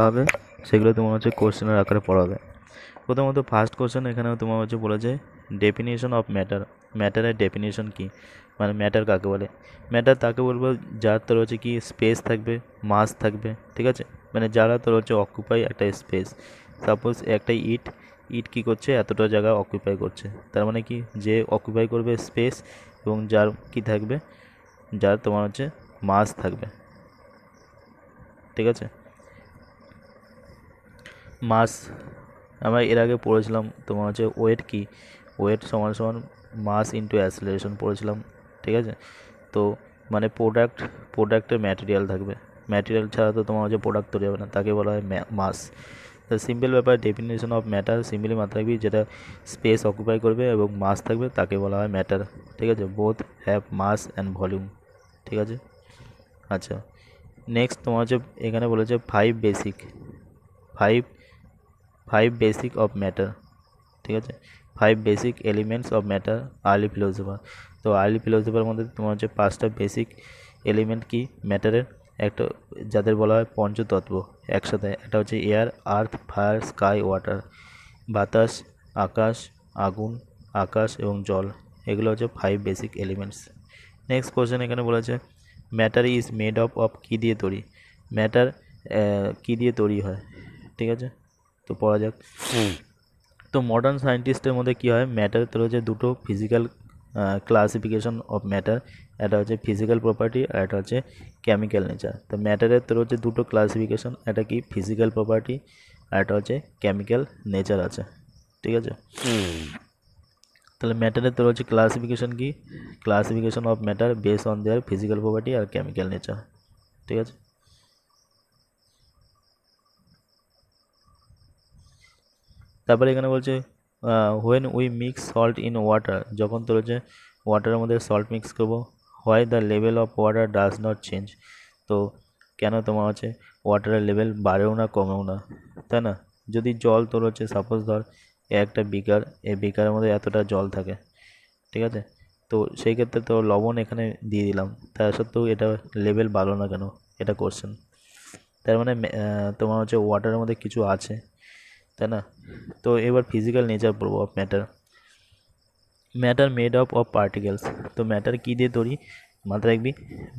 হবে সেগুলো তোমার হচ্ছে কোশ্চেনের আকারে পড়াবে। প্রথমত ফার্স্ট কোশ্চেন এখানে তোমার হচ্ছে বলেছে ডেফিনিশন অফ ম্যাটার। ম্যাটারের ডেফিনিশন কি, মানে ম্যাটার কাকে বলে। ম্যাটার তাকে বলবো যার তোর হচ্ছে কি স্পেস থাকবে, মাস থাকবে, ঠিক আছে, মানে যারা তোর হচ্ছে অকুপাই একটা স্পেস। সাপোজ একটা ইট ইট কী করছে, এতটা জায়গা অকুপাই করছে, তার মানে কি যে অকুপাই করবে স্পেস এবং যার কি থাকবে, যার তোমার হচ্ছে মাস থাকবে, ঠিক আছে। মাস আমরা এর আগে পড়েছিলাম তোমার হচ্ছে ওয়েট কি, ওয়েট সমান সমান মাস ইন্টু অ্যাসিলারেশন পড়েছিলাম, ঠিক আছে। তো মানে প্রোডাক্টের ম্যাটেরিয়াল থাকবে, ম্যাটেরিয়াল ছাড়া তো তোমার হচ্ছে প্রোডাক্ট তৈরি হবে না, তাকে বলা হয় মাস। তো সিম্পল ব্যাপার, ডেফিনেশন অফ ম্যাটার সিম্পলি মাত্রা রাখবি যেটা স্পেস অকুপাই করবে এবং মাস থাকবে তাকে বলা হয় ম্যাটার, ঠিক আছে। Both have mass and volume, ঠিক আছে। আচ্ছা, নেক্সট তোমার হচ্ছে এখানে বলেছে five five basic of matter, ঠিক আছে। 5 basic elements of matter early philosopher. তো আর্লি ফিলোসফার মধ্যে তোমার হচ্ছে 5টা বেসিক এলিমেন্ট কি ম্যাটারের, একটা যাদের বলা হয় পঞ্চতত্ত্ব একসাথে, একটা হচ্ছে এয়ার, আর্থ, ফায়ার, স্কাই, ওয়াটার, বাতাস, আকাশ, আগুন, আকাশ এবং জল, এগুলো হচ্ছে 5 বেসিক এলিমেন্টস। নেক্সট কোশ্চেন এখানে বলেছে ম্যাটার ইজ মেড অফ কী দিয়ে তৈরি। ম্যাটার কী দিয়ে তৈরি হয়, ঠিক আছে। তো পড়া যাক। তো মডার্ন সায়েন্টিস্টের মধ্যে কী হয়, ম্যাটার তোর হচ্ছে দুটো ফিজিক্যাল ক্লাসিফিকেশন অফ ম্যাটার, একটা হচ্ছে ফিজিক্যাল প্রপার্টি আর একটা হচ্ছে কেমিক্যাল নেচার। তো ম্যাটারের তোর হচ্ছে দুটো ক্লাসিফিকেশন, একটা কি ফিজিক্যাল প্রপার্টি আর একটা হচ্ছে কেমিক্যাল নেচার আছে, ঠিক আছে। তাহলে ম্যাটারের তোর হচ্ছে ক্লাসিফিকেশন কি, classification of matter base on their physical property আর কেমিক্যাল নেচার, ঠিক আছে। তারপরে এখানে বলছে when we mix salt in water, যখন তোর হচ্ছে ওয়াটারের মধ্যে সল্ট মিক্স করবো, why the level of water does not change. তো কেন তোমার হচ্ছে ওয়াটারের লেভেল বাড়েও না কমেও না, তাই না। যদি জল তোর হচ্ছে সাপোজ ধর একটা বিকার, এই বিকারের মধ্যে এতটা জল থাকে, ঠিক আছে। তো সেই ক্ষেত্রে তো লবণ এখানে দিয়ে দিলাম, তা সত্ত্বেও এটা লেভেল বাড়লো না কেন, এটা কোশ্চেন। তার মানে তোমার হচ্ছে ওয়াটারের মধ্যে কিছু আছে, তাই না। তো এবার ফিজিক্যাল নেচার পড়বো of matter. Matter made of particles. তো ম্যাটার কী দিয়ে তৈরি, মাথায় রাখবি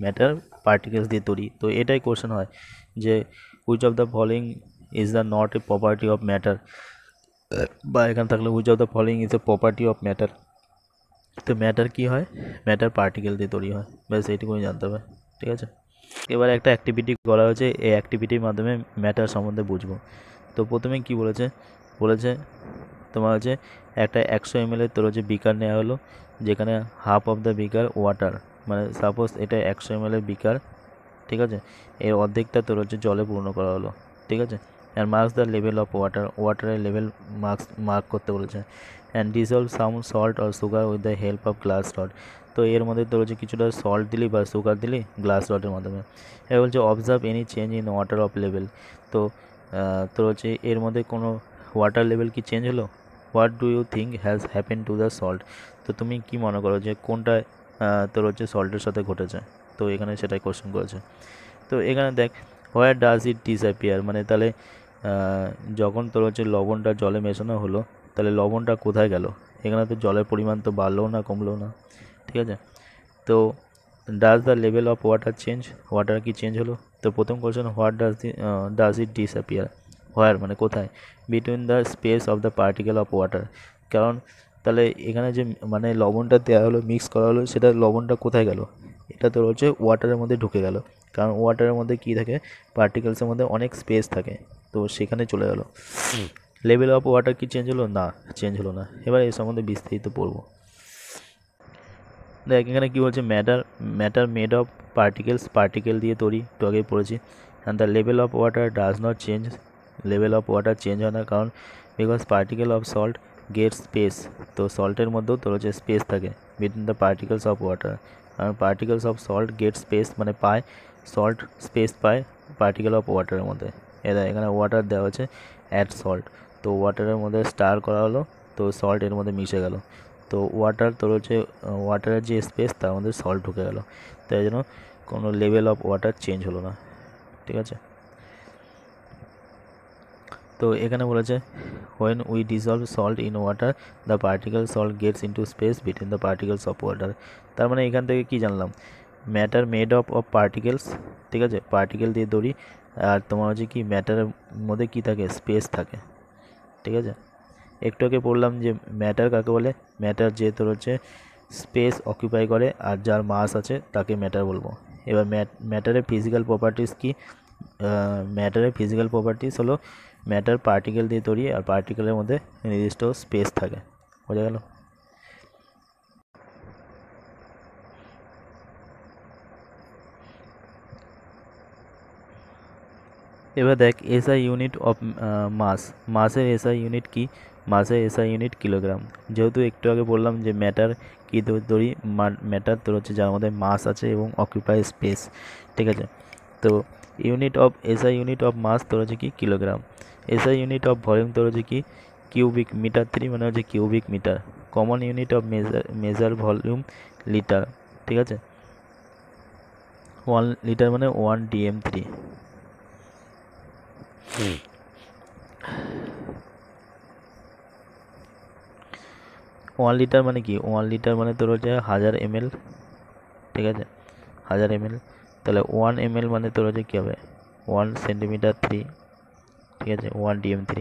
ম্যাটার পার্টিকেলস দিয়ে তৈরি। তো এটাই কোশ্চেন হয় যে which of the following is the not a property of matter, বা এখানে থাকলে which of the following is a property of matter. তো ম্যাটার কী হয়, ম্যাটার পার্টিকেল দিয়ে তৈরি হয়, ব্যাস এইটুকুই জানতে হবে, ঠিক আছে। এবার একটা অ্যাক্টিভিটি করা হয়েছে, এই অ্যাক্টিভিটির মাধ্যমে ম্যাটার সম্বন্ধে বুঝবো। তো প্রথমে কি বলেছে, বলেছে তোমার হচ্ছে একটা 100 ml তোর হচ্ছে বিকার নেওয়া হলো, যেখানে half of the beaker water, মানে সাপোজ এটা 100 ml বিকার, ঠিক আছে। এর অর্ধেকটা তোর হচ্ছে জলে পূর্ণ করা হলো, ঠিক আছে। And marks the level of ওয়াটারের লেভেল মার্ক করতে বলেছে। And dissolve some salt or sugar with the help of glass rod. তো এর মধ্যে তোর হচ্ছে কিছুটা সল্ট দিলি বা সুগার দিলি গ্লাস রডের মাধ্যমে। এবার বলছে observe any change in water of level. তো তোর হচ্ছে এর মধ্যে কোনো ওয়াটার লেভেল কি চেঞ্জ হলো, what do you think has happen to the salt. তো তুমি কি মনে করো যে কোনটা তোর হচ্ছে সল্টের সাথে ঘটেছে, তো এখানে সেটাই কোশ্চেন করেছে। তো এখানে দেখ হোয়ার ডাজ ইট ডিসঅ্যাপিয়ার, মানে তাহলে যখন তোর হচ্ছে লবণটা জলে মেশানো হলো, তাহলে লবণটা কোথায় গেল, এখানে তো জলের পরিমাণ তো বাড়লো না কমলো না, ঠিক আছে। তো does the level of water change, water কি চেঞ্জ হলো। তো প্রথম question what does it disappear, where মানে কোথায়, between the space of the particle of water. কারণ তাহলে এখানে যে মানে লবণটা দেওয়া হলো, মিক্স করা হলো, সেটা লবণটা কোথায় গেল, এটা তোর হচ্ছে ওয়াটারের মধ্যে ঢুকে গেল, কারণ ওয়াটারের মধ্যে কী থাকে, পার্টিকেলসের মধ্যে অনেক স্পেস থাকে, তো সেখানে চলে গেল। লেভেল অফ ওয়াটার কি চেঞ্জ হলো, না চেঞ্জ হলো না। এবার এই সম্বন্ধে বিস্তারিত পড়বো। দেখ এখানে কী বলছে, ম্যাটার মেড অফ পার্টিকেল দিয়ে তৈরি, তো আগেই পড়েছি। And the level of water does not change, level of water change হয় না, কারণ because particle of salt get space. তো সল্টের মধ্যেও তোর হচ্ছে স্পেস থাকে between the particles of water, কারণ particles of salt get space মানে পায়, সল্ট স্পেস পায় পার্টিকেল অফ ওয়াটারের মধ্যে। এখানে ওয়াটার দেওয়া হচ্ছে অ্যাড সল্ট, তো ওয়াটারের মধ্যে স্টার করা হলো, তো সল্ট এর মধ্যে মিশে গেল। তো ওয়াটার তোর হচ্ছে ওয়াটারের যে স্পেস তার মধ্যে সল্ট ঢুকে গেল, তাই জন্য কোনো লেভেল অফ ওয়াটার চেঞ্জ হলো না, ঠিক আছে। তো এখানে বলেছে when we dissolve salt in water the particle salt gets into space between the particles of water। তার মানে এখান থেকে কি জানলাম, ম্যাটার মেড অফ পার্টিকেলস, ঠিক আছে, পার্টিকেল দিয়ে তৈরি, আর তোমার হচ্ছে কি ম্যাটারের মধ্যে কি থাকে, স্পেস থাকে, ঠিক আছে। একটু আগে বললাম যে ম্যাটার কাকে বলে, ম্যাটার যে তোর হচ্ছে স্পেস অকুপাই করে আর যার মাস আছে তাকে ম্যাটার বলবো। এবার ম্যাটারের ফিজিক্যাল প্রপার্টিস কি, ম্যাটারের ফিজিক্যাল প্রপার্টিস হলো ম্যাটার পার্টিকেল দিয়ে তৈরি আর পার্টিকেলের মধ্যে নির্দিষ্ট স্পেস থাকে, বোঝা গেল। এবার দেখ এসআই ইউনিট অফ মাস, মাসের এসআই ইউনিট কি, মাসের এসআই ইউনিট কিলোগ্রাম। যেহেতু একটু আগে বললাম যে ম্যাটার কি তৈরি, ম্যাটার তোর হচ্ছে যার মধ্যে মাস আছে এবং অকুপাই স্পেস, ঠিক আছে। তো unit of SI unit of mass তোর হচ্ছে কি kilogram, SI unit of volume তোর হচ্ছে কি কিউবিক মিটার, 3 মানে হচ্ছে cubic metre. Common unit of measure volume litre, ঠিক আছে। 1 লিটার মানে 1 dm3। 1 লিটার মানে কি, 1 লিটার মানে তোর হচ্ছে 1000 ml, ঠিক আছে, 1000 ml। তাহলে 1 ml মানে তোর হচ্ছে কী হবে, 1 সেন্টিমিটার 3, ঠিক আছে, 1 dm3।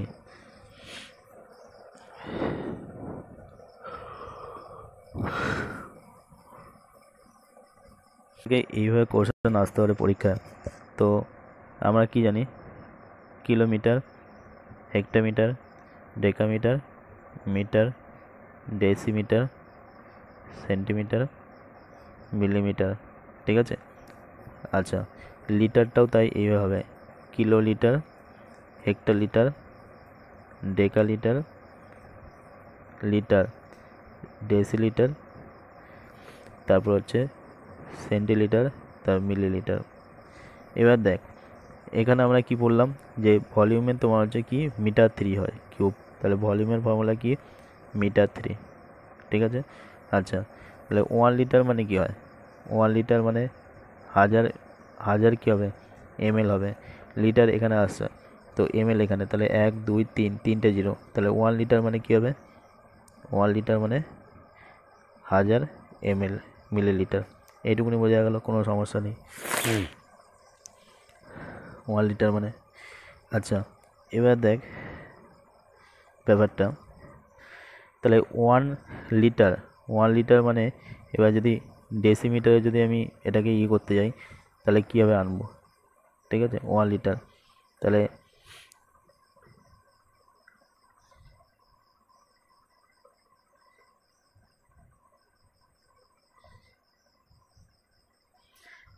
এইভাবে কোশ্চেন আসতে পারে পরীক্ষায়। তো আমরা কি জানি, kilometre, hectometre, decametre, metre, decimetre, centimetre, millimetre, ঠিক আছে। আচ্ছা লিটারটাও তাই এইভাবে হবে, kilolitre, hectolitre, decalitre, litre, decilitre, তারপর হচ্ছে সেন্টিলিটার, তারপর মিলিলিটার। এবার দেখ এখানে আমরা কি বললাম যে ভলিউমের তোমার হচ্ছে কি মিটার 3 হয় কিউব, তাহলে ভলিউমের ফর্মুলা কি মিটার 3, ঠিক আছে। আচ্ছা তাহলে 1 লিটার মানে কি হয়, 1 লিটার মানে 1000 কী হবে ml হবে, লিটার এখানে আসছে তো ml এখানে, তাহলে 1 2 3 তিনটে জিরো, তাহলে 1 লিটার মানে কি হবে, 1 লিটার মানে 1000 ml মিলিলিটার। এইটুকুনি বোঝা গেল, কোনো সমস্যা নেই। 1 লিটার মানে, আচ্ছা এবার দেখ ব্যাপারটা, তাহলে 1 লিটার, 1 লিটার মানে এবার যদি ডেসিমিটারে যদি আমি এটাকে করতে যাই তাহলে কীভাবে আনবো, ঠিক আছে, 1 লিটার, তাহলে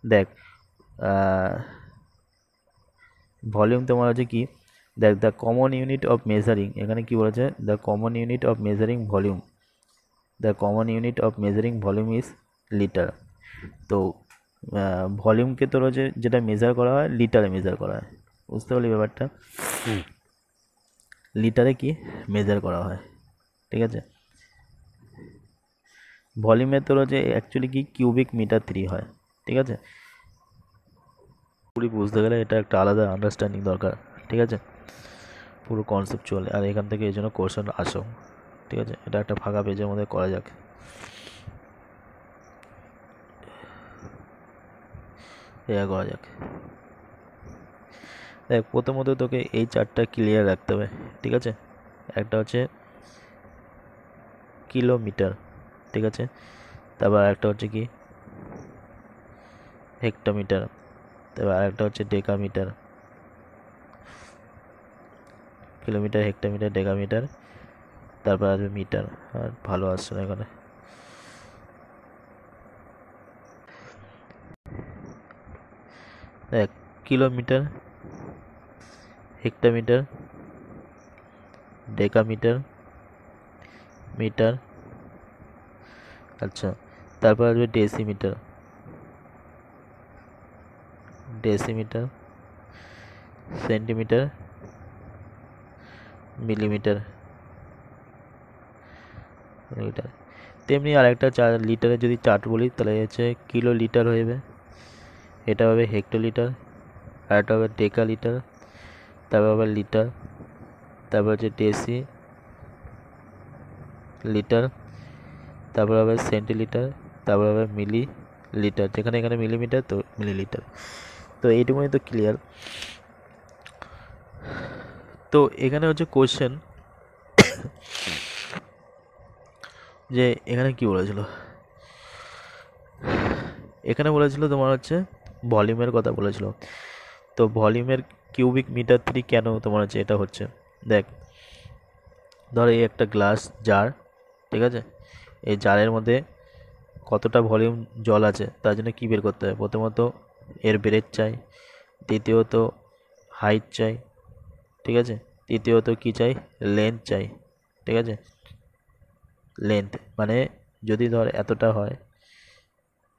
দেখ ভলিউম তোমার হচ্ছে কি, দেখ the common unit of measuring, এখানে কি বলেছে, the common unit of measuring volume, the common unit of measuring volume is litre. তো ভলিউমকে তোর হচ্ছে যেটা মেজার করা হয় লিটারে মেজার করা হয়, বুঝতে পারলি ব্যাপারটা, লিটারে কি মেজার করা হয়, ঠিক আছে। ভলিউমের তোর হচ্ছে অ্যাকচুয়ালি কি কিউবিক মিটার 3 হয়, ঠিক আছে। পুরো বুঝতে গেলে এটা একটা আলাদা আন্ডারস্ট্যান্ডিং দরকার, ঠিক আছে, পুরো কনসেপচুয়াল, আর এখান থেকে এই জন্য কোশ্চেন আসো, ঠিক আছে। এটা একটা ফাঁকা পেজের মধ্যে করা যাক, এটা করা যাক। দেখ প্রথমত তোকে এই চারটা ক্লিয়ার রাখতে হবে, ঠিক আছে। একটা হচ্ছে কিলোমিটার, ঠিক আছে, তারপর একটা হচ্ছে কি হেক্টোমিটার, তারপর আরেকটা হচ্ছে ডেকামিটার, কিলোমিটার, হেক্টোমিটার, ডেকামিটার, তারপর আসবে মিটার, আর ভালো আসছে না এখানে। দেখ কিলোমিটার, হেক্টোমিটার, ডেকামিটার, মিটার, আচ্ছা তারপর আসবে decimetre, decimetre, centimetre, millimetre, millimetre. তেমনি আরেকটা লিটারে যদি চার্ট বলি তাহলে হচ্ছে কিলো লিটার হয়ে যাবে, এটা হবে হেক্টোলিটার, আর এটা হবে ডেকা লিটার, তারপর হবে লিটার, তারপর হচ্ছে ডেসি লিটার, তারপর হবে সেন্টিলিটার, তারপর হবে মিলি লিটার, যেখানে এখানে মিলিমিটার তো মিলিলিটার। তো এইটুকুনি তো ক্লিয়ার। তো এখানে হচ্ছে কোশ্চেন যে এখানে কি বলেছিল, এখানে বলেছিল তোমার হচ্ছে ভলিউমের কথা বলেছিল। তো ভলিউমের কিউবিক মিটার 3 কেন তোমার হচ্ছে এটা হচ্ছে, দেখ ধর এই একটা গ্লাস জার, ঠিক আছে, এই জারের মধ্যে কতটা ভলিউম জল আছে তার জন্য কী বের করতে হবে, প্রথমত এর ব্রেথ চাই, দ্বিতীয়ত হাইট চাই, ঠিক আছে, তৃতীয়ত কী চাই, লেন্থ চাই, ঠিক আছে। লেন্থ মানে যদি ধর এতটা হয়,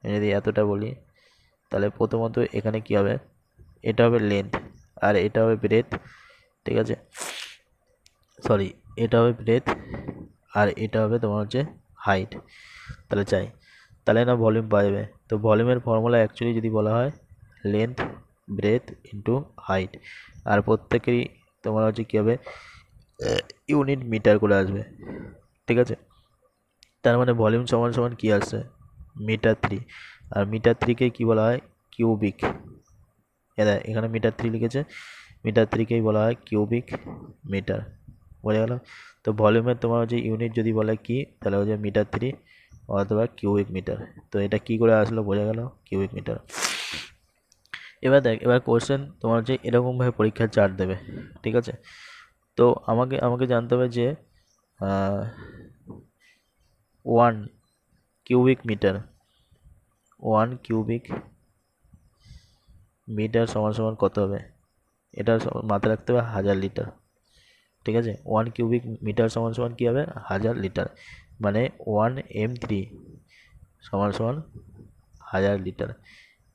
যদি এতটা বলি তাহলে প্রথমত এখানে কি হবে, এটা হবে লেন্থ আর এটা হবে ব্রেথ, ঠিক আছে, সরি এটা হবে ব্রেথ আর এটা হবে তোমার হচ্ছে হাইট, তাহলে চাই, তাহলে না ভলিউম পাওয়া যাবে। তো ভলিউমের ফর্মুলা অ্যাকচুয়ালি যদি বলা হয় লেন্থ ব্রেথ ইন্টু হাইট, আর প্রত্যেকেরই তোমার হচ্ছে কী হবে, ইউনিট মিটার করে আসবে, ঠিক আছে। তার মানে ভলিউম সমান সমান কী আসছে, মিটার 3, আর মিটার 3কে কী বলা হয়, কিউবিক। এখানে মিটার 3 লিখেছে, মিটার 3কেই বলা হয় কিউবিক মিটার, বোঝা গেল। তো ভলিউমের তোমার হচ্ছে ইউনিট যদি বলে কি, তাহলে হচ্ছে মিটার 3 অথবা কিউবিক মিটার। তো এটা কি করে আসলো বোঝা গেল, কিউবিক মিটার। এবার দেখ, এবার কোশ্চেন তোমার হচ্ছে এরকমভাবে পরীক্ষার চার্ট দেবে, ঠিক আছে। তো আমাকে আমাকে জানতে হবে যে 1 কিউবিক মিটার, 1 কিউবিক মিটার সমান সমান কত হবে, এটা মাথায় রাখতে হবে 1000 লিটার, ঠিক আছে। 1 কিউবিক মিটার সমান সমান কী হবে, 1000 লিটার, মানে 1m3 সমান সমান 1000 লিটার।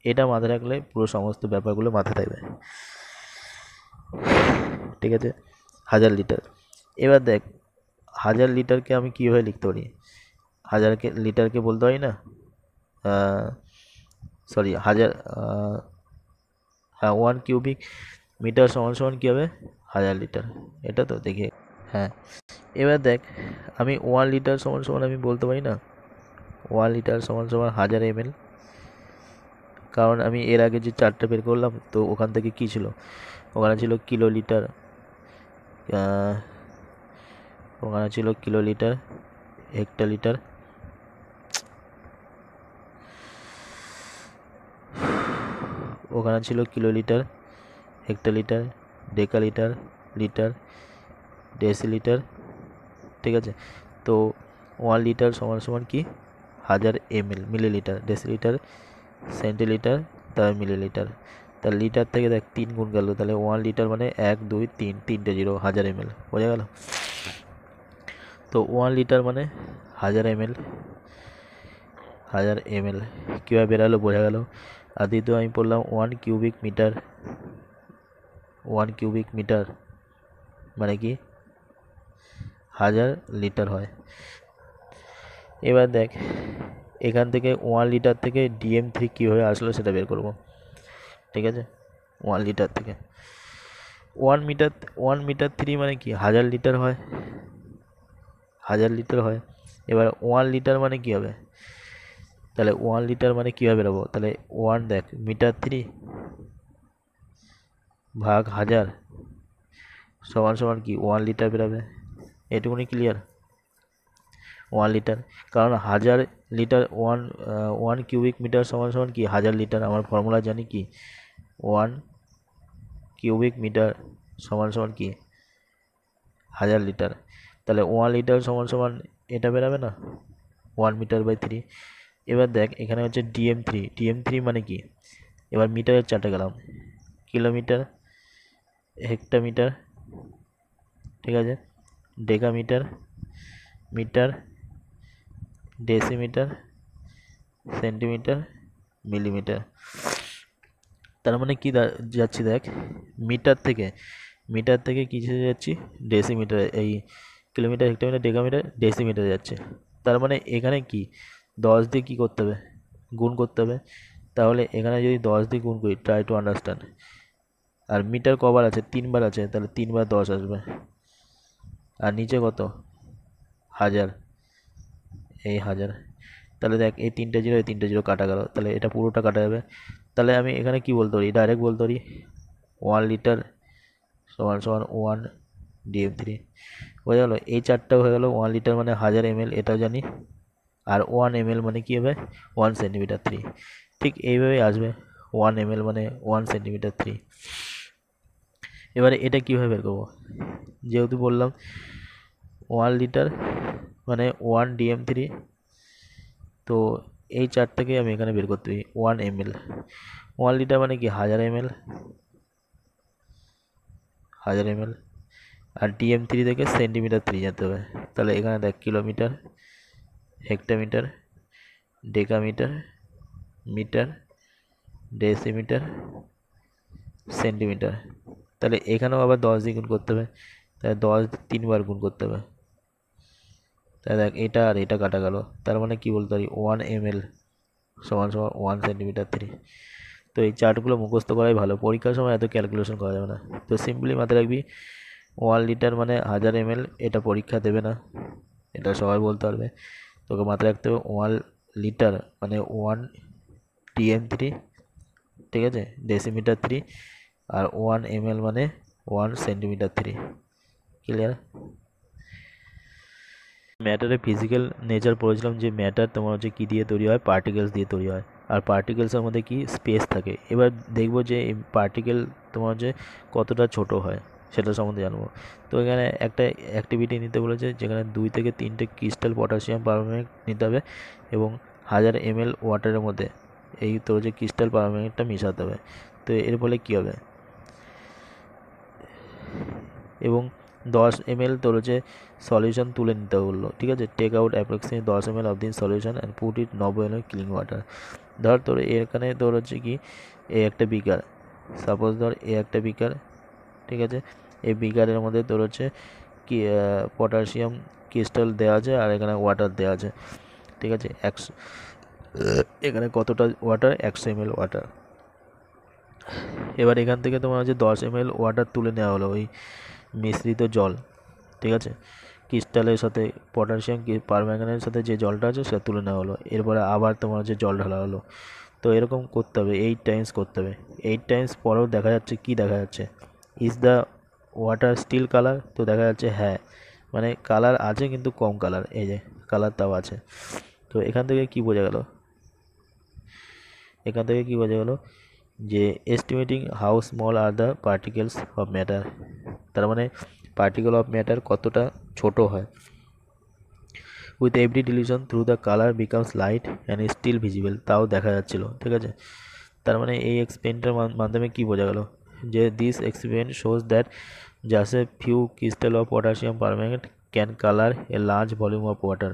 এটা মাথায় রাখলে পুরো সমস্ত ব্যাপারগুলো মাথায় থাকবে, ঠিক আছে। 1000 লিটার। এবার দেখ 1000 লিটারকে আমি কীভাবে লিখতে পারি, 1000 লিটারকে বলতে পারি না, সরি 1000, হ্যাঁ 1 কিউবিক মিটার সমান সমান কী হবে, 1000 লিটার, এটা তো দেখি। হ্যাঁ এবার দেখ আমি 1 লিটার সমান সমান আমি বলতে পারি না, 1 লিটার সমান সমান 1000 ml, কারণ আমি এর আগে যে চারটা বের করলাম তো ওখান থেকে কী ছিল, ওখানে ছিল কিলো লিটার, ওখানে ছিল কিলো লিটার, হেক্টর লিটার, ওখানে ছিল কিলো লিটার, হেক্টর লিটার, ডেকা লিটার, লিটার, ডেসিলিটার, ঠিক আছে। তো 1 লিটার সমান সমান কি 1000 ml, মিলিলিটার, ডেসিলিটার, সেন্টিলিটার, তার মিলিলিটার, তার লিটার থেকে দেখ 3 গুণ গেল, তাহলে 1 লিটার মানে 1 2 3, 3টে জিরো, 1000 ml, বোঝা গেল। তো 1 লিটার মানে 1000 ml, 1000 ml কীভাবে বেরালো বোঝা গেল। আর দ্বিতীয় আমি পড়লাম 1 কিউবিক মিটার, 1 কিউবিক মিটার মানে কি 1000 লিটার হয়। এবার দেখ এখান থেকে 1 লিটার থেকে DM3 কীভাবে আসলো সেটা বের করব, ঠিক আছে। 1 লিটার থেকে 1 মিটার 3 মানে কি 1000 লিটার হয়, 1000 লিটার হয়। এবার 1 লিটার মানে কি হবে, তাহলে 1 লিটার মানে কীভাবে বেরোবো, তাহলে 1 দেখ মিটার 3 ভাগ 1000 সমান সমান কি 1 লিটার বেরোবে, এটুকুনি ক্লিয়ার। 1 লিটার, কারণ 1000 লিটার 1 কিউবিক মিটার সমান সমান কি 1000 লিটার, আমার ফর্মুলা জানি কি 1 কিউবিক মিটার সমান সমান কি 1000 লিটার, তাহলে 1 লিটার সমান সমান এটা বেরাবে না 1 মিটার বাই 3। এবার দেখ এখানে হচ্ছে DM3 মানে কি, এবার মিটারের চার্টে গেলাম, কিলোমিটার, হেক্টোমিটার, ঠিক আছে, decametre, metre, decimetre, centimetre, millimetre. তার মানে কি যাচ্ছি দেখ মিটার থেকে কিসে যাচ্ছি, ডেসিমিটার, এই কিলোমিটার, হেক্টোমিটার, ডেকামিটার, ডেসিমিটার যাচ্ছে। তার মানে এখানে কি 10 দিয়ে কী করতে হবে, গুণ করতে হবে। তাহলে এখানে যদি 10 দিয়ে গুণ করি, ট্রাই টু আন্ডারস্ট্যান্ড, আর মিটার কবার আছে 3 বার আছে, তাহলে 3 বার 10 আসবে, আর নিচে কত 1000, এই 1000। তাহলে দেখ এই 3টে জিরো এই 3টে জিরো কাটা গেল, তাহলে এটা পুরোটা কাটা যাবে। তাহলে আমি এখানে কি বলতে পারি, ডাইরেক্ট বলতে পারি 1 লিটার সমান সমান 1 DM3 হয়ে গেল। এই চারটাও হয়ে গেল। 1 লিটার মানে 1000 ml, এটাও জানি। আর 1 ml মানে কি হবে 1 সেন্টিমিটার 3। ঠিক এইভাবেই আসবে 1 ml মানে 1 সেন্টিমিটার 3। এবারে এটা কীভাবে বের করবো, যেহেতু বললাম 1 লিটার মানে 1 DM3, তো এই চারটাকে আমি এখানে বের করতে পারি 1 ml। 1 লিটার মানে কি 1000 ml, 1000 ml। আর DM3 থেকে সেন্টিমিটার 3 যেতে হবে। তাহলে এখানে দেখ kilometre, hectometre, decametre, metre, decimetre, centimetre. তাহলে এখানেও আবার 10 দিয়ে গুণ করতে হবে, তাহলে 10 3বার গুণ করতে হবে। তাহলে দেখ এটা আর এটা কাটা গেল, তার মানে কি বলতে পারি 1 ml সমান সমান 1 সেন্টিমিটার 3। তো এই চার্টগুলো মুখস্থ করাই ভালো, পরীক্ষার সময় এত ক্যালকুলেশন করা যাবে না। তো সিম্পলি মাথায় রাখবি 1 লিটার মানে 1000 ml, এটা পরীক্ষা দেবে না, এটা সবাই বলতে পারবে। তোকে মাথায় রাখতে হবে 1 লিটার মানে 1 DM3, ঠিক আছে, ডেসিমিটার 3। আর 1 ml মানে 1 সেন্টিমিটার 3। ক্লিয়ার? ম্যাটারের ফিজিক্যাল নেচার পড়েছিলাম যে ম্যাটার তোমার হচ্ছে কী দিয়ে তৈরি হয়, পার্টিকেলস দিয়ে তৈরি হয়। আর পার্টিকেলসের মধ্যে কি স্পেস থাকে। এবার দেখবো যে এই পার্টিকেল তোমার হচ্ছে কতটা ছোট হয়, সেটা সম্বন্ধে জানবো। তো এখানে একটা অ্যাক্টিভিটি নিতে বলেছে, যেখানে 2 থেকে 3টে ক্রিস্টাল পটাশিয়াম পারম্যাঙ্গনেট নিতে হবে এবং 1000 ml ওয়াটারের মধ্যে এই তোর যে ক্রিস্টাল পারম্যাঙ্গনেটটা মেশাতে হবে। তো এর ফলে কী হবে, এবং 10 ml তোর হচ্ছে সলিউশন তুলে নিতে বললো, ঠিক আছে। Take out approximate 10 ml of দিন solution and put it 90 ml clean water. ধর তোর এখানে তোর হচ্ছে কি এই একটা বিকার, সাপোজ ধর এই একটা বিকার, ঠিক আছে। এই বিকারের মধ্যে তোর হচ্ছে কি পটাশিয়াম ক্রিস্টাল দেওয়া আছে আর এখানে ওয়াটার দেওয়া আছে, ঠিক আছে। 100, এখানে কতটা ওয়াটার 100 ml ওয়াটার। এবার এখান থেকে তোমার হচ্ছে 10 ml ওয়াটার তুলে নেওয়া হলো, ওই মিশ্রিত জল, ঠিক আছে। ক্রিস্টালের সাথে পটাশিয়াম পারম্যাঙ্গানেটের সাথে যে জলটা আছে সেটা তুলে নেওয়া হলো। এরপরে আবার তোমার হচ্ছে জল ঢালা হলো। তো এরকম করতে হবে, 8 টাইমস করতে হবে। 8 টাইমস পরেও দেখা যাচ্ছে কি দেখা যাচ্ছে, is the water steel colour? তো দেখা যাচ্ছে হ্যাঁ, মানে কালার আছে কিন্তু কম কালার, এই যে কালার তাও আছে। তো এখান থেকে কি বোঝা গেল, এখান থেকে কি বোঝা গেল যে estimating how small are the particles of matter, তার মানে পার্টিকেল অফ ম্যাটার কতটা ছোট হয়। With every dilution though the colour becomes light and still visible, তাও দেখা যাচ্ছিল, ঠিক আছে। তার মানে এই এক্সপেরিমেন্টের মাধ্যমে কি বোঝা গেল যে this experiment shows that just a few crystal of potassium permanganate can colour a large volume of water.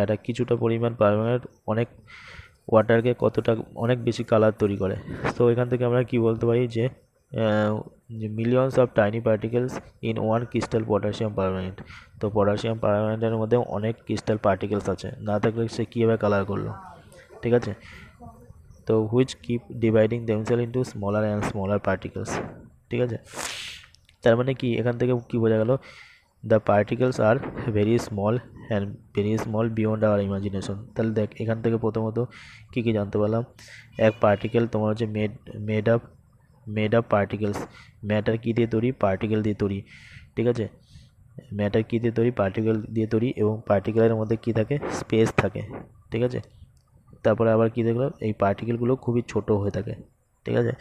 একটা কিছুটা পরিমাণ পারম্যাঙ্গনেট অনেক ওয়াটারকে কতটা অনেক বেশি কালার তৈরি করে। তো এখান থেকে আমরা কি বলতে পারি যে millions of tiny particles in one crystal potassium permanganate. তো পটাশিয়াম পারম্যাঙ্গনেটের মধ্যে অনেক ক্রিস্টাল পার্টিকেলস আছে, না থাকলে সে কীভাবে কালার করলো, ঠিক আছে। তো which keep dividing themselves into smaller and smaller particles, ঠিক আছে। তার মানে কি এখান থেকে কি বোঝা গেল, the particles are very small and very small beyond our imagination. তাহলে দেখ এখান থেকে প্রথমত কী কী জানতে পারলাম, এক পার্টিকেল তোমার হচ্ছে মেড আপ পার্টিকেলস, ম্যাটার কী দিয়ে তৈরি, পার্টিকেল দিয়ে তৈরি, ঠিক আছে। ম্যাটার কী দিয়ে তৈরি, পার্টিকেল দিয়ে তৈরি, এবং পার্টিকেলের মধ্যে কী থাকে, স্পেস থাকে, ঠিক আছে। তারপরে আবার কী দেখলাম, এই পার্টিকেলগুলো খুবই ছোট হয়ে থাকে, ঠিক আছে।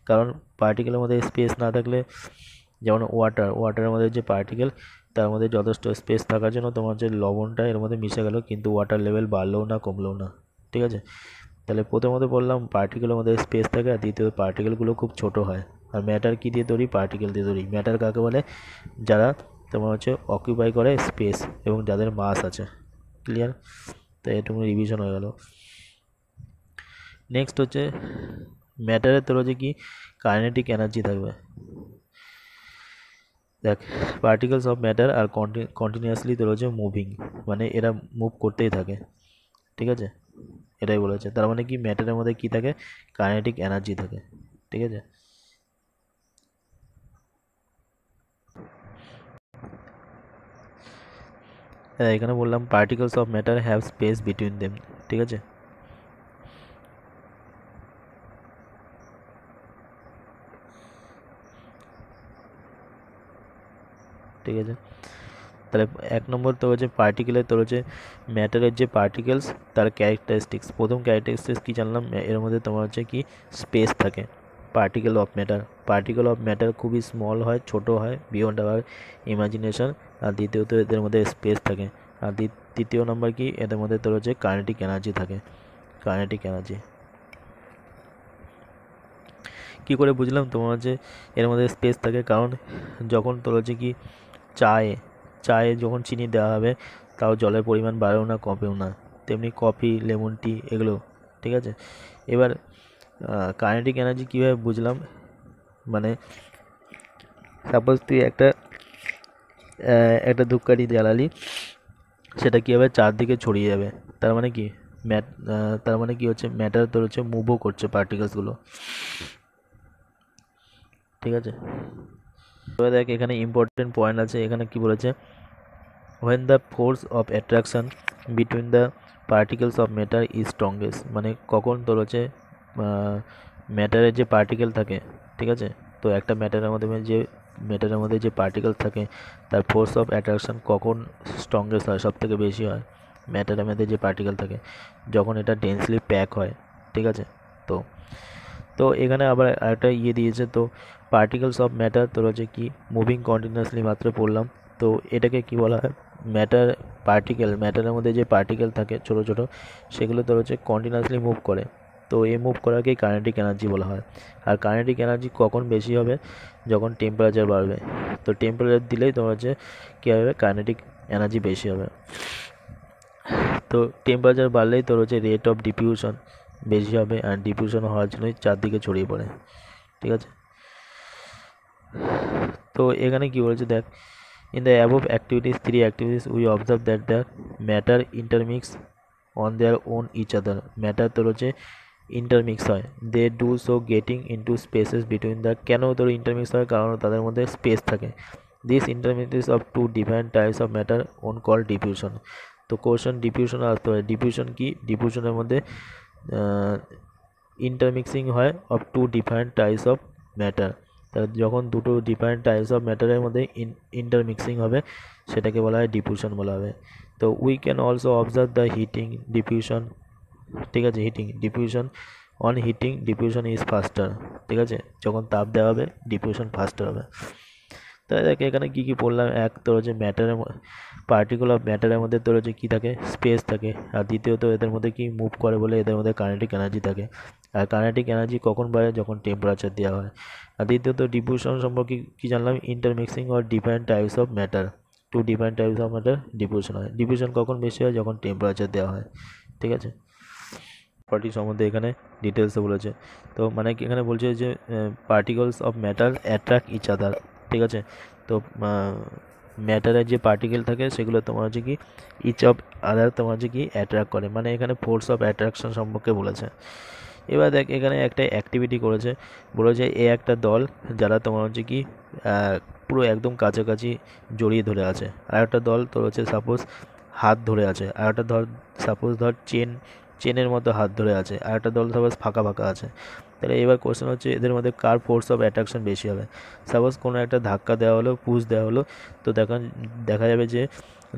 কারণ পার্টিকেলের মধ্যে স্পেস না থাকলে, যেমন ওয়াটারের মধ্যে যে পার্টিকেল, তার মধ্যে যথেষ্ট স্পেস থাকার জন্য তোমার যে লবণটা এর মধ্যে মিশে গেল, কিন্তু ওয়াটার লেভেল বাড়লেও না কমলেও না, ঠিক আছে। তাহলে প্রথমত বললাম পার্টিকেলের মধ্যে স্পেস থাকে, আর দ্বিতীয় পার্টিকেলগুলো খুব ছোট হয়। আর ম্যাটার কী দিয়ে তৈরি, পার্টিকেল দিয়ে তৈরি। ম্যাটার কাকে বলে, যারা তোমার হচ্ছে অকুপাই করে স্পেস এবং যাদের মাস আছে। ক্লিয়ার? তো এটুকু রিভিশন হয়ে গেল। নেক্সট হচ্ছে ম্যাটারের তোর হচ্ছে কি কাইনেটিক এনার্জি থাকবে। দেখ particles of matter are continuously তোর হচ্ছে মুভিং, মানে এরা মুভ করতেই থাকে, ঠিক আছে। এটাই বলেছে, তার মানে কি ম্যাটারের মধ্যে কি থাকে, কাইনেটিক এনার্জি থাকে, ঠিক আছে। এখানে বললাম particles of matter have space between them, ঠিক আছে। ঠিক আছে, তাহলে 1 নম্বর তো হচ্ছে পার্টিকেলের তোর হচ্ছে ম্যাটারের যে পার্টিকেলস তার ক্যারেক্টারিস্টিক্স। প্রথম ক্যারেক্টারিস্টিক্স কী জানলাম, এর মধ্যে তোমার হচ্ছে কি স্পেস থাকে। পার্টিকেল অফ ম্যাটার খুবই স্মল হয়, ছোট হয়, বিয়ন্ড আওয়ার ইমাজিনেশন। আর দ্বিতীয়ত এদের মধ্যে স্পেস থাকে। আর তৃতীয় নম্বর কি, এদের মধ্যে তোর হচ্ছে কাইনেটিক এনার্জি থাকে। কাইনেটিক এনার্জি কী করে বুঝলাম তোমার হচ্ছে এর মধ্যে স্পেস থাকে, কারণ যখন তোর হচ্ছে কি চায়ে যখন চিনি দেওয়া হবে তাও জলের পরিমাণ বাড়েও না কমেও না, তেমনি কফি, লেমন টি এগুলো, ঠিক আছে। এবার কাইনেটিক এনার্জি কীভাবে বুঝলাম, মানে সাপোজ তুই একটা ধূপকাঠি জ্বালালি, সেটা কী হবে চারদিকে ছড়িয়ে যাবে। তার মানে কি তার মানে কি হচ্ছে ম্যাটার তোর হচ্ছে মুভও করছে পার্টিকেলসগুলো, ঠিক আছে। এবার দেখ এখানে ইম্পর্টেন্ট পয়েন্ট আছে, এখানে কি বলেছে, when the force of attraction between the particles of matter is strongest, মানে কখন তোর হচ্ছে ম্যাটারের যে পার্টিকেল থাকে, ঠিক আছে। তো একটা ম্যাটারের মধ্যে যে পার্টিকেল থাকে তার ফোর্স অফ অ্যাট্রাকশন কখন স্ট্রংগেস্ট হয়, সব থেকে বেশি হয় ম্যাটারের মধ্যে যে পার্টিকেল থাকে যখন এটা ডেন্সলি প্যাক হয়, ঠিক আছে। তো তো এখানে আবার একটা দিয়েছে, তো পার্টিকেলস অফ ম্যাটার তোর হচ্ছে কি মুভিং কন্টিনিউয়াসলি, মাত্র পড়লাম। তো এটাকে কি বলা হয়, ম্যাটারের মধ্যে যে পার্টিকেল থাকে ছোট ছোট, সেগুলো তোর হচ্ছে কন্টিনিউয়াসলি মুভ করে। তো এই মুভ করাকেই কাইনেটিক এনার্জি বলা হয়। আর কাইনেটিক এনার্জি কখন বেশি হবে, যখন টেম্পারেচার বাড়বে। তো টেম্পারেচার দিলেই তোমার হচ্ছে কী হবে, কাইনেটিক এনার্জি বেশি হবে। তো টেম্পারেচার বাড়লেই তোর হচ্ছে রেট অফ ডিফিউশন বেশি হবে, আর ডিফিউশন হওয়ার জন্যই চারদিকে ছড়িয়ে পড়ে, ঠিক আছে। তো এখানে কি বলেছে দেখ, in the above activities, 3 activities, we observe that the matter intermix on their own each other. Matter তোর হচ্ছে ইন্টারমিক্স হয়, they do so getting into spaces between the, কেন তোর ইন্টারমিক্স হয়, কারণ তাদের মধ্যে স্পেস থাকে। This intermix of two different types of matter own call diffusion. তো কোশ্চেন ডিফিউশন আসতে হয়, ডিফিউশন কি, ডিফিউশনের মধ্যে ইন্টারমিক্সিং হয় of two different types of matter. তাহলে যখন দুটো ডিফারেন্ট টাইপস অফ ম্যাটারের মধ্যে ইন্টারমিক্সিং হবে সেটাকে বলা হয় ডিফিউশন বলা হবে। তো we can also observe the heating diffusion, ঠিক আছে। ডিফিউশন ইজ ফাস্টার, ঠিক আছে। যখন তাপ দেওয়া হবে ডিফিউশন ফাস্টার হবে। তাই দেখ এখানে কী কী পড়লাম, এক তোর হচ্ছে পার্টিকেল অফ ম্যাটারের মধ্যে তোর হচ্ছে কী থাকে, স্পেস থাকে। আর দ্বিতীয়ত এদের মধ্যে কি মুভ করে বলে এদের মধ্যে কাইনেটিক এনার্জি থাকে। আর কাইনেটিক এনার্জি কখন বাড়ে, যখন টেম্পারেচার দেওয়া হয়। আর দ্বিতীয়ত ডিফিউশন সম্পর্কে কী জানলাম, intermixing or different types of matter, two different types of matter diffusion হয়। ডিফিউশন কখন বেশি হয়, যখন টেম্পারেচার দেওয়া হয়, ঠিক আছে। প্রপার্টি সম্বন্ধে এখানে ডিটেলসে বলেছে। তো মানে কি এখানে বলছে যে particles of matter attract each other, ঠিক আছে। তো ম্যাটারের যে পার্টিকেল থাকে সেগুলো তোমার হচ্ছে কি ইচ অফ আদার তোমার হচ্ছে কি অ্যাট্রাক্ট করে, মানে এখানে ফোর্স অফ অ্যাট্রাকশন সম্পর্কে বলেছে। এবার দেখ এখানে একটা অ্যাক্টিভিটি বলেছে একটা দল যারা তোমার হচ্ছে কি পুরো একদম কাছাকাছি জড়িয়ে ধরে আছে, আর একটা দল তোর হচ্ছে সাপোজ হাত ধরে আছে, আর একটা সাপোজ চেনের মতো হাত ধরে আছে, আর একটা দল সাপোজ ফাঁকা ফাঁকা আছে। তাহলে এবার কোশ্চেন হচ্ছে এদের মধ্যে কার ফোর্স অফ অ্যাট্রাকশন বেশি হবে। সাপোজ কোনো একটা ধাক্কা দেওয়া হলো, পুশ দেওয়া হলো, তো দেখা যাবে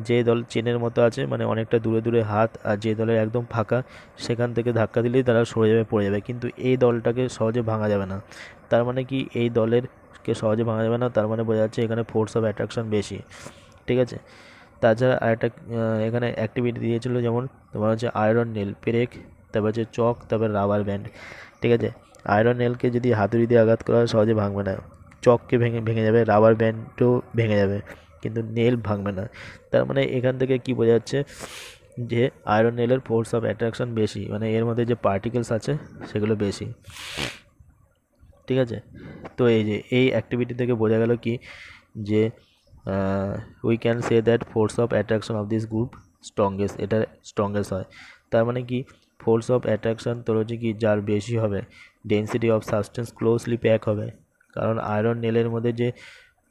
যে দল চেনের মতো আছে মানে অনেকটা দূরে দূরে হাত, আর যে দলের একদম ফাঁকা সেখান থেকে ধাক্কা দিলেই তারা সরে যাবে, পড়ে যাবে। কিন্তু এই দলটাকে সহজে ভাঙা যাবে না। তার মানে কি এই দলেরকে সহজে ভাঙা যাবে না, তার মানে বোঝা যাচ্ছে এখানে ফোর্স অফ অ্যাট্রাকশন বেশি, ঠিক আছে। তাছাড়া আরেকটা এখানে অ্যাক্টিভিটি দিয়েছিল, যেমন তোমার হচ্ছে আয়রন নেল, পেরেক, তারপর হচ্ছে চক, তারপর রাবার ব্যান্ড, ঠিক আছে। আয়রন নেলকে যদি হাতুড়ি দিয়ে আঘাত করা হয় সহজে ভাঙবে না, চককে ভেঙে যাবে, রাবার ব্যান্ডও ভেঙে যাবে, কিন্তু নেল ভাঙবে না। তার মানে এখান থেকে কি বোঝা যাচ্ছে যে আয়রন নেলের ফোর্স অফ অ্যাট্রাকশন বেশি, মানে এর মধ্যে যে পার্টিকেলস আছে সেগুলো বেশি, ঠিক আছে। তো এই অ্যাক্টিভিটি থেকে বোঝা গেল কি যে we can say that force of attraction of this group strongest, এটা স্ট্রংগেস্ট হয়। তার মানে কি ফোর্স অফ অ্যাট্রাকশন তোর হচ্ছে কি যার বেশি হবে, density of substance closely pack হবে, কারণ আয়রন নেলের মধ্যে যে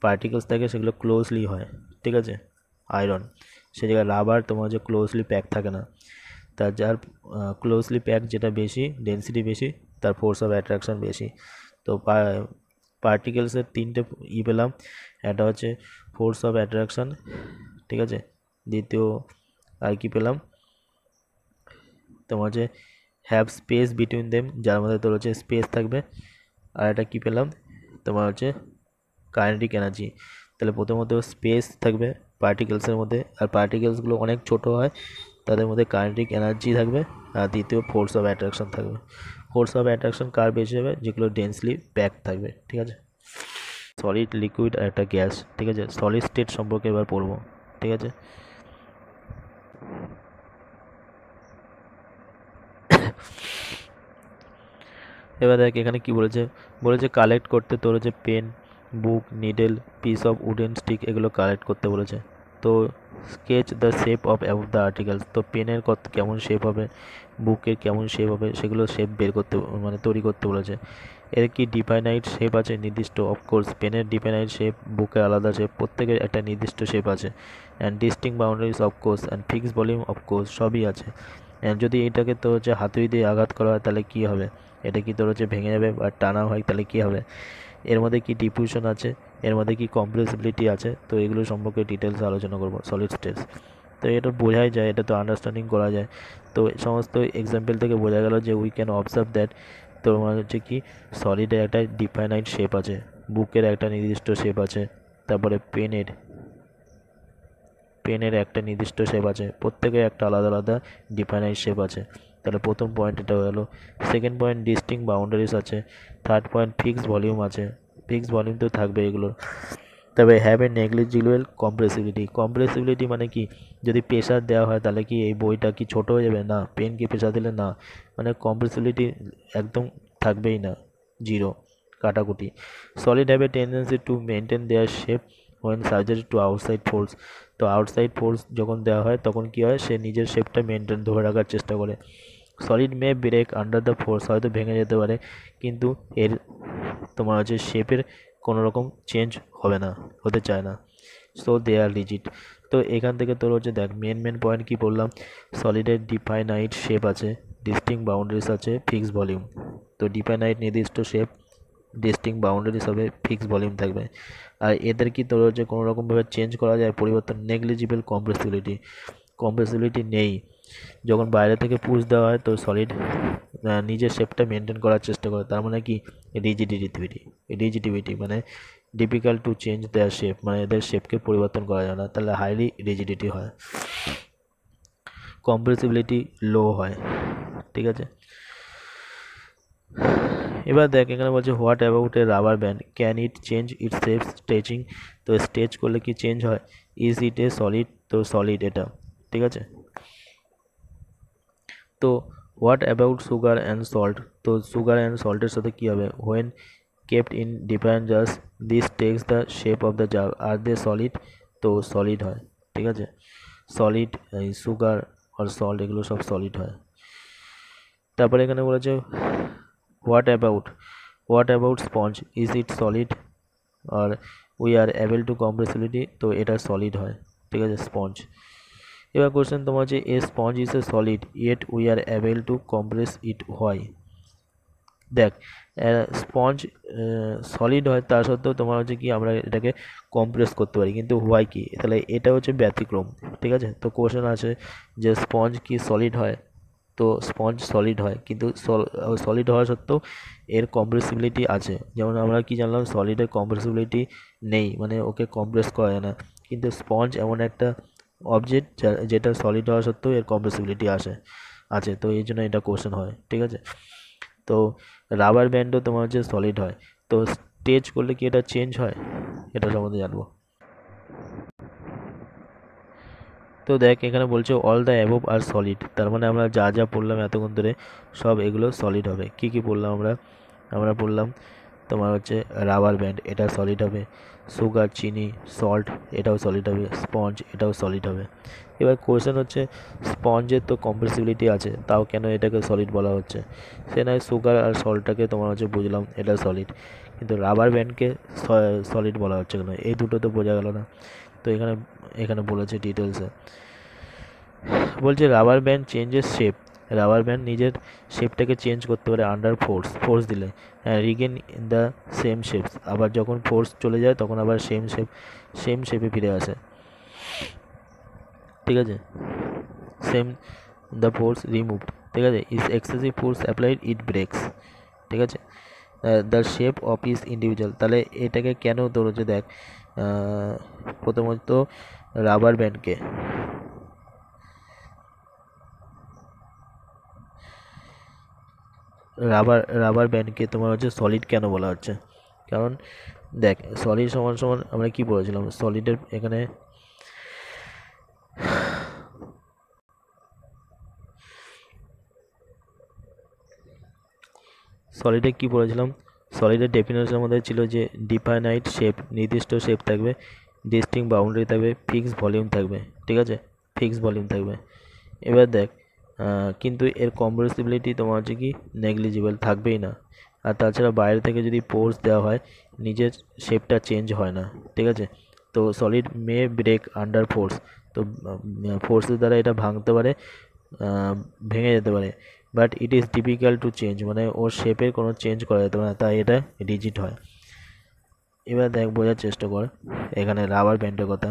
পার্টিকেলস থাকে সেগুলো ক্লোজলি হয়, ঠিক আছে। আয়রন, সে জায়গায় রাবার তোমার হচ্ছে ক্লোজলি প্যাক থাকে না। তার যার ক্লোজলি প্যাক যেটা বেশি, ডেন্সিটি বেশি, তার ফোর্স অফ অ্যাট্রাকশন বেশি। তো পার্টিকেলসের তিনটে পেলাম, একটা হচ্ছে ফোর্স অফ অ্যাট্রাকশন, ঠিক আছে, দ্বিতীয় আর কি পেলাম তোমার হচ্ছে হ্যাভ স্পেস বিটুইন দেম, যার মধ্যে তোর হচ্ছে স্পেস থাকবে, আর একটা কী পেলাম তোমার হচ্ছে কাইনেটিক এনার্জি। তাহলে প্রথমত স্পেস থাকবে পার্টিকেলসের মধ্যে, আর পার্টিকেলসগুলো অনেক ছোট হয়, তাদের মধ্যে কাইনেটিক এনার্জি থাকবে, আর দ্বিতীয় ফোর্স অফ অ্যাট্রাকশন থাকবে। ফোর্স অফ অ্যাট্রাকশন কার বেশি হবে? যেগুলো ডেন্সলি প্যাক থাকবে, ঠিক আছে। সলিড, লিকুইড আর একটা গ্যাস, ঠিক আছে। সলিড স্টেট সম্পর্কে এবার পড়বো, ঠিক আছে। এবার দেখ এখানে কি বলেছে কালেক্ট করতে তোর হচ্ছে pen, book, needle, piece of wooden stick, এগুলো কালেক্ট করতে বলেছে। তো sketch the shape of above the articles, তো পেনের কেমন শেপ হবে, বুকের কেমন শেপ হবে, সেগুলো শেপ বের করতে মানে তৈরি করতে বলেছে। এর কি ডিফাইনাইট শেপ আছে নির্দিষ্ট? অফকোর্স পেনের ডিফাইনাইট শেপ, বুকের আলাদা শেপ, প্রত্যেকের একটা নির্দিষ্ট শেপ আছে। And distinct boundaries of course, and fixed volume of course, সবই আছে। অ্যান্ড যদি এটাকে তো হচ্ছে হাতুড়ি দিয়ে আঘাত করা হয় তাহলে কী হবে? এটা কি তোর হচ্ছে ভেঙে যাবে, বা টানা হয় তাহলে কী হবে? এর মধ্যে কি ডিফিউশন আছে, এর মধ্যে কি কম্প্রেসিবিলিটি আছে, তো এগুলো সম্পর্কে ডিটেলস আলোচনা করবো। সলিড স্টেটস তো এটা বোঝাই যায়, এটা তো আন্ডারস্ট্যান্ডিং করা যায়। তো সমস্ত এক্সাম্পল থেকে বোঝা গেল যে উই ক্যান অবজার্ভ দ্যাট তোমার হচ্ছে কি সলিডের একটা ডিফাইনাইট শেপ আছে, বুকের একটা নির্দিষ্ট শেপ আছে, তারপরে পেনের একটা নির্দিষ্ট শেপ আছে, প্রত্যেকের একটা আলাদা আলাদা ডিফাইনাইট শেপ আছে। তাহলে প্রথম পয়েন্ট এটা হয়ে গেলো। সেকেন্ড পয়েন্ট ডিস্টিংক্ট বাউন্ডারিজ আছে। থার্ড পয়েন্ট ফিক্সড ভলিউম আছে, ফিক্সড ভলিউম তো থাকবে এগুলোর। তবে হ্যাভ এ নেগলিজিবল কম্প্রেসিবিলিটি মানে কি? যদি প্রেশার দেওয়া হয় তাহলে কি এই বইটা কি ছোট হয়ে যাবে? না। পেনকে প্রেশার দিলে না, মানে কম্প্রেসিবিলিটি একদম থাকবেই না, জিরো, কাটাকুটি। Solid have a tendency to maintain their shape when surgery to outside force, তো আউটসাইড ফোর্স যখন দেওয়া হয় তখন কী হয়, সে নিজের শেপটা মেনটেন ধরে রাখার চেষ্টা করে। Solid may break under the force, হয়তো ভেঙে যেতে পারে, কিন্তু এর তোমার হচ্ছে শেপের কোনো রকম চেঞ্জ হবে না, হতে চায় না। So they are rigid. তো এখান থেকে তোর হচ্ছে দেখ মেন পয়েন্ট কি বললাম, সলিডের ডিফাইনাইট শেপ আছে, ডিস্টিংক্ট বাউন্ডারিজ আছে, ফিক্সড ভলিউম। তো ডিফাইনাইট নির্দিষ্ট শেপ, ডিস্টিংক্ট বাউন্ডারিজ হবে, ফিক্সড ভলিউম থাকবে। আর এদের কি তোর হচ্ছে কোনো রকমভাবে চেঞ্জ করা যায়, পরিবর্তন? নেগলিজিবল কম্প্রেসিবিলিটি নেই। যখন বাইরে থেকে পুশ দেওয়া হয় তো সলিড নিজের শেপটা মেনটেন করার চেষ্টা করে, তার মানে কি রিজিডিটি মানে difficult to change their shape, মানে এদের শেপকে পরিবর্তন করা যায় না, তাহলে হাইলি রিজিডিটি হয়, কম্প্রেসিবিলিটি লো হয়, ঠিক আছে। এবার দেখ এখানে বলছে what about a rubber band, can it change it shape stretching, তো স্ট্রেচ করলে কি চেঞ্জ হয়? ইজ ইট এ সলিড, তো সলিড এটা, ঠিক আছে। তো what about sugar and salt, তো সুগার অ্যান্ড সল্টের সাথে কী হবে? When kept in different jars this takes the shape of the jar, are they solid, তো সলিড হয়, ঠিক আছে। সলিড, এই সুগার আর সল্ট এগুলো সব সলিড হয়। তারপরে এখানে বলেছে what about sponge, is it solid, আর we are able to compressibility, তো এটা সলিড হয়, ঠিক আছে, স্পঞ্জ। এবার কোশ্চেন তোমার হচ্ছে a sponge is a solid yet we are able to compress it, হয়। দেখ স্পঞ্জ সলিড হয়, তা সত্ত্বেও তোমার হচ্ছে কি আমরা এটাকে কম্প্রেস করতে পারি, কিন্তু হয় কি? তাহলে এটা হচ্ছে ব্যতিক্রম, ঠিক আছে। তো কোশ্চেন আছে যে স্পঞ্জ কি সলিড হয়, তো স্পঞ্জ সলিড হয়, কিন্তু সলিড হওয়া সত্ত্বেও এর কম্প্রেসিবিলিটি আছে। যেমন আমরা কি জানলাম, সলিডের কম্প্রেসিবিলিটি নেই, মানে ওকে কম্প্রেস করা যায় না, কিন্তু স্পঞ্জ এমন একটা অবজেক্ট যেটা সলিড হওয়া সত্ত্বেও এর কম্প্রেসিবিলিটি আছে, তো এই জন্য এটা কোশ্চেন হয়, ঠিক আছে। তো রাবার ব্যান্ডও তোমার হচ্ছে সলিড হয়, তো স্ট্রেচ করলে কি এটা চেঞ্জ হয়, এটা সম্বন্ধে জানবো। তো দেখ এখানে বলছে all the above are solid, তার মানে আমরা যা যা পড়লাম এতক্ষণ ধরে সব এগুলো সলিড হবে। কি কি পড়লাম আমরা পড়লাম তোমার হচ্ছে রাবার ব্যান্ড, এটা সলিড হবে। সুগার, চিনি, সল্ট, এটাও সলিড হবে। স্পঞ্জ, এটাও সলিড হবে। এবার কোয়েশ্চেন হচ্ছে স্পঞ্জের তো কম্প্রেসিবিলিটি আছে, তাও কেন এটাকে সলিড বলা হচ্ছে? সে নয় সুগার আর সল্টটাকে তোমার হচ্ছে বুঝলাম এটা সলিড, কিন্তু রাবার ব্যান্ডকে সলিড বলা হচ্ছে কেন, এই দুটো তো বোঝা গেল না। তো এখানে এখানে বলেছে ডিটেলসে, বলছে rubber band changes shape, rubber band নিজের শেপটাকে চেঞ্জ করতে পারে আন্ডার ফোর্স দিলে, হ্যাঁ regain in the same shapes, আবার যখন ফোর্স চলে যায় তখন আবার সেম শেপে ফিরে আসে, ঠিক আছে, সেম দ্য ফোর্স রিমুভড, ঠিক আছে, ইজ এক্সেসিভ ফোর্স অ্যাপ্লাইড ইট ব্রেকস, ঠিক আছে, the shape of is individual. তাহলে এটাকে কেন তোর হচ্ছে দেখ, প্রথমত রাবার ব্যান্ডকে রাবার ব্যান্ডকে তোমার হচ্ছে সলিড কেন বলা হচ্ছে, কারণ দেখ সলিড সমান সমান আমরা কি বলেছিলাম, সলিডের এখানে সলিডে কি বলেছিলাম, সলিডের ডেফিনেশনের মধ্যে ছিল যে ডিফাইনাইট শেপ, নির্দিষ্ট শেপ থাকবে, ডিস্টিংক্ট বাউন্ডারি থাকবে, ফিক্সড ভলিউম থাকবে, ঠিক আছে, ফিক্সড ভলিউম থাকবে। এবার দেখ কিন্তু এর কম্প্রেসিবিলিটি তোমার হচ্ছে কি নেগলিজিবল থাকবেই না, আর তাছাড়া বাইরে থেকে যদি ফোর্স দেওয়া হয় নিজের শেপটা চেঞ্জ হয় না, ঠিক আছে। তো solid may break under force, তো ফোর্সের দ্বারা এটা ভাঙতে পারে, ভেঙে যেতে পারে, but it is difficult to change, মানে ওর শেপের কোনো চেঞ্জ করা যেতে পারে না, তাই এটা রিজিড হয়। এবার দেখ বোঝার চেষ্টা কর এখানে রাবার ব্যান্ডের কথা,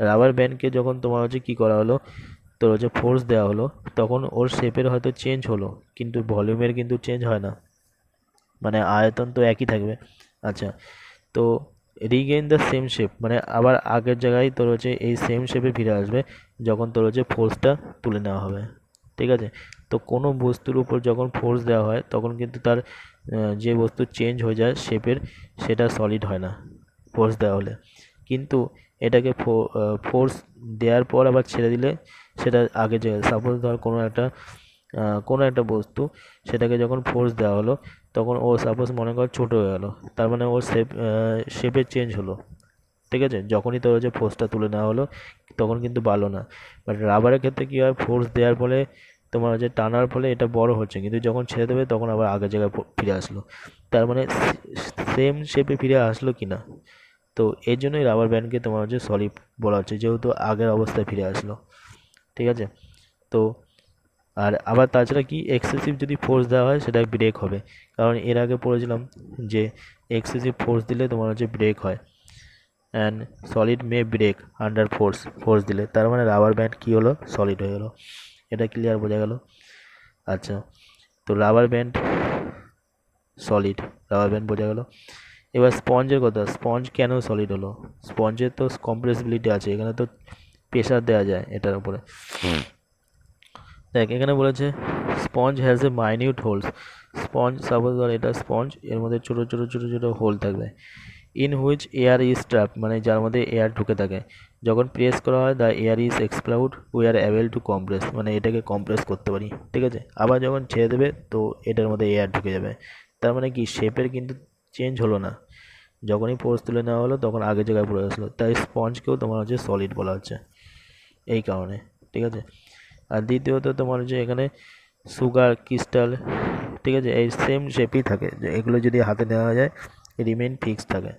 রাবার ব্যান্ডকে যখন তোমার হচ্ছে কী করা হলো, তোর হচ্ছে ফোর্স দেওয়া হলো, তখন ওর শেপের হয়তো চেঞ্জ হলো কিন্তু ভলিউমের কিন্তু চেঞ্জ হয় না, মানে আয়তন তো একই থাকবে। আচ্ছা, তো রিগেইন দ্য সেম শেপ, মানে আবার আগের জায়গায় তোর হচ্ছে এই সেম শেপে ফিরে আসবে যখন তোর হচ্ছে ফোর্সটা তুলে নেওয়া হবে, ঠিক আছে। তো কোনো বস্তুর উপর যখন ফোর্স দেওয়া হয় তখন কিন্তু তার যে বস্তু চেঞ্জ হয়ে যায় শেপের, সেটা সলিড হয় না ফোর্স দেওয়া হলে, কিন্তু এটাকে ফোর্স দেওয়ার পর আবার ছেড়ে দিলে সেটা আগে যে সাপোজ ধর কোনো একটা বস্তু, সেটাকে যখন ফোর্স দেওয়া হলো তখন ও সাপোজ মনে কর ছোটো হয়ে গেলো, তার মানে ওর শেপের চেঞ্জ হলো, ঠিক আছে, যখনই তোর হচ্ছে ফোর্সটা তুলে নেওয়া হলো তখন কিন্তু বাড়লো না। বাট রাবারের ক্ষেত্রে কী হয়, ফোর্স দেওয়ার ফলে তোমার হচ্ছে টানার ফলে এটা বড় হচ্ছে, কিন্তু যখন ছেড়ে দেবে তখন আবার আগের জায়গায় ফিরে আসলো, তার মানে সেম শেপে ফিরে আসলো কি না। তো এর জন্যই রাবার ব্যান্ডকে তোমার হচ্ছে সলিড বলা হচ্ছে, যেহেতু আগের অবস্থায় ফিরে আসলো, ঠিক আছে। তো আর আবার তাছাড়া কি এক্সেসিভ যদি ফোর্স দেওয়া হয় সেটা ব্রেক হবে, কারণ এর আগে পড়েছিলাম যে এক্সেসিভ ফোর্স দিলে তোমার হচ্ছে ব্রেক হয়, and solid may break under force দিলে, তার মানে রাবার ব্যান্ড কী হলো, সলিড হয়ে গেলো। এটা ক্লিয়ার বোঝা গেল। আচ্ছা, তো rubber band solid, rubber band বোঝা গেল। এবার স্পঞ্জের কথা, স্পঞ্জ কেন সলিড হলো, স্পঞ্জের তো কম্প্রেসিবিলিটি আছে, এখানে তো প্রেশার দেওয়া যায় এটার উপরে। দেখ এখানে বলেছে sponge has a minute holes, sponge suppose ধর এটা স্পঞ্জ, এর মধ্যে ছোটো ছোটো ছোটো ছোটো হোল থাকবে, in which air is trap, মানে যার মধ্যে এয়ার ঢুকে থাকে, যখন প্রেস করা হয় the air is expelled, we are able to compress, মানে এটাকে কম্প্রেস করতে পারি, ঠিক আছে, আবার যখন ছেড়ে দেবে তো এটার মধ্যে এয়ার ঢুকে যাবে, তার মানে কি শেপের কিন্তু চেঞ্জ হলো না, যখনই ফোর্স তুলে নেওয়া হলো তখন আগের জায়গায় পড়ে আসলো, তাই স্পঞ্জকেও তোমার হচ্ছে সলিড বলা হচ্ছে এই কারণে, ঠিক আছে। আর দ্বিতীয়ত তোমার হচ্ছে এখানে সুগার ক্রিস্টাল, ঠিক আছে, এই সেম শেপই থাকে, যে এগুলো যদি হাতে নেওয়া যায় রিমেইন ফিক্সড থাকে।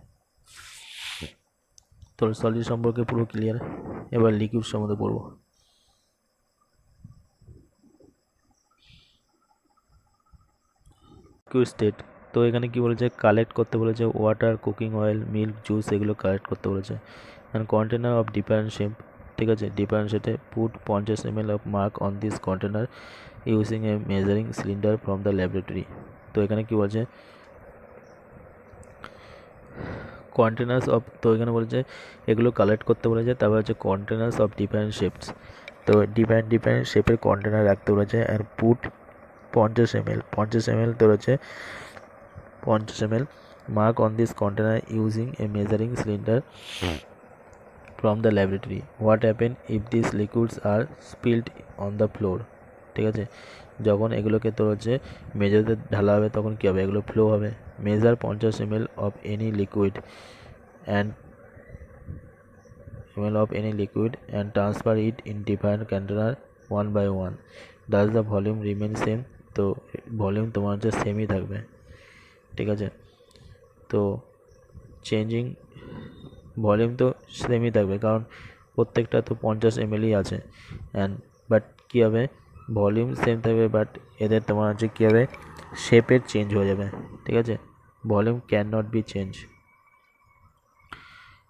তো সলিড সম্পর্কে পুরো ক্লিয়ার। এবার লিকুইড সম্বন্ধে পড়বো। লিকুইড স্টেট, তো এখানে কি বলেছে, কালেক্ট করতে বলেছে water, cooking oil, milk, juice, এগুলো কালেক্ট করতে বলেছে, and container of different shape, ঠিক আছে, ডিফারেন্ট শেপে put 50 ml of mark on this container using a measuring cylinder from the laboratory. তো এখানে কি বলছে কন্টেনার্স অফ, তো এখানে বলেছে এগুলো কালেক্ট করতে বলেছে, তারপর হচ্ছে কন্টেনার্স অফ ডিফারেন্ট শেপস, তো ডিফারেন্ট শেপের কন্টেনার রাখতে বলেছে, অ্যান্ড পুট 50 ml তো রয়েছে 50 ml mark on this container using a measuring cylinder from the laboratory, what happen if this liquids are spilled on the floor, ঠিক আছে, যখন এগুলোকে তোর হচ্ছে মেজারতে ঢালা হবে তখন কী হবে, এগুলো ফ্লো হবে, measure 50 ml of any liquid and transfer it in different container 1 by 1, does the volume remain same, তো ভলিউম তোমার হচ্ছে সেমই থাকবে, ঠিক আছে। তো চেঞ্জিং ভলিউম তো সেমই থাকবে, কারণ প্রত্যেকটা তো 50 ml আছে। অ্যান্ড বাট কী হবে, ভলিউম সেম থাকবে, বাট এদের তোমার হচ্ছে কী হবে, শেপের চেঞ্জ হয়ে যাবে। ঠিক আছে, volume can not be change.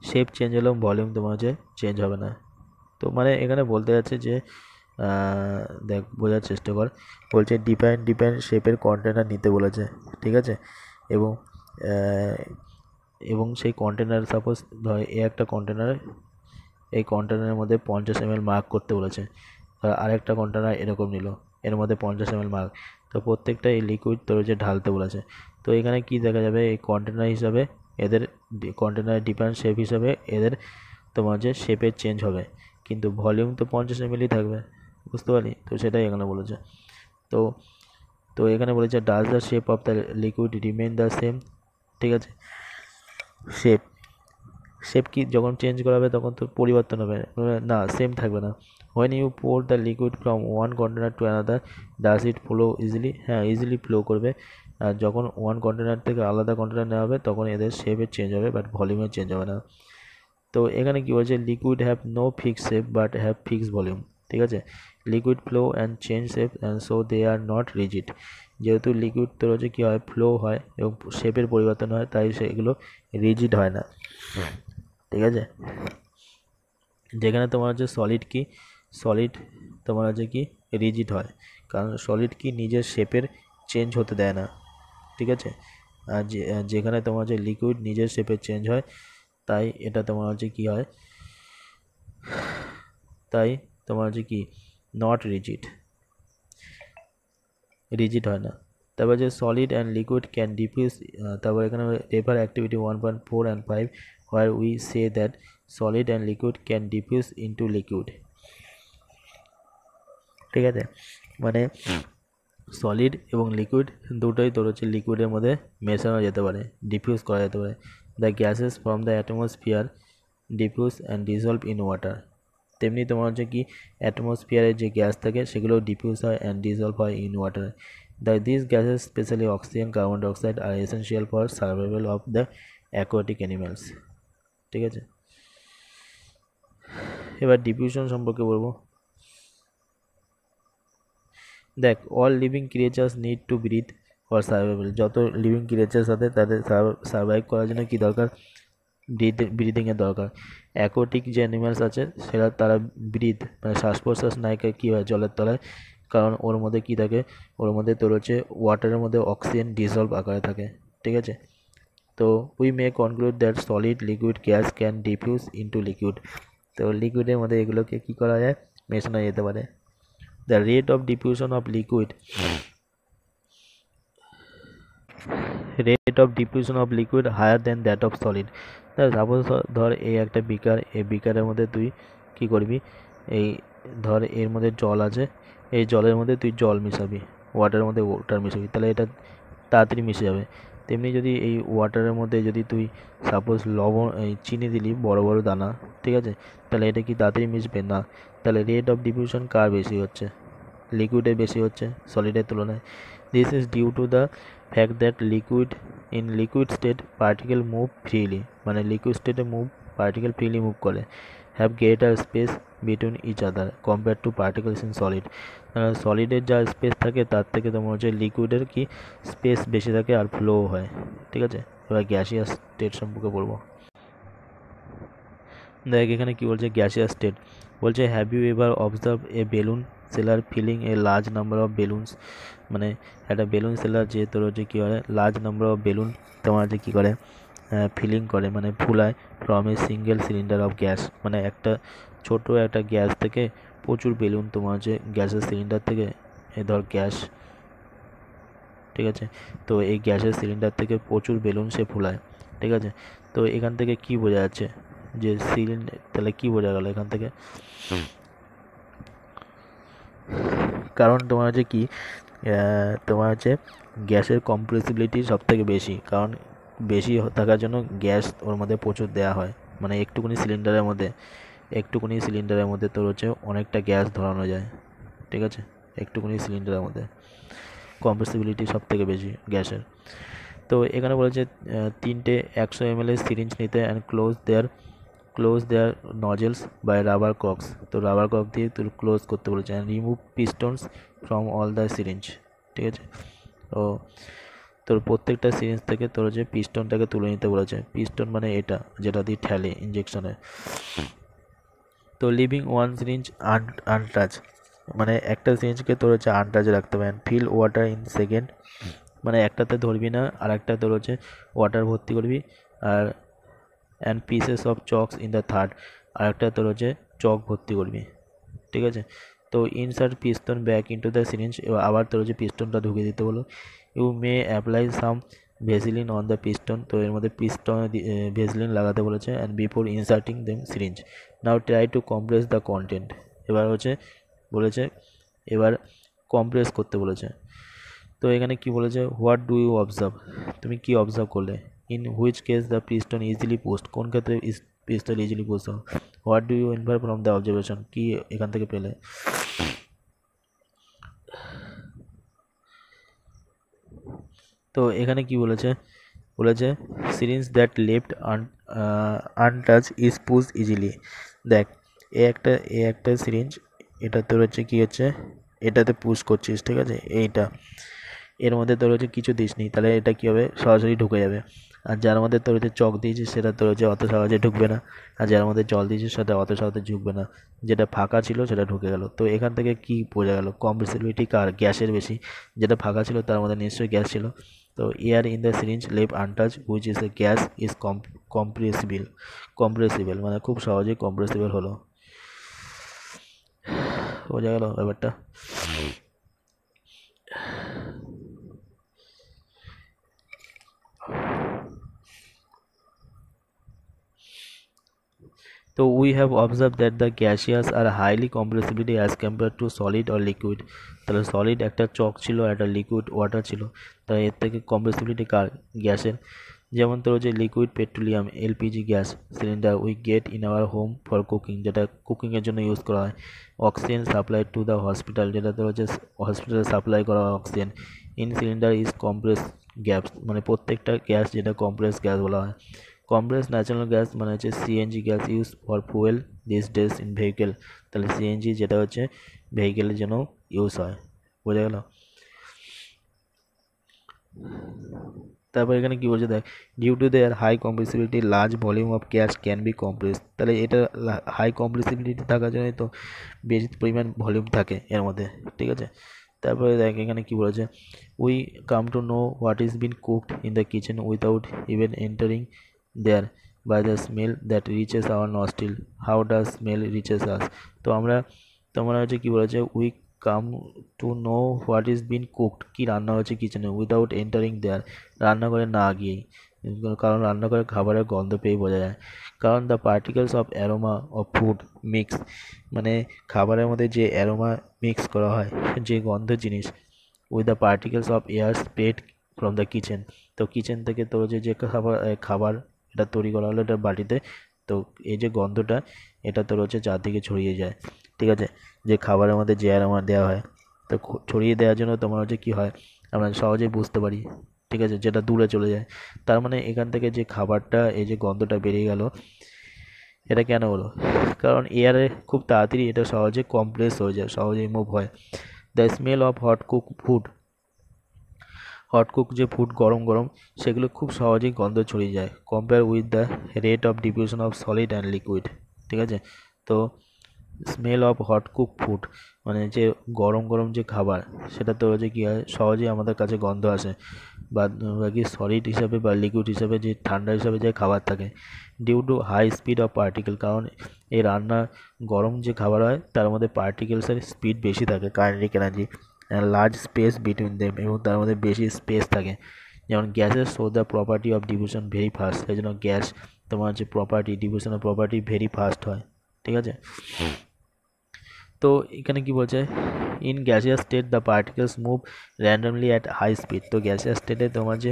Shape change হলেও ভলিউম তোমার হচ্ছে চেঞ্জ হবে না। তো মানে এখানে বলতে যাচ্ছে যে দেখ, বোঝার চেষ্টা কর। বলছে ডিফাইন শেপের কন্টেনার নিতে বলেছে। ঠিক আছে, এবং এবং সেই কন্টেনার সাপোজ ধর একটা কন্টেনার, এই কন্টেনারের মধ্যে 50 ml মার্ক করতে বলেছে। আরেকটা কন্টেনার এরকম নিল, এর মধ্যে 50 ml মার্ক। তো প্রত্যেকটা এই লিকুইড তোর যে ঢালতে বলেছে। তো এখানে কি দেখা যাবে, এই কন্টেনার হিসাবে এদের কন্টেনার ডিফারেন্ট শেপ হিসাবে এদের তোমার যে শেপের চেঞ্জ হবে, কিন্তু ভলিউম তো 50 ml থাকবে। বুঝতে পারলি? তো সেটাই এখানে বলেছে। তো তো এখানে বলেছে does the shape of the liquid remain the same. ঠিক আছে, শেপ কি যখন চেঞ্জ করা হবে তখন তো পরিবর্তন হবে না, সেম থাকবে না। When you pour the liquid from one container to another does it flow easily? হ্যাঁ, ইজিলি ফ্লো করবে। আর যখন ওয়ান কন্টেনার থেকে আলাদা কন্টেনার নেওয়া হবে তখন এদের শেপের চেঞ্জ হবে, বাট ভলিউমের চেঞ্জ হবে না। তো এখানে কি বলছে, liquid have no fix shape but have fix volume. ঠিক আছে, liquid flow and change shape and so they are not rigid. যেহেতু লিকুইড তোর হচ্ছে কী হয়, ফ্লো হয় এবং শেপের পরিবর্তন হয়, তাই সেগুলো রিজিড হয় না। ঠিক আছে, যেখানে তোমার হচ্ছে সলিড তোমার হচ্ছে কি রিজিড হয়, কারণ সলিড কি নিজের শেপের চেঞ্জ হতে দেয় না। ঠিক আছে, আর যেখানে তোমার হচ্ছে লিকুইড নিজের শেপের চেঞ্জ হয়, তাই এটা তোমার হচ্ছে কি হয়, তাই তোমার হচ্ছে কি নট রিজিড হয় না। তারপর যে solid and liquid can diffuse. তারপর এখানে refer activity 1.4 and 5 where we say that solid and liquid can diffuse into liquid। ঠিক আছে, মানে সলিড এবং লিকুইড দুটোই তোর হচ্ছে লিকুইডের মধ্যে মেশানো যেতে পারে, ডিফিউজ করা যেতে পারে। The gases from the atmosphere diffuse and dissolved in water. তেমনি তোমার হচ্ছে কি অ্যাটমসফিয়ারে যে গ্যাস থাকে সেগুলো ডিফিউজ হয় অ্যান্ড ডিজলভ হয় in water. This gases specially oxygen, carbon dioxide are essential for survival of the aquatic animals. ঠিক আছে, এবার ডিফিউশন সম্পর্কে বলবো। দেখ, all living creatures need to breathe for survival. যত লিভিং ক্রিয়েচার্স আছে তাদের সার্ভাইভ করার জন্য কী দরকার, ব্রিদিংয়ের দরকার। অ্যাকোয়াটিক যে অ্যানিমালস আছে সেটা তারা ব্রিথ মানে শ্বাস প্রশ্বাস নাই কী হয় জলের তলায়, কারণ ওর মধ্যে কী থাকে, ওর মধ্যে তোর হচ্ছে ওয়াটারের মধ্যে অক্সিজেন ডিজলভ আকারে থাকে। ঠিক আছে, তো we may conclude that solid liquid gas can diffuse into liquid. তো লিকুইডের মধ্যে এগুলোকে কী করা যায়, মেশানো যেতে পারে। The rate of diffusion of liquid higher than that of solid. Suppose ধর এই একটা বিকার, এই বিকারের মধ্যে তুই কী করবি, এই ধর এর মধ্যে জল আছে, এই জলের মধ্যে তুই জল মিশাবি, ওয়াটারের মধ্যে ওয়াটার মিশাবি, তাহলে এটা তাড়াতাড়ি মিশে যাবে। তেমনি যদি এই ওয়াটারের মধ্যে যদি তুই সাপোজ এই চিনি দিলি বড় বড় দানা, ঠিক আছে, তাহলে এটা কি তাড়াতাড়ি মিশবে না। তাহলে রেট অফ ডিফিউশন কার বেশি হচ্ছে, লিকুইডের বেশি হচ্ছে সলিডের তুলনায়। This is due to the fact that liquid state particle move freely, মানে লিকুইড স্টেটে পার্টিকেল ফ্রিলি মুভ করে, have greater space between each other compare to particles in solid. সলিডের যা স্পেস থাকে তার থেকে তোমার হচ্ছে লিকুইডের কি স্পেস বেশি থাকে আর ফ্লো হয়। ঠিক আছে, এবার গ্যাসিয়াস স্টেট সম্পর্কে বলবো। দেখ এখানে কি বলছে, গ্যাসিয়াস স্টেট বলছে have you ever observe a balloon seller filling a large number of balloons. মানে একটা বেলুন সেলার যে তোর হচ্ছে কী করে, লার্জ নাম্বার অফ বেলুন তোমার হচ্ছে কী করে, ফিলিং করে মানে ফুলায় from a single cylinder of gas. মানে একটা ছোট একটা গ্যাস থেকে প্রচুর বেলুন তোমার হচ্ছে গ্যাসের সিলিন্ডার থেকে, এ ধর গ্যাস, ঠিক আছে, তো এই গ্যাসের সিলিন্ডার থেকে প্রচুর বেলুন সে ফুলায়। ঠিক আছে, তো এখান থেকে কি বোঝা যাচ্ছে যে সিলিন্ডার, তাহলে কি বোঝা গেল এখান থেকে, কারণ তোমার হচ্ছে কি তোমার হচ্ছে গ্যাসের কম্প্রেসিবিলিটি সব থেকে বেশি, কারণ বেশি থাকার জন্য গ্যাস ওর মধ্যে প্রচুর দেওয়া হয়। মানে একটুকুনি সিলিন্ডারের মধ্যে তোর হচ্ছে অনেকটা গ্যাস ধরানো যায়। ঠিক আছে, একটুকুনি সিলিন্ডারের মধ্যে কম্প্রেসিবিলিটি সব থেকে বেশি গ্যাসের। তো এখানে বলেছে 3টে 100 ml এর সিরিঞ্জ নিতে and close their nozzles by rubber corks. তো রাবার কক দিয়ে তোর ক্লোজ করতে বলেছে and remove pistons from all the syringe. ঠিক আছে, তো তোর প্রত্যেকটা সিরিঞ্জ থেকে তোর যে পিস্টনটাকে তুলে নিতে বলেছে। পিস্টন মানে এটা যেটা দিয়ে ঠেলে ইঞ্জেকশনে। তো লিভিং ওয়ান সিরিঞ্জ আনটাচ, মানে একটা সিরিঞ্জকে তোর হচ্ছে আনটাচ রাখতে হবে। ফিল ওয়াটার ইন সেকেন্ড, মানে একটাতে ধরবি না আর একটা তোর হচ্ছে ওয়াটার ভর্তি করবি। আর and pieces of chalks in the third, আর একটা তোর হচ্ছে চক ভর্তি করবি। ঠিক আছে, তো insert piston back into the syringe, আবার তোর হচ্ছে পিস্টনটা ঢুকিয়ে দিতে বলো। You may apply some vaseline on the piston, তো এর মধ্যে পিস্টন ভেসলিন লাগাতে বলেছে। And before inserting them syringe now try to compress the content, এবার হচ্ছে বলেছে এবার কম্প্রেস করতে বলেছে। তো এখানে কি বলেছে, হোয়াট ডু ইউ অবজার্ভ, তুমি কি অবজার্ভ করলে। In which case the piston easily post, কোন ক্ষেত্রে পিস্টন ইজিলি পোস্ট হবে। What do you infer from the observation, কি এখান থেকে পেলে। তো এখানে কি বলেছে, syringe that left untouch is push easily. দেখ এ একটা সিরিঞ্জ, এটা তোর হচ্ছে কি হচ্ছে এটাতে পুশ করছিস, ঠিক আছে, এইটা এর মধ্যে তোর হচ্ছে কিছু দিস নি, তাহলে এটা কী হবে, সরাসরি ঢুকে যাবে। আর যার মধ্যে তোর হচ্ছে চক দিয়েছিস সেটা তোর হচ্ছে অত সহজে ঢুকবে না, আর যার মধ্যে জল দিয়েছিস সেটা অত সহজে ঢুকবে না, যেটা ফাঁকা ছিল সেটা ঢুকে গেল। তো এখান থেকে কি বোঝা গেল, কম্প্রেসিবিলিটি কার, গ্যাসের বেশি। যেটা ফাঁকা ছিল তার মধ্যে নিশ্চয়ই গ্যাস ছিল। তো air in the syringe left untouch which is a gas is compressible, মানে খুব সহজেই কম্প্রেসিবল হলো। বোঝা গেল ব্যাপারটা। So we have observed that the gaseous are highly compressibility as compared to solid or liquid. তাহলে সলিড একটা চক ছিল আর একটা লিকুইড ওয়াটার ছিল, তাই এর থেকে কম্প্রেসিবিলিটি কার, গ্যাসের। যেমন তোর হচ্ছে liquid petroleum LPG gas cylinder we get in our home for cooking, যেটা কুকিংয়ের জন্য ইউজ করা হয়। Oxygen supply to the hospital, যেটা তোর হচ্ছে হসপিটালে সাপ্লাই করা হয় oxygen. In cylinder is compress gas, মানে প্রত্যেকটা গ্যাস যেটা কম্প্রেস গ্যাস বলা হয়। কম্প্রেস ন্যাচারাল গ্যাস মানে হচ্ছে CNG gas use for fuel this days in vehicle, তাহলে সিএনজি যেটা হচ্ছে ভেহিকেলের জন্য ইউজ হয়। বোঝা গেল। তারপর এখানে কি বলছে দেখ, due to their high compressibility large volume of gas can be compress, তাহলে এটা হাই কম্প্রেসিবিলিটি থাকার জন্যই তো বেশি পরিমাণ ভলিউম থাকে এর মধ্যে। ঠিক আছে, তারপরে দেখ এখানে কি বলেছে, we come to know what is been cooked in the kitchen without even entering there by the smell that reaches our nostril, how does smell reaches us. তো তোমরা হচ্ছে কি বলেছে, we come to know what is been cooked, কি রান্না হচ্ছে কিচেনে, without entering দেয়ার, রান্নাঘরে না গিয়েই, কারণ রান্নাঘরে খাবারের গন্ধ পেয়ে বোঝা যায়। কারণ the particles of aroma of food mix, মানে খাবারের মধ্যে যে অ্যারোমা মিক্স করা হয়, যে গন্ধ জিনিস, with the particles of air spread from the kitchen, তো কিচেন থেকে তোর যে খাবার এটা তৈরি করা হলো এটা বাটিতে, তো এই যে গন্ধটা এটা তোর হচ্ছে চারদিকে ছড়িয়ে যায়। ঠিক আছে, যে খাবারের মধ্যে যে অ্যারোমা দেওয়া হয়, তো ছড়িয়ে দেওয়ার জন্য তোমার হচ্ছে কী হয়, আমরা সহজেই বুঝতে পারি। ঠিক আছে, যেটা দূরে চলে যায়। তার মানে এখান থেকে যে খাবারটা এই যে গন্ধটা বেরিয়ে গেল, এটা কেন হলো, কারণ এয়ারে খুব তাড়াতাড়ি এটা সহজে কমপ্রেস হয়ে যায়, সহজেই মুভ হয়। The smell of hot cook যে ফুড গরম গরম সেগুলো খুব সহজেই গন্ধ ছড়িয়ে যায়, compare with the rate of diffusion of solid and liquid. ঠিক আছে, তো smell of hot cook food মানে যে গরম গরম যে খাবার, সেটা তো হচ্ছে কী হয়, সহজেই আমাদের কাছে গন্ধ আসে। বা বাকি সলিড হিসাবে বা লিকুইড হিসাবে যে ঠান্ডা হিসাবে যে খাবার থাকে, due to high speed of particle, কারণ এই রান্না গরম যে খাবার হয় তার মধ্যে পার্টিকেলসের স্পিড বেশি থাকে, kinetic energy large space between them, এবং তার মধ্যে বেশি স্পেস থাকে। যেমন গ্যাসের show the property of diffusion very fast, সেই জন্য গ্যাস তোমার হচ্ছে ডিফিউশনের প্রপার্টি ভেরি ফাস্ট হয়। ঠিক আছে, তো এখানে কি বলছে, in gaseous state the particles move randomly at high speed, তো গ্যাসিয়াস স্টেটে তোমার যে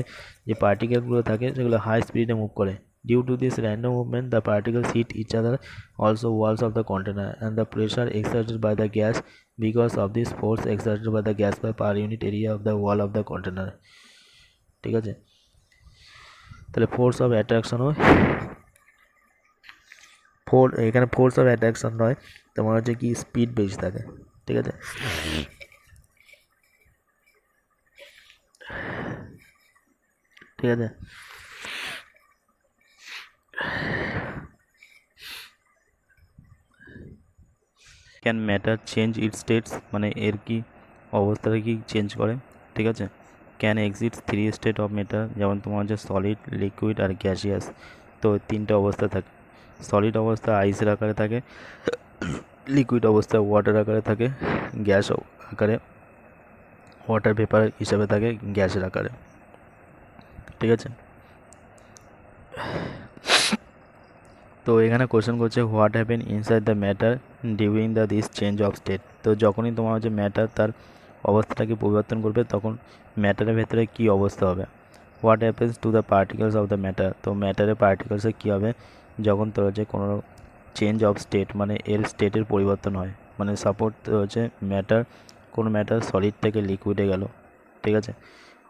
পার্টিকেলগুলো থাকে সেগুলো হাই স্পিডে মুভ করে। Due to this random movement the particles hit each other also walls of the container and the pressure exerted by the gas because of this force exerted by the gas by per unit area of the wall of the container. ঠিক আছে, তাহলে force of attraction হয় এখানে force of attraction নয়, তোমার হচ্ছে কি speed বেশি থাকে, ঠিক আছে। ঠিক আছে, can matter change it states, মানে এর কি অবস্থাটা কি চেঞ্জ করে, ঠিক আছে। Can exit three state of matter, যেমন তোমার হচ্ছে সলিড, লিকুইড আর গ্যাসিয়াস। তো তিনটে অবস্থা থাকে। সলিড অবস্থা আইসের আকারে থাকে, লিকুইড অবস্থা ওয়াটার আকারে থাকে, গ্যাস আকারে ওয়াটার ভেপার হিসাবে থাকে গ্যাসের আকারে, ঠিক আছে। তো এখানে কোশ্চেন করছে what happen inside the matter during the this change of state. তো যখনই তোমার হচ্ছে ম্যাটার তার অবস্থাটাকে পরিবর্তন করবে তখন ম্যাটারের ভেতরে কী অবস্থা হবে। What happens to the particles of the matter, তো ম্যাটারের পার্টিকেলসে কী হবে যখন তোর হচ্ছে কোনো চেঞ্জ অফ স্টেট, মানে এর স্টেটের পরিবর্তন হয়। মানে সাপোর্ট হচ্ছে কোনো ম্যাটার সলিড থেকে লিকুইডে গেল, ঠিক আছে,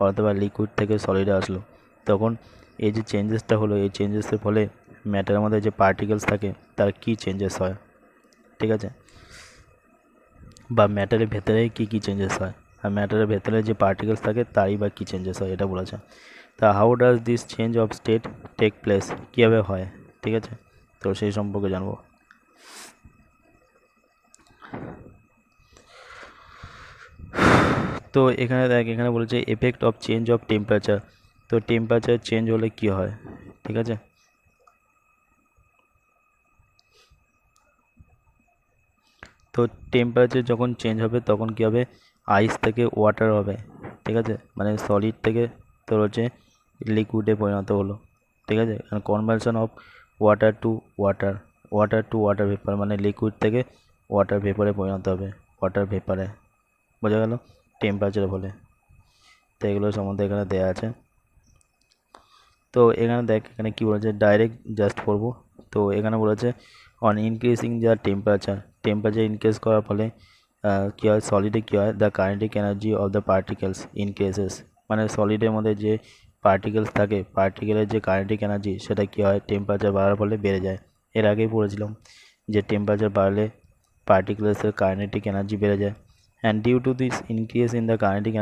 অথবা লিকুইড থেকে সলিডে আসলো, তখন এই যে চেঞ্জেসটা হলো এই চেঞ্জেসের ফলে ম্যাটারের মধ্যে যে পার্টিকেলস থাকে তার কী চেঞ্জেস হয়, ঠিক আছে, বা ম্যাটারের ভেতরে কী চেঞ্জেস হয়, আর ম্যাটারের ভেতরে যে পার্টিকেলস থাকে তারই বা কী চেঞ্জেস হয় এটা বলেছে। তা how does this change of state take place, কীভাবে হয়, ঠিক আছে, তো সেই সম্পর্কে জানবো। তো এখানে দেখ, এখানে বলেছে effect of change of temperature. তো টেম্পারেচার চেঞ্জ হলে কি হয়, ঠিক আছে। তো টেম্পারেচার যখন চেঞ্জ হবে তখন কী হবে, আইস থেকে ওয়াটার হবে, ঠিক আছে, মানে সলিড থেকে তোর হচ্ছে লিকুইডে পরিণত হলো, ঠিক আছে। Conversion of water to water, water vapour, মানে লিকুইড থেকে ওয়াটার ভেপারে পরিণত হবে, ওয়াটার ভেপারে, বোঝা গেল টেম্পারেচার বলে। তো এগুলো সম্বন্ধে এখানে দেওয়া আছে। তো এখানে দেখ, এখানে কী বলেছে, ডাইরেক্ট জাস্ট পড়বো। তো এখানে বলেছে অন ইনক্রিজিং যা টেম্পারেচার ইনক্রিজ করার ফলে কী হয়, সলিডে কী হয়, the kinetic energy of the particles increases, মানে সলিডের মধ্যে যে পার্টিকেলস থাকে পার্টিকেলের যে কাইনেটিক এনার্জি সেটা কী হয় টেম্পারেচার বাড়ার ফলে বেড়ে যায়। এর আগেই পড়েছিলাম যে টেম্পারেচার বাড়লে পার্টিকেলসের কাইনেটিক এনার্জি বেড়ে যায়। And due to this increase in the kinetic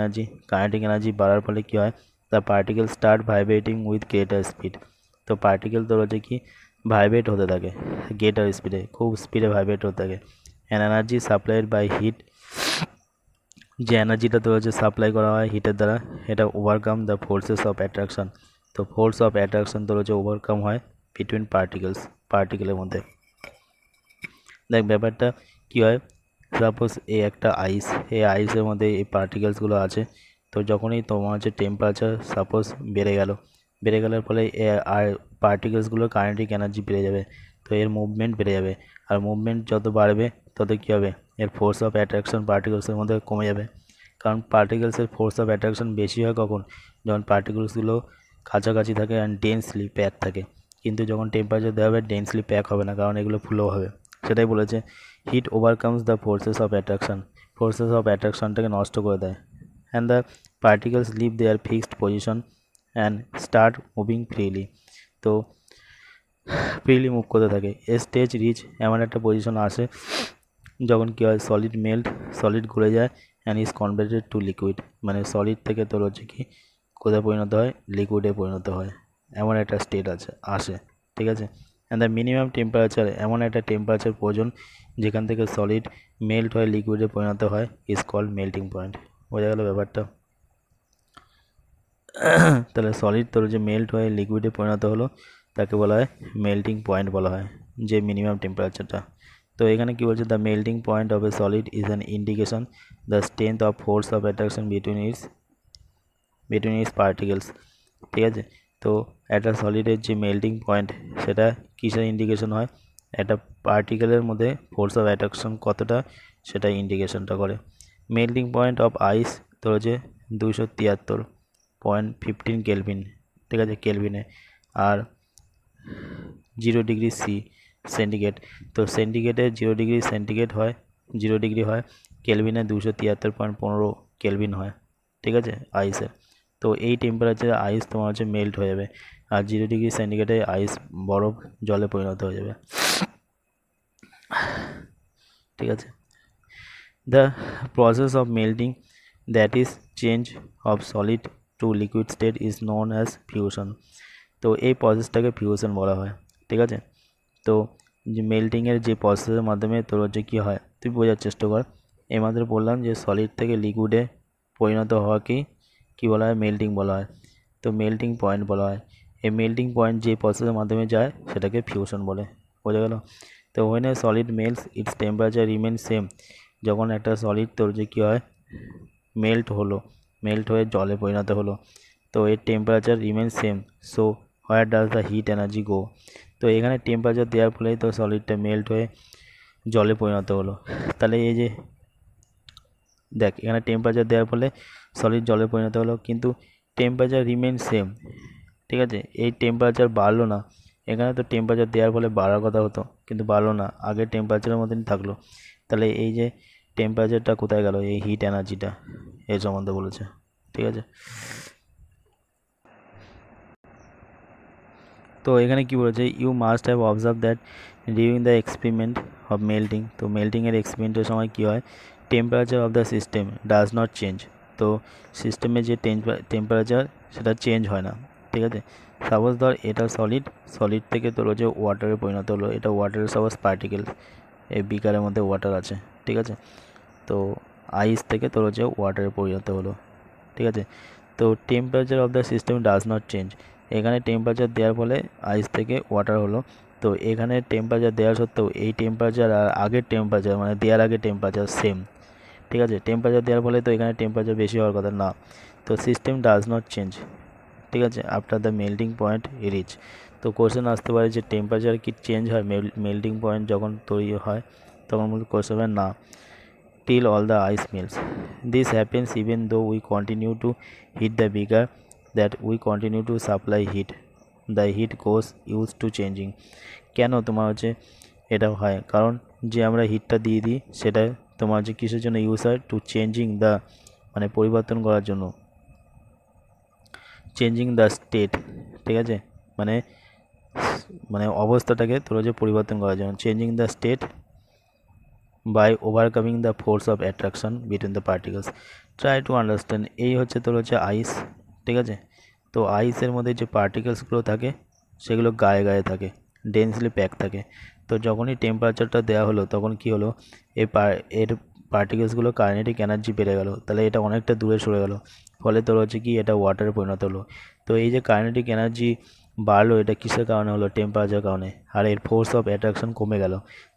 energy বাড়ার ফলে কী হয়, the particle start vibrating with greater speed. তো পার্টিকেল তোর হচ্ছে কি ভাইব্রেট হতে থাকে গ্রেটার স্পিডে, খুব স্পিডে ভাইব্রেট হতে থাকে। An energy supplied by heat, যে এনার্জিটা তোর হচ্ছে সাপ্লাই করা হয় হিটের দ্বারা, এটা overcome the forces of attraction. তো ফোর্স অফ অ্যাট্রাকশন তোর হচ্ছে ওভারকাম হয় বিটুইন পার্টিকেলের মধ্যে। দেখ ব্যাপারটা কী হয়, সাপোজ এই একটা এই আইসের মধ্যে এই পার্টিকেলসগুলো আছে। তো যখনই তোমার হচ্ছে টেম্পারেচার সাপোজ বেড়ে গেলার ফলে আর পার্টিকেলসগুলোর কাইনেটিক এনার্জি বেড়ে যাবে, তো এর মুভমেন্ট বেড়ে যাবে। আর মুভমেন্ট যত বাড়বে তত কী হবে, এর ফোর্স অফ অ্যাট্রাকশন পার্টিকেলসের মধ্যে কমে যাবে। কারণ পার্টিকেলসের ফোর্স অফ অ্যাট্রাকশন বেশি হয় কখন, যখন পার্টিকেলসগুলো কাছাকাছি থাকে অ্যান্ড ডেন্সলি প্যাক থাকে। কিন্তু যখন টেম্পারেচার দেওয়া হবে ডেন্সলি প্যাক হবে না, কারণ এগুলো ফ্লো হবে। সেটাই বলেছে heat overcomes the forces of অ্যাট্রাকশনটাকে নষ্ট করে দেয়। And the particles leave their fixed position and start moving freely. তো ফ্রিলি মুভ করতে থাকে। এ স্টেজ রিচ, এমন একটা পজিশন আসে যখন কী হয়, সলিড ঘুরে যায় and is converted to liquid, মানে সলিড থেকে তোর হচ্ছে কি কোথায় পরিণত হয়, লিকুইডে পরিণত হয়, এমন একটা স্টেট আসে, ঠিক আছে। অ্যান্ড দ্য মিনিমাম টেম্পারেচার, এমন একটা টেম্পারেচার প্রয়োজন যেখান থেকে সলিড মেল্ট হয়ে লিকুইডে পরিণত হয়, ইজ কল্ড মেল্টিং পয়েন্ট। বোঝা গেল ব্যাপারটা। তাহলে সলিড তোর যে মেল্ট হয়ে লিকুইডে পরিণত হলো তাকে বলা হয় মেল্টিং পয়েন্ট বলা হয়, যে মিনিমাম টেম্পারেচারটা। তো এখানে কি বলছে, the melting point of A solid is an indication the strength of force of attraction between it's particles, ঠিক আছে। তো একটা সলিডের যে মেল্টিং পয়েন্ট সেটা কিসের ইন্ডিকেশন হয়, একটা পার্টিকেলের মধ্যে ফোর্স অফ অ্যাট্রাকশন কতটা সেটা ইন্ডিকেশনটা করে। মেল্টিং পয়েন্ট অফ আইস তোর হচ্ছে 273.15 কেলভিন, ঠিক আছে, কেলভিনে। আর 0 ডিগ্রি সেন্টিগ্রেড, তো সেন্টিগ্রেডে 0 ডিগ্রি হয়, কেলভিনে 273.15 কেলভিন হয়, ঠিক আছে, আইসের। তো এই টেম্পারেচারে আইস তোমার হচ্ছে মেল্ট হয়ে যাবে। আর 0 ডিগ্রি সেন্টিগ্রেডে আইস বরফ জলে পরিণত হয়ে যাবে, ঠিক আছে। The process of melting, that is change of solid to liquid state, is known as fusion. তো এই প্রসেসটাকে ফিউশন বলা হয়, ঠিক আছে। তো যে মেল্টিংয়ের যে প্রসেসের মাধ্যমে তোর হচ্ছে কী হয় তুই বোঝার চেষ্টা কর। এই মাত্র বললাম যে সলিড থেকে লিকুইডে পরিণত হওয়াকেই কী বলা হয়, মেল্টিং বলা হয়। তো মেল্টিং পয়েন্ট বলা হয়। এই মেল্টিং পয়েন্ট যে প্রসেসের মাধ্যমে যায় সেটাকে ফিউশন বলে, বোঝা গেল। তো when a solid melts its temperature remains same, যখন একটা সলিড তোর যে কী হয় মেল্ট হয়ে জলে পরিণত হলো, তো এর temperature remains same, so where does the heat energy go. তো এখানে টেম্পারেচার দেওয়ার ফলেই তো সলিডটা মেল্ট হয়ে জলে পরিণত হলো। তাহলে এই যে দেখ এখানে টেম্পারেচার দেওয়ার ফলে সলিড জলে পরিণত হলো, কিন্তু টেম্পারেচার রিমেন সেম, ঠিক আছে। এই টেম্পারেচার বাড়লো না, এখানে তো টেম্পারেচার দেওয়ার ফলে বাড়ার কথা হতো কিন্তু বাড়লো না, আগের টেম্পারেচারের মতনই থাকলো। তাহলে এই যে টেম্পারেচারটা কোথায় গেল, এই হিট এনার্জিটা এর সম্বন্ধে বলেছে, ঠিক আছে। তো এখানে কি বলেছে, you must have observe that during the experiment of melting, তো মেল্টিংয়ের এক্সপেরিমেন্টের সময় কী হয়, temperature of the system does not change, তো সিস্টেমে যে টেম্পারেচার সেটা চেঞ্জ হয় না, ঠিক আছে। সাপোজ ধর এটা সলিড থেকে তোর হচ্ছে ওয়াটারে পরিণত হলো, এটা ওয়াটারের সাপোজ পার্টিকেল, এই বিকারের মধ্যে ওয়াটার আছে, ঠিক আছে। তো আইস থেকে তোর হচ্ছে ওয়াটারে পরিণত হলো, ঠিক আছে। তো temperature of the system does not change, এখানে টেম্পারেচার দেওয়ার ফলে আইস থেকে ওয়াটার হলো। তো এখানে টেম্পারেচার দেওয়া সত্ত্বেও এই টেম্পারেচার আর আগের টেম্পারেচার মানে দেওয়ার আগে টেম্পারেচার সেম, ঠিক আছে। টেম্পারেচার দেওয়ার ফলে তো এখানে টেম্পারেচার বেশি হওয়ার কথা না, তো সিস্টেম ডাজ নট চেঞ্জ, ঠিক আছে, after the melting point reach. তো কোশ্চেন আসতে পারে যে টেম্পারেচার কি চেঞ্জ হয় মেল্টিং পয়েন্ট যখন তৈরি হয়, তখন বলতে কোশ্চেন হবে না, till all the ice melts. This happens even though we continue to heat the beaker, that we continue to supply heat. The heat goes used to changing. কেন তোমার হচ্ছে এটা হয়, কারণ যে আমরা হিটটা দিয়ে দিই সেটা তোমার হচ্ছে কিসের জন্য ইউজ হয়, টু চেঞ্জিং দ্য মানে পরিবর্তন করার জন্য, চেঞ্জিং দ্য স্টেট, ঠিক আছে, মানে মানে অবস্থাটাকে তোর হচ্ছে পরিবর্তন করার জন্য, changing the state by overcoming the force of attraction between the particles. Try to understand, এই হচ্ছে তোর হচ্ছে আইস, ঠিক আছে। তো আইসের মধ্যে যে পার্টিকেলসগুলো থাকে সেগুলো গায়ে গায়ে থাকে, ডেন্সলি প্যাক থাকে। তো যখনই টেম্পারেচারটা দেওয়া হলো তখন কি হলো, এর পার্টিকেলসগুলো কাইনেটিক এনার্জি বেড়ে গেল, তাহলে এটা অনেকটা দূরে সরে গেল, ফলে তোর হচ্ছে কি এটা ওয়াটারে পরিণত হলো। তো এই যে কাইনেটিক এনার্জি বাড়লো, এটা কিসের কারণে হলো, টেম্পারেচার কারণে, আর এর ফোর্স অফ অ্যাট্রাকশন কমে গেল।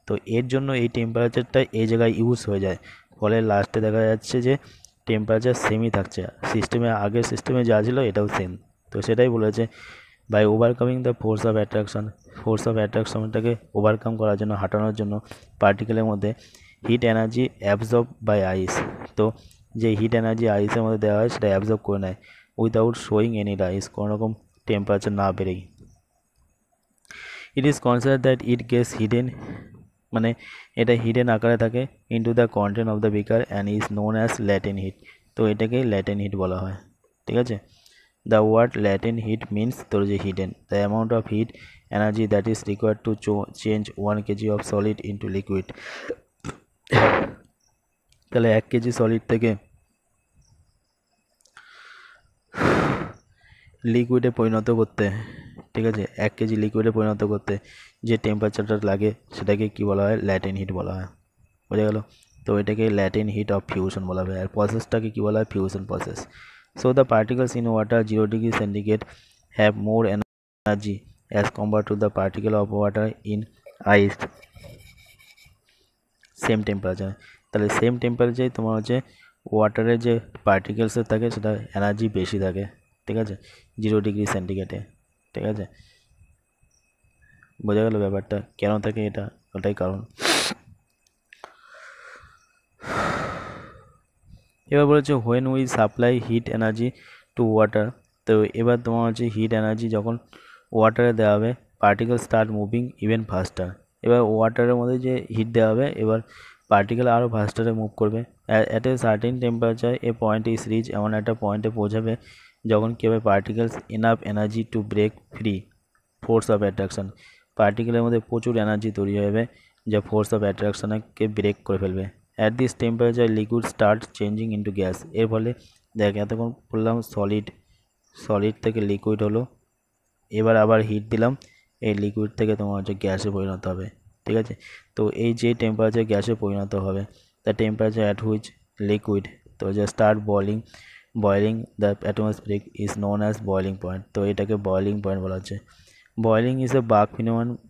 তো এর জন্য এই টেম্পারেচারটা এই জায়গায় ইউজ হয়ে যায়, ফলে লাস্টে দেখা যাচ্ছে যে টেম্পারেচার সেমই থাকছে, আগের সিস্টেমে যা ছিল এটাও সেম। তো সেটাই বলেছে, by overcoming the force of অ্যাট্রাকশনটাকে ওভারকাম করার জন্য, হাঁটানোর জন্য পার্টিকেলের মধ্যে heat energy absorb by ice, তো যে হিট এনার্জি আইসের মধ্যে দেওয়া হয় সেটা অ্যাবজর্ব করে নেয় উইদাউট শোয়িং এনি রাইস, কোনো রকম টেম্পারেচার না বেড়েই। It is consider that it gets hidden, মানে এটা হিডেন আকারে থাকে into the content of the beaker and is known as latent heat, তো এটাকেই ল্যাটেন্ট হিট বলা হয়, ঠিক আছে। The word latent heat means তোর যে hidden, the amount of heat energy that is required to change 1 kg of solid into liquid. তাহলে 1 kg solid থেকে লিকুইডে পরিণত করতে, ঠিক আছে, 1 kg লিকুইডে পরিণত করতে যে টেম্পারেচারটা লাগে সেটাকে কি বলা হয়, ল্যাটেন্ট হিট বলা হয়, বোঝা গেল। তো এটাকে ল্যাটেন্ট হিট অফ ফিউশন বলা হয়, আর প্রসেসটাকে কি বলা হয়, fusion process. So the particles in water 0 degree centigrade have more energy as compare to the particle of water in ice same temperature. তাহলে সেম টেম্পারেচারে তোমার হচ্ছে ওয়াটারের যে পার্টিকেলসের থাকে সেটা এনার্জি বেশি থাকে, ঠিক আছে, 0 ডিগ্রি সেন্টিগ্রেডে, ঠিক আছে, বোঝা গেল ব্যাপারটা কেন থাকে, এটা ওটাই কারণ। এবার বলেছে when we supply heat energy to water, তো এবার তোমার হচ্ছে হিট এনার্জি যখন ওয়াটারে দেওয়া হবে, পার্টিকেল স্টার্ট মুভিং ইভেন ফাস্টার। এবার ওয়াটারের মধ্যে যে হিট দেওয়া হবে এবার পার্টিকেল আরও ফাস্টারে মুভ করবে। At a certain temperature a point is reach, এমন একটা পয়েন্টে পৌঁছাবে যখন কী হবে particles enough energy to break free force of attraction, পার্টিকেলের মধ্যে প্রচুর এনার্জি তৈরি হবে যা ফোর্স অফ অ্যাট্রাকশনকে ব্রেক করে ফেলবে। At this temperature liquid start changing into gas. এর ফলে দেখ এতক্ষণ বললাম সলিড থেকে লিকুইড হলো, এবার আবার হিট দিলাম, এই লিকুইড থেকে তোমার হচ্ছে গ্যাসে পরিণত হবে। ঠিক আছে, তো এই যে টেম্পারেচার গ্যাসে পরিণত হবে the temperature at which liquid তো যে start boiling the atmospheric is known as boiling point. তো এটাকে বয়লিং পয়েন্ট বলা হচ্ছে। Boiling is a bulk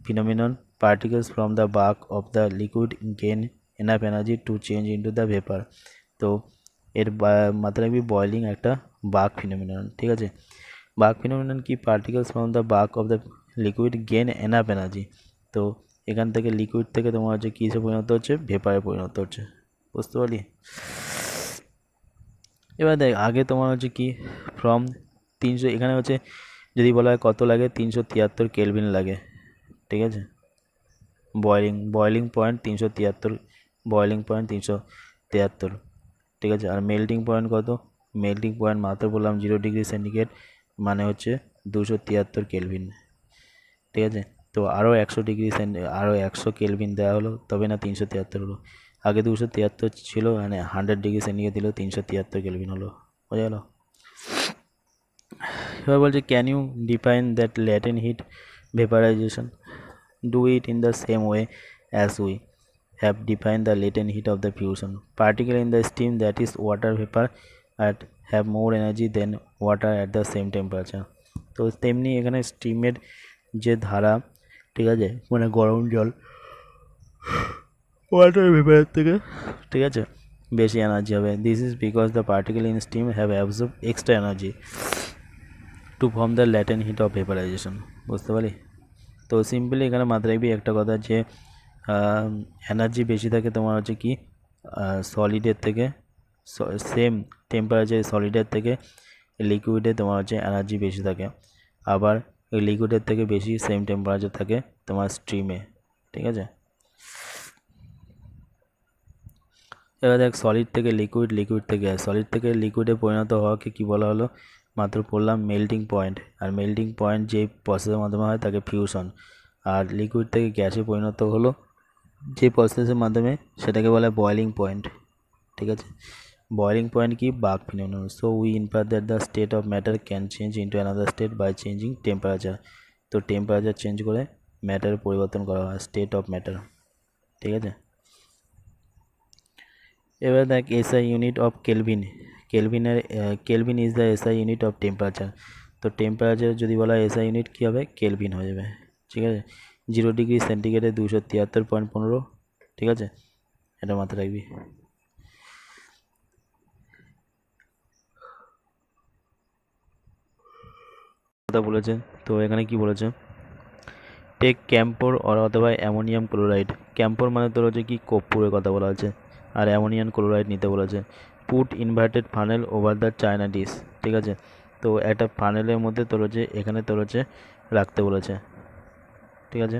phenomenon particles from the bark of the liquid gain enough energy to change into the vapor। তো এর মাথায় রাখবি boiling একটা bark phenomenon. ঠিক আছে, বার্ক ফিনোমিনন কি particles from the bulk of the liquid gain enough energy. তো এখান থেকে লিকুইড থেকে তোমার হচ্ছে কিসে পরিণত হচ্ছে, ভেপারে পরিণত হচ্ছে। বুঝতে পারলি? এবার দেখ আগে তোমার হচ্ছে কি ফ্রম 300, এখানে হচ্ছে যদি বলা হয় কত লাগে 373 কেলভিন লাগে। ঠিক আছে, বয়লিং পয়েন্ট 373, বয়লিং পয়েন্ট 373। ঠিক আছে, আর মেল্টিং পয়েন্ট কত? মেল্টিং পয়েন্ট মাত্র বললাম 0 ডিগ্রি সেন্টিগ্রেড মানে হচ্ছে 273 কেলভিন। ঠিক আছে, তো আরও 100 ডিগ্রি আরও 100 কেলভিন দেওয়া হলো তবে না 373 হলো। আগে 273 ছিল, মানে 100 ডিগ্রি সেন্টিগ্রেড দিল 373 কেলভিন হলো। বোঝা গেল? এবার বলছে can you define that latent heat vaporization, do it in the same way as we have defined the latent heat of the fusion particle in the steam, that is water vapor, and have more energy than water at the same temperature। তো তেমনি এখানে স্টিমের যে ধারা, ঠিক আছে, মানে গরম জল ওয়াটার ভেপারের থেকে, ঠিক আছে, বেশি এনার্জি হবে। This is because the particle in steam have absorb extra energy to form the latent heat of vaporization. বুঝতে পারি? তো সিম্পলি এখানে মাথায় রাখবি একটা কথা যে এনার্জি বেশি থাকে তোমার হচ্ছে কি সলিডের থেকে, সেম টেম্পারেচার সলিডের থেকে লিকুইডে তোমার হচ্ছে এনার্জি বেশি থাকে, আবার ওই লিকুইডের থেকে বেশি সেম টেম্পারেচার থাকে তোমার স্ট্রিমে। ঠিক আছে, এবার দেখ সলিড থেকে লিকুইড, লিকুইড থেকে সলিড থেকে লিকুইডে পরিণত হওয়াকে কি বলা হলো, মাত্র পড়লাম melting point. Are melting point যে প্রসেসের মাধ্যমে হয় তাকে ফিউশন। আর লিকুইড থেকে গ্যাসে পরিণত হলো যে প্রসেসের মাধ্যমে সেটাকে বলা হয় বয়লিং পয়েন্ট। ঠিক আছে, বয়লিং পয়েন্ট কি bulk phenomenon. So we infer that the state of matter can change into another state by changing temperature. তো টেম্পারেচার চেঞ্জ করে ম্যাটার পরিবর্তন করা হয়, স্টেট অফ ম্যাটার। ঠিক আছে, এবার দেখ SI unit of kelvin. Kelvin is the SI unit of temperature. তো টেম্পারেচার যদি বলা হয় এসআই ইউনিট কী হবে, কেলভিন হয়ে যাবে। ঠিক আছে, 0 ডিগ্রি সেন্টিগ্রেডে 273.15। ঠিক আছে, এটা মাথায় রাখবি। কথা বলেছে, তো এখানে কি বলেছে, টেক ক্যাম্পোর অথবা অ্যামোনিয়াম ক্লোরাইড। ক্যাম্পোর মানে তোর হচ্ছে কি কর্পূরের কথা বলা আছে, আর অ্যামোনিয়াম ক্লোরাইড নিতে বলেছে। Put inverted funnel over the china dish. ঠিক আছে, তো একটা ফানেলের মধ্যে তোর হচ্ছে এখানে তোর হচ্ছে রাখতে বলেছে। ঠিক আছে,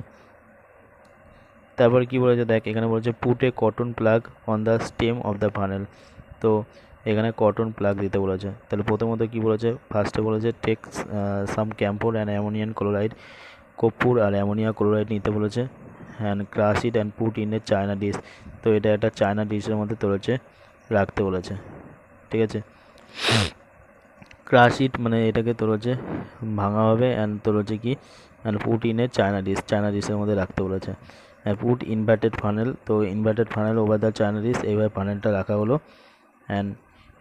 তারপর কি বলেছে দেখ, এখানে বলেছে put a cotton plug on the stem of the funnel. তো এখানে কটন প্লাগ দিতে বলেছে। তাহলে প্রথমত কি বলেছে, ফার্স্টে বলেছে take some camphor and ammonium chloride, কর্পূর আর অ্যামোনিয়া ক্লোরাইড নিতে বলেছে, and crush it and put in a china dish. তো এটা একটা চায়না ডিশের মধ্যে তোর হচ্ছে রাখতে বলেছে। ঠিক আছে, ক্রাশ ইট মানে এটাকে তোর হচ্ছে ভাঙা হবে, অ্যান্ড তোর হচ্ছে কি অ্যান্ড পুট ইন এ চায়না ডিশের মধ্যে রাখতে বলেছে। পুট ইনভার্টেড ফানেল, তো inverted funnel over the china dish, এইভাবে ফানেলটা রাখা হলো। অ্যান্ড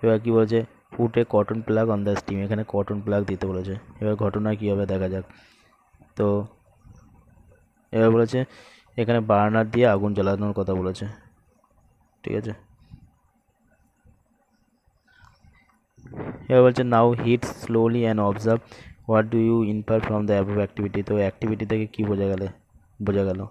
এবার কী বলেছে, put a cotton plug on the stem, এখানে কটন প্লাগ দিতে বলেছে। এবার ঘটনা কী হবে দেখা যাক। তো এবার বলেছে এখানে বার্নার দিয়ে আগুন জ্বালানোর কথা বলেছে। ঠিক আছে, এবার বলছে now heat slowly and observe what do you infer from the above activity. তো অ্যাক্টিভিটি থেকে কী বোঝা গেল।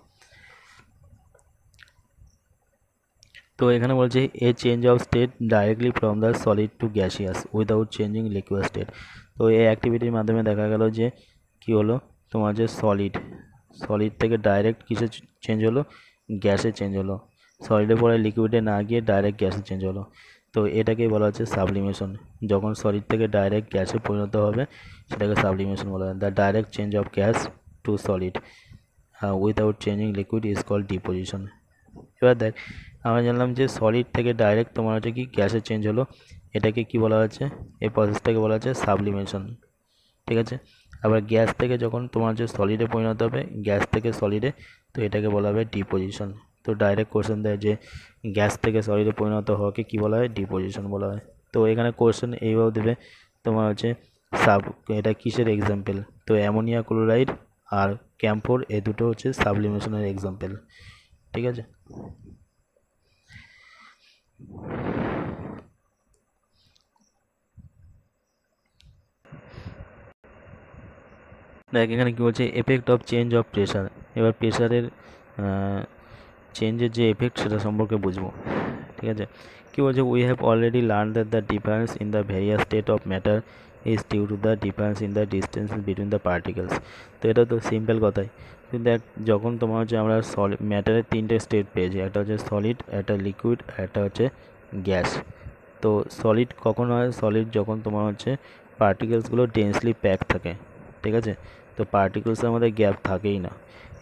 তো এখানে বলছে a change of state directly from the solid to gaseous without changing liquid state. তো এই অ্যাক্টিভিটির মাধ্যমে দেখা গেল যে কি হলো, তোমার যে সলিড থেকে ডাইরেক্ট কিসে চেঞ্জ হলো, গ্যাসে চেঞ্জ হলো। সলিডে পরে লিকুইডে না গিয়ে ডাইরেক্ট গ্যাসে চেঞ্জ হলো। তো এটাকেই বলা হচ্ছে সাবলিমেশন। যখন সলিড থেকে ডাইরেক্ট গ্যাসে পরিণত হবে সেটাকে সাবলিমেশন বলা হয়। The direct change of gas to solid without changing liquid is called deposition. এবার দেখ, আমরা জানলাম যে সলিড থেকে ডাইরেক্ট তোমার হচ্ছে কি গ্যাসে চেঞ্জ হলো, এটাকে কি বলা হচ্ছে, এই প্রসেসটাকে বলা হচ্ছে সাবলিমেশন। ঠিক আছে, আবার গ্যাস থেকে যখন তোমার হচ্ছে সলিডে পরিণত হবে, গ্যাস থেকে সলিডে, তো এটাকে বলা হবে ডিপোজিশন। তো ডাইরেক্ট কোশ্চেন দেয় যে গ্যাস থেকে সলিডে পরিণত হওয়াকে কি বলা হয়, ডিপোজিশন বলা হয়। তো এখানে কোশ্চেন এইভাবে দেবে তোমার হচ্ছে এটা কিসের এক্সাম্পল, তো অ্যামোনিয়া ক্লোরাইড আর ক্যাম্ফোর, এই দুটো হচ্ছে সাবলিমেশনের এক্সাম্পল। ঠিক আছে, দেখ এখানে কি বলছে, effect of change of pressure. এবার প্রেশারের চেঞ্জের যে এফেক্ট সেটা সম্পর্কে বুঝবো। ঠিক আছে, কি বলছে, we have already learn that the difference in the various state of matter is due to the difference in the distance between the particles. তো এটা তো সিম্পল কথাই, কিন্তু দেখ যখন তোমার হচ্ছে আমরা সলিড ম্যাটারের তিনটে স্টেট পেয়েছি, একটা হচ্ছে সলিড, একটা লিকুইড, একটা হচ্ছে গ্যাস। তো সলিড কখন হয়, সলিড যখন তোমার হচ্ছে পার্টিকেলসগুলো ডেন্সলি প্যাক থাকে। ঠিক আছে, তো পার্টিকেলসের মধ্যে গ্যাপ থাকেই না।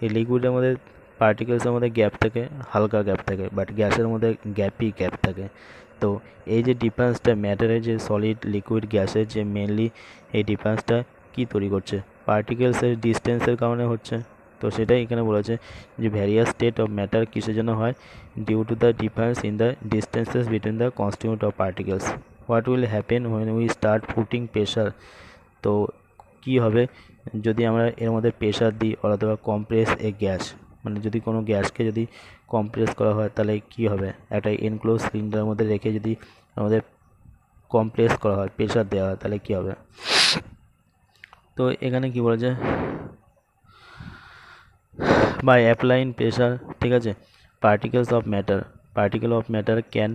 এই লিকুইডের মধ্যে পার্টিকেলসের মধ্যে গ্যাপ থাকে, হালকা গ্যাপ থাকে, বাট গ্যাসের মধ্যে গ্যাপ থাকে। তো এই যে ডিফারেন্সটা ম্যাটারের যে সলিড লিকুইড গ্যাসের যে মেনলি এই ডিফারেন্সটা কি তৈরি করছে, পার্টিকেলসের ডিস্টেন্সের কারণে হচ্ছে। তো সেটাই এখানে বলেছে যে ভ্যারিয়াস স্টেট অফ ম্যাটার কিসের জন্য হয়, due to the difference in the distances between the constitute of particles. What will happen when we start putting pressure. তো কি হবে যদি আমরা এর মধ্যে প্রেশার দিই অথবা কম্প্রেস এ গ্যাস, মানে যদি কোনো গ্যাসকে যদি কম্প্রেস করা হয় তাহলে কি হবে, একটা এনক্লোজ সিলিন্ডারের মধ্যে রেখে যদি আমাদের কম্প্রেস করা হয়, প্রেশার দেওয়া হয়, তাহলে কি হবে। তো এখানে কি বলেছে, বাই অ্যাপ্লাইং প্রেশার, ঠিক আছে, particle of matter can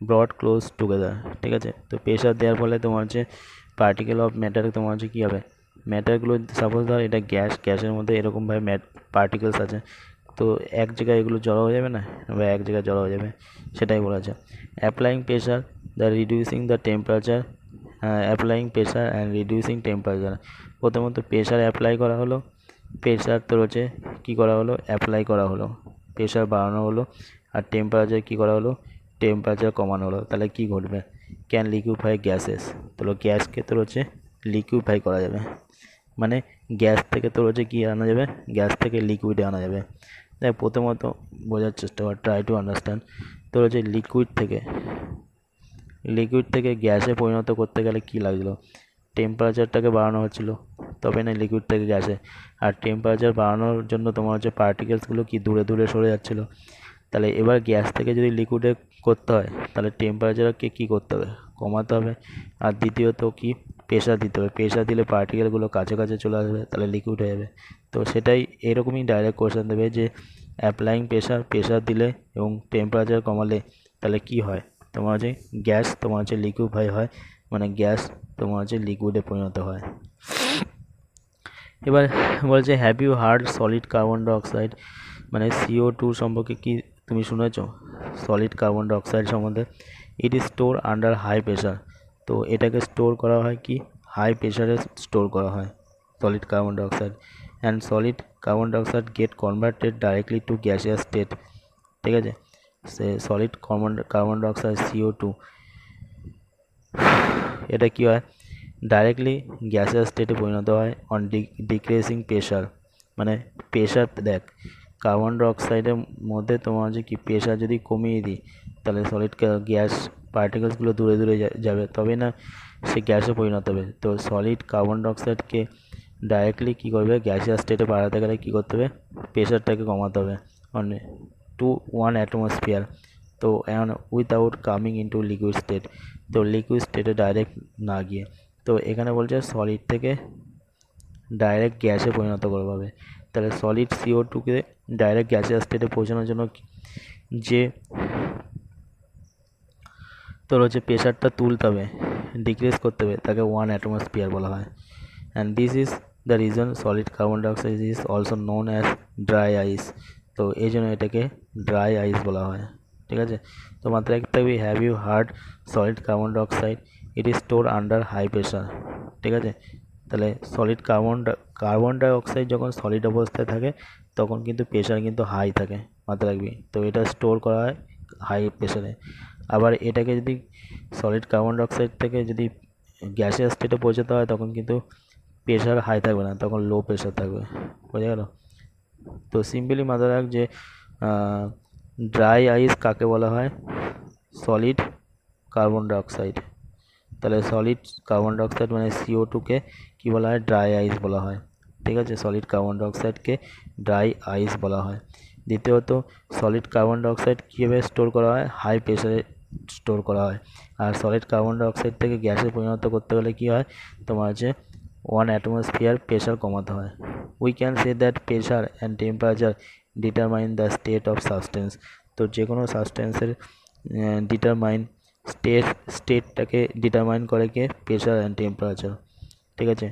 brought close together. ঠিক আছে, তো প্রেশার দেওয়ার ফলে তোমার হচ্ছে পার্টিকেল অফ ম্যাটার তোমার হচ্ছে কী হবে, ম্যাটারগুলো সাপোজ ধর এটা গ্যাসের মধ্যে এরকমভাবে পার্টিকেলস আছে, তো এক জায়গায় এগুলো জড়ো হয়ে যাবে না, বা এক জায়গায় জড়ো হয়ে যাবে, সেটাই বলা আছে। Applying pressure the reducing the temperature, applying pressure and reducing temperature. প্রথমত প্রেশার অ্যাপ্লাই করা হলো, প্রেশার তোর হচ্ছে কী করা হলো, অ্যাপ্লাই করা হলো, প্রেশার বাড়ানো হলো, আর টেম্পারেচার কী করা হলো, টেম্পারেচার কমানো হলো। তাহলে কি ঘটবে, ক্যান লিকুইফাই গ্যাসেস, তোর গ্যাসকে তোর হচ্ছে লিকুইফাই করা যাবে, মানে গ্যাস থেকে তোর হচ্ছে কী আনা যাবে, গ্যাস থেকে লিকুইডে আনা যাবে। দেখ প্রথমত বোঝার চেষ্টা কর, ট্রাই টু আন্ডারস্ট্যান্ড। তোর হচ্ছে লিকুইড থেকে গ্যাসে পরিণত করতে গেলে কি লাগছিলো, টেম্পারেচারটাকে বাড়ানো হচ্ছিলো, তবে না লিকুইড থেকে গ্যাসে। আর টেম্পারেচার বাড়ানোর জন্য তোমার হচ্ছে পার্টিকেলসগুলো কি দূরে দূরে সরে যাচ্ছিলো। তাহলে এবার গ্যাস থেকে যদি লিকুইডে করতে হয় তাহলে টেম্পারেচারকে কী করতে হবে, কমাতে হবে। আর দ্বিতীয়ত কি, প্রেশার দিতে হবে, প্রেশার দিলে পার্টিকেলগুলো কাছে কাছে চলে আসবে, তাহলে লিকুইড হয়ে যাবে। তো সেটাই এরকমই ডাইরেক্ট কোশ্চেন দেবে যে অ্যাপ্লাইং প্রেশার দিলে এবং টেম্পারেচার কমালে তাহলে কি হয়, তোমার হচ্ছে গ্যাস তোমার হচ্ছে লিকুইফাই হয়, মানে গ্যাস তোমার হচ্ছে লিকুইডে পরিণত হয়। এবার বলছে have you heard solid carbon dioxide, মানে CO2 সম্পর্কে কি তুমি শুনেছ, সলিড কার্বন ডাইঅক্সাইড সম্বন্ধে। It is store under high pressure, তো এটাকে স্টোর করা হয় কি, হাই প্রেশারে স্টোর করা হয় solid carbon dioxide. And solid carbon dioxide get converted directly to gaseous state. ঠিক আছে, সে সলিড কার্বন ডাইঅক্সাইড CO2 এটা কী হয়, ডাইরেক্টলি গ্যাসিয়াস স্টেটে পরিণত হয় অন ডিক্রিজিং প্রেশার। মানে প্রেশার দেখ, কার্বন ডাইঅক্সাইডের মধ্যে তোমার হচ্ছে কি প্রেশার যদি কমিয়ে দিই তাহলে সলিড গ্যাস পার্টিকেলসগুলো দূরে দূরে যাবে, তবে না সে গ্যাসে পরিণত হবে। তো সলিড কার্বন ডাইঅক্সাইডকে ডাইরেক্টলি কী করবে, গ্যাসিয়াস স্টেটে বাড়াতে গেলে কী করতে হবে, প্রেশারটাকে কমাতে হবে মানে টু 1 atmosphere। তো without coming into liquid state, তো লিকুইড স্টেটে ডাইরেক্ট না গিয়ে, তো এখানে বলছে সলিড থেকে ডাইরেক্ট গ্যাসে পরিণত করতে হবে। তাহলে সলিড CO2কে ডাইরেক্ট গ্যাসিয়াস স্টেটে পৌঁছানোর জন্য যে তোর হচ্ছে প্রেশারটা তুলতে হবে, ডিক্রিজ করতে হবে, তাকে 1 atmosphere বলা হয়। And this is the reason solid carbon dioxide is also known as dry ice. তো এই জন্য এটাকে ড্রাই আইস বলা হয়। ঠিক আছে। তো মাত্রা রাখতে হবে, have you heard solid carbon dioxide it is store under high pressure. ঠিক আছে, তাহলে সলিড কার্বন ডাইঅক্সাইড যখন সলিড অবস্থায় থাকে তখন কিন্তু প্রেশার কিন্তু হাই থাকে, মাথায় রাখবি। তো এটা স্টোর করা হয় হাই প্রেশারে। আবার এটাকে যদি সলিড কার্বন ডাইঅক্সাইড থেকে যদি গ্যাসের স্টেটে পৌঁছাতে হয় তখন কিন্তু প্রেশার হাই থাকবে না, তখন লো প্রেশার থাকবে, বোঝা গেল। তো সিম্পলি মাথায় রাখ যে ড্রাই আইস কাকে বলা হয়, সলিড কার্বন ডাইঅক্সাইড। তাহলে সলিড কার্বন ডাইঅক্সাইড মানে CO2কে কী বলা হয়, ড্রাই আইস বলা হয়। ঠিক আছে, সলিড কার্বন ডাইঅক্সাইডকে ড্রাই আইস বলা হয়। দ্বিতীয়ত সলিড কার্বন ডাইঅক্সাইড কীভাবে স্টোর করা হয়, হাই প্রেশারে স্টোর করা হয়। আর সলিড কার্বন ডাইঅক্সাইড থেকে গ্যাসে পরিণত করতে গেলে কী হয়, তোমার হচ্ছে 1 atmosphere প্রেশার কমাতে হয়। We can say that pressure and temperature determine the state of substance. তো যে কোনো সাবস্টেন্সের স্টেটটাকে ডিটারমাইন করে কে, প্রেশার অ্যান্ড টেম্পারেচার। ঠিক আছে,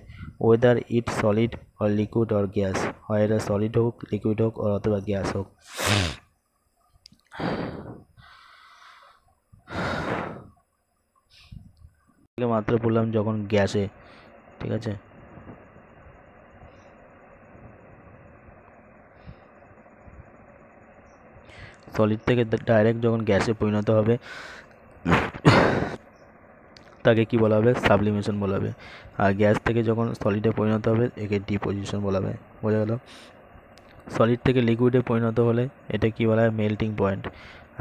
weather it solid or liquid or gas, হয় এটা সলিড হোক, লিকুইড হোক অথবা গ্যাস হোক। মাত্র বললাম যখন গ্যাসে, ঠিক আছে, সলিড থেকে ডাইরেক্ট যখন গ্যাসে পরিণত হবে তাকে কি বলা হবে, সাবলিমেশন বলা হবে। আর গ্যাস থেকে যখন সলিডে পরিণত হবে একে ডিপোজিশন বলা হবে, বোঝা গেল। সলিড থেকে লিকুইডে পরিণত হলে এটা কি বলা হয়, melting point.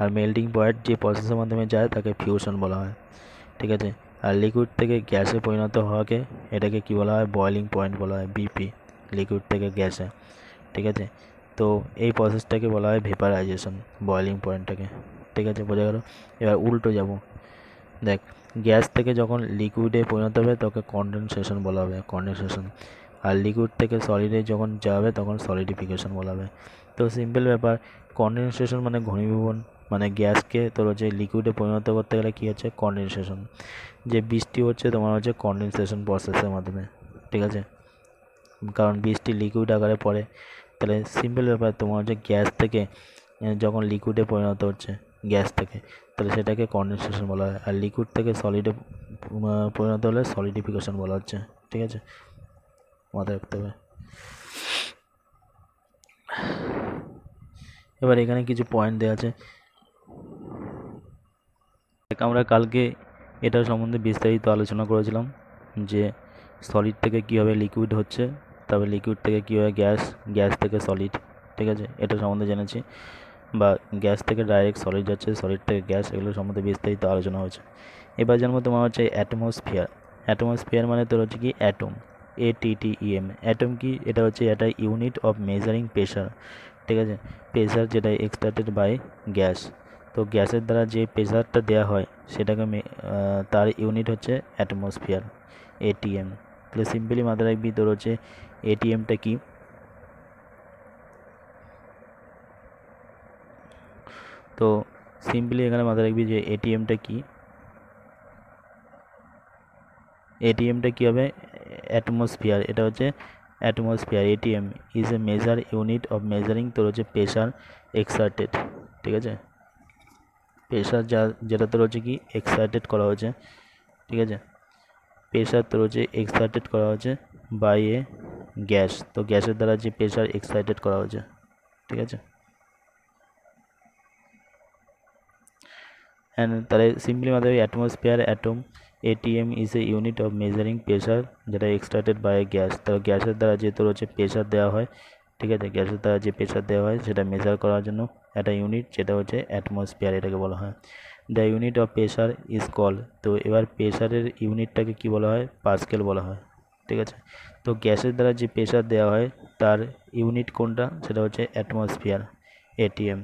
Are melting point যে প্রসেসের মাধ্যমে যায় তাকে ফিউশন বলা হয়। ঠিক আছে, আর লিকুইড থেকে গ্যাসে পরিণত হওয়াকে এটাকে কি বলা হয়, বয়লিং পয়েন্ট বলা হয়, BP, লিকুইড থেকে গ্যাসে। ঠিক আছে, তো এই প্রসেসটাকে বলা হয় ভেপারাইজেশন, বয়লিং পয়েন্টটাকে। ঠিক আছে, বোঝা গেল। এবার উল্টো যাব, দেখ, গ্যাস থেকে যখন লিকুইডে পরিণত হবে তোকে কনডেনসেশন বলা হবে, কনডেনসেশন। আর লিকুইড থেকে সলিডে যখন যাবে তখন সলিডিফিকেশন বলা হবে। তো সিম্পল ব্যাপার, কনডেনসেশন মানে ঘনীভবন, মানে গ্যাসকে তোর হচ্ছে লিকুইডে পরিণত করতে গেলে কী হচ্ছে, কনডেনসেশন। যে বৃষ্টি হচ্ছে তোমার হচ্ছে কনডেনসেশন প্রসেসের মাধ্যমে। ঠিক আছে, কারণ বৃষ্টি লিকুইড আকারে পড়ে। তাহলে সিম্পল ব্যাপার, তোমার হচ্ছে গ্যাস থেকে যখন লিকুইডে পরিণত হচ্ছে গ্যাস থেকে, তাহলে সেটাকে কনডেনসেশন বলা হয়। আর লিকুইড থেকে সলিডে পরিণত হলে সলিডিফিকেশন বলা হচ্ছে। ঠিক আছে, মাথায় রাখতে হবে। এবার এখানে কিছু পয়েন্ট দেওয়া আছে, আমরা কালকে এটার সম্বন্ধে বিস্তারিত আলোচনা করেছিলাম যে সলিড থেকে কীভাবে লিকুইড হচ্ছে, তারপরে লিকুইড থেকে কীভাবে গ্যাস, গ্যাস থেকে সলিড। ঠিক আছে, এটা সম্বন্ধে জেনেছি, বা গ্যাস থেকে ডাইরেক্ট সলিড যাচ্ছে, সলিড থেকে গ্যাস, এগুলো সম্বন্ধে বিস্তারিত আলোচনা হয়েছে। এবার জানবো তোমার হচ্ছে অ্যাটমসফিয়ার। অ্যাটমসফিয়ার মানে তোর হচ্ছে কি অ্যাটম, ATTEM। অ্যাটম কি, এটা হচ্ছে একটা ইউনিট অফ মেজারিং প্রেশার। ঠিক আছে, প্রেশার যেটা এক্সট্রাক্টেড বাই গ্যাস। তো গ্যাসের দ্বারা যে প্রেশারটা দেওয়া হয় সেটাকে তার ইউনিট হচ্ছে অ্যাটমসফিয়ার, ATM। তাহলে সিম্পলি মাথায় রাখবি তোর হচ্ছে ATMটা কি। তো সিম্পলি এখানে মাথায় রাখবি যে ATMটা কি, ATMটা কী হবে, অ্যাটমসফিয়ার। এটা হচ্ছে atmosphere, ATM is a measure unit of measuring তোর হচ্ছে প্রেশার এক্সার্টেড। ঠিক আছে, প্রেশার যেটা তোর হচ্ছে কি এক্সার্টেড করা হয়েছে। ঠিক আছে, প্রেশার তোর হচ্ছে এক্সার্টেড করা হচ্ছে বাই এ গ্যাস। তো গ্যাসের দ্বারা যে প্রেশার এক্সার্টেড করা হয়েছে। ঠিক আছে, অ্যান্ড তাহলে সিম্পলি মাথায় atmosphere atom ATM is a unit of measuring pressure যেটা এক্সট্রাক্টেড বাই গ্যাস। তো গ্যাসের দ্বারা যে তোর হচ্ছে প্রেশার দেওয়া হয়, ঠিক আছে, গ্যাসের দ্বারা যে প্রেশার দেওয়া হয় সেটা মেজার করার জন্য একটা ইউনিট, যেটা হচ্ছে অ্যাটমসফিয়ার, এটাকে বলা হয়। The unit of pressure is call. তো এবার প্রেশারের ইউনিটটাকে কি বলা হয়, পাস্কেল বলা হয়। ঠিক আছে, তো গ্যাসের দ্বারা যে প্রেশার দেওয়া হয় তার ইউনিট কোনটা, সেটা হচ্ছে অ্যাটমসফিয়ার, ATM।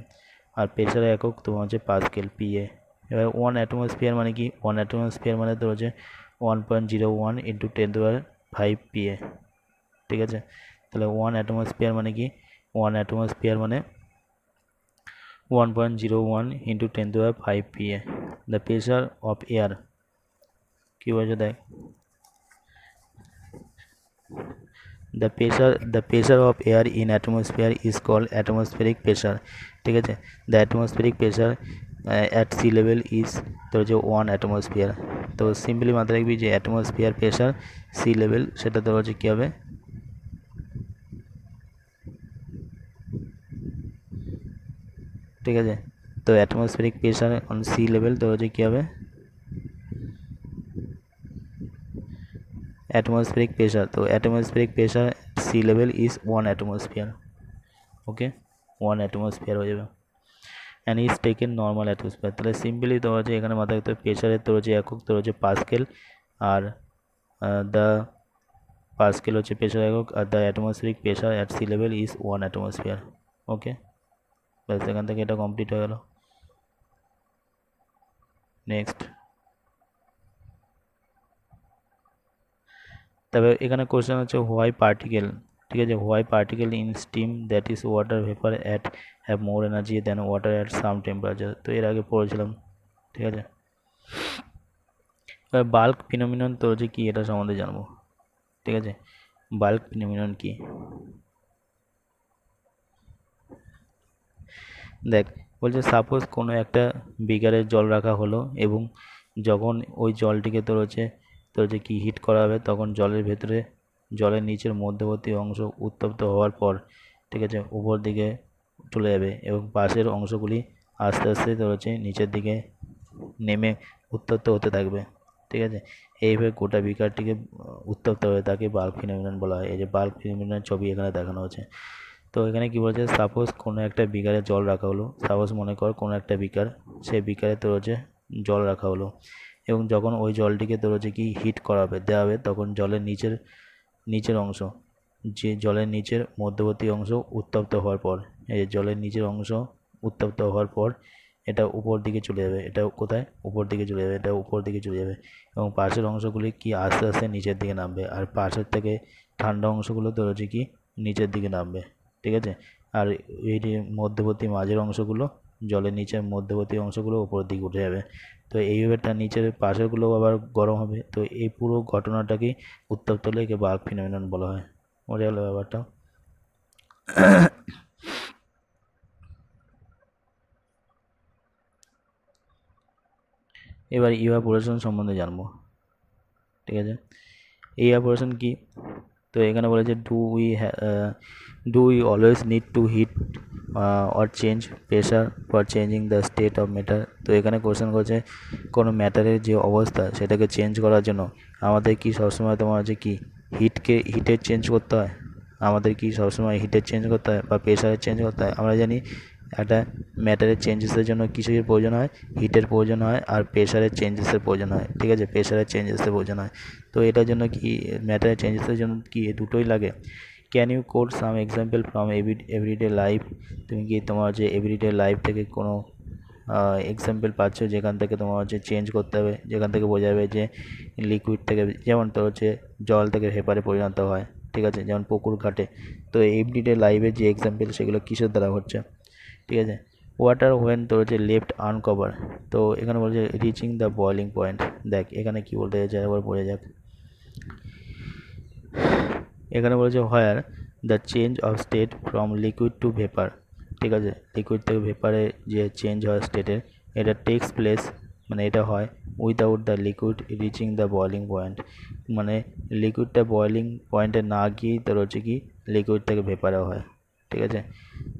আর প্রেশারের একক তোমার হচ্ছে পাস্কেল, PA। এবার 1 অ্যাটমসফিয়ার মানে কি, 1 অ্যাটমসফিয়ার মানে তোর হচ্ছে 1.01 × 10⁵ PA। ঠিক আছে, তাহলে 1 অ্যাটমসফিয়ার মানে কি, 1 অ্যাটমসফিয়ার মানে 1.01 × 10⁵ PA। The pressure of air, কী বলছে দেখ, the pressure of air in atmosphere is called atmospheric pressure। ঠিক আছে, the atmospheric pressure at sea level is তোর হচ্ছে 1 অ্যাটমসফিয়ার। তো সিম্পলি মাথায় রাখবি যে অ্যাটমসফিয়ার প্রেশার সি লেভেল সেটা তোর হচ্ছে কী হবে, ঠিক আছে। তো atmospheric pressure on sea level তোর হচ্ছে কী হবে, অ্যাটমসফিয়ারিক প্রেশার। তো atmospheric pressure sea level is 1 atmosphere, okay 1 atmosphere হয়ে যাবে। And is taken normal atmosphere. তাহলে সিম্পলি তোর হচ্ছে এখানে মাথায় রাখতে হবে প্রেশারের তোর হচ্ছে একক তোর হচ্ছে পাস্কেল, আর দ্য পাস্কেল হচ্ছে প্রেশার একক, আর the atmospheric pressure at sea level is 1 atmosphere, okay. ব্যাস এখান থেকে এটা কমপ্লিট হয়ে গেল। নেক্সট, তবে এখানে কোশ্চেন হচ্ছে হোয়াই পার্টিকেল, ঠিক আছে, why particle in steam that is water vapour at have more energy than water at some temperature. তো এর আগে পড়েছিলাম, ঠিক আছে। এবার বাল্ক ফিনোমিনন তো হচ্ছে কি এটা সম্বন্ধে জানবো, ঠিক আছে। বাল্ক ফিনোমিনন কি, দেখ বলছে সাপোজ কোনো একটা বিকারে জল রাখা হলো এবং যখন ওই জলটিকে তোর হচ্ছে কি হিট করা হবে, তখন জলের ভেতরে জলের নিচের মধ্যবর্তী অংশ উত্তপ্ত হওয়ার পর, ঠিক আছে, উপর দিকে চলে যাবে এবং পাশের অংশগুলি আস্তে আস্তে তোর হচ্ছে নিচের দিকে নেমে উত্তপ্ত হতে থাকবে, ঠিক আছে। এইভাবে গোটা বিকারটিকে উত্তপ্ত হবে, তাকে বাল্ক ফিনোমিনন বলা হয়। এই যে বাল্ক ফিনোমিননের ছবি এখানে দেখানো হচ্ছে। তো এখানে কি বলছে, সাপোজ কোনো একটা বিকারে জল রাখা হলো, সাপোজ মনে কর কোনো একটা বিকার, সেই বিকারে তোর হচ্ছে জল রাখা হলো এবং যখন ওই জলটিকে তোর হচ্ছে কি হিট করা হবে দেওয়া হবে, তখন জলের নিচের অংশ, যে জলের নিচের মধ্যবর্তী অংশ উত্তপ্ত হওয়ার পর, এই যে জলের নিচের অংশ উত্তপ্ত হওয়ার পর এটা উপর দিকে চলে যাবে, এটা কোথায় উপর দিকে চলে যাবে, এটা উপর দিকে চলে যাবে এবং পাশের অংশগুলি কি আস্তে আস্তে নিচের দিকে নামবে, আর পাশের থেকে ঠান্ডা অংশগুলো তোর হচ্ছে কি নিচের দিকে নামবে, ঠিক আছে। আর এই যে মধ্যবর্তী মাঝের অংশগুলো, জলের নিচের মধ্যবর্তী অংশগুলো উপরের দিকে উঠে যাবে। তো এইভাবে তার নিচের পাশেরগুলো আবার গরম হবে। তো এই পুরো ঘটনাটাকেই উত্তপ্ত হলে একে বাল্ক ফিনোমিনন বলা হয়। মজা হলো ব্যাপারটা। এবার ইভাপোরেশন সম্বন্ধে জানবো, ঠিক আছে। ইভাপোরেশন কি, তো এখানে বলেছে do we always need to heat or change pressure for changing the state of matter. তো এখানে কোশ্চেন করছে কোনো ম্যাটারের যে অবস্থা সেটাকে চেঞ্জ করার জন্য আমাদের কি সবসময় তোমার হচ্ছে কি হিটের চেঞ্জ করতে হয়, আমাদের কি সবসময় হিটের চেঞ্জ করতে হয় বা প্রেশারের চেঞ্জ করতে হয়। আমরা জানি একটা ম্যাটারের চেঞ্জেসের জন্য কিছুর প্রয়োজন হয়, হিটের প্রয়োজন হয় আর প্রেশারের চেঞ্জেসের প্রয়োজন হয়, ঠিক আছে, প্রেশারের চেঞ্জেসের প্রয়োজন হয়। তো এটার জন্য কি ম্যাটারের চেঞ্জেসের জন্য কি দুটোই লাগে। Can you quote some example from everyday life. তুমি কি তোমার যে এভরিডে লাইফ থেকে কোনো এক্সাম্পল পাচ্ছ যেখান থেকে তোমার হচ্ছে চেঞ্জ করতে হবে, যেখান থেকে বোঝা যাবে যে লিকুইড থেকে, যেমন তো হচ্ছে জল থেকে ভেপারে পরিণত হয়, ঠিক আছে, যেমন পুকুর ঘাটে। তো এভরিডে লাইফের যে এক্সাম্পল সেগুলো কিসের দ্বারা হচ্ছে, ঠিক আছে। ওয়াটার হোয়েন তো হচ্ছে লেফট আনকভার। তো এখানে বলছে রিচিং দ্য বয়লিং পয়েন্ট। দেখ এখানে কি বলতে চাইছে একবার পড়ে যাক। এখানে বলেছে where the change of state from liquid to vapour, ঠিক আছে, লিকুইড থেকে ভেপারে যে চেঞ্জ হয় স্টেটের, এটা টেক্স প্লেস, মানে এটা হয় without the liquid reaching the boiling point, মানে লিকুইডটা বয়লিং পয়েন্টে না গিয়েই তোর হচ্ছে কি লিকুইড থেকে ভেপারে হয়, ঠিক আছে।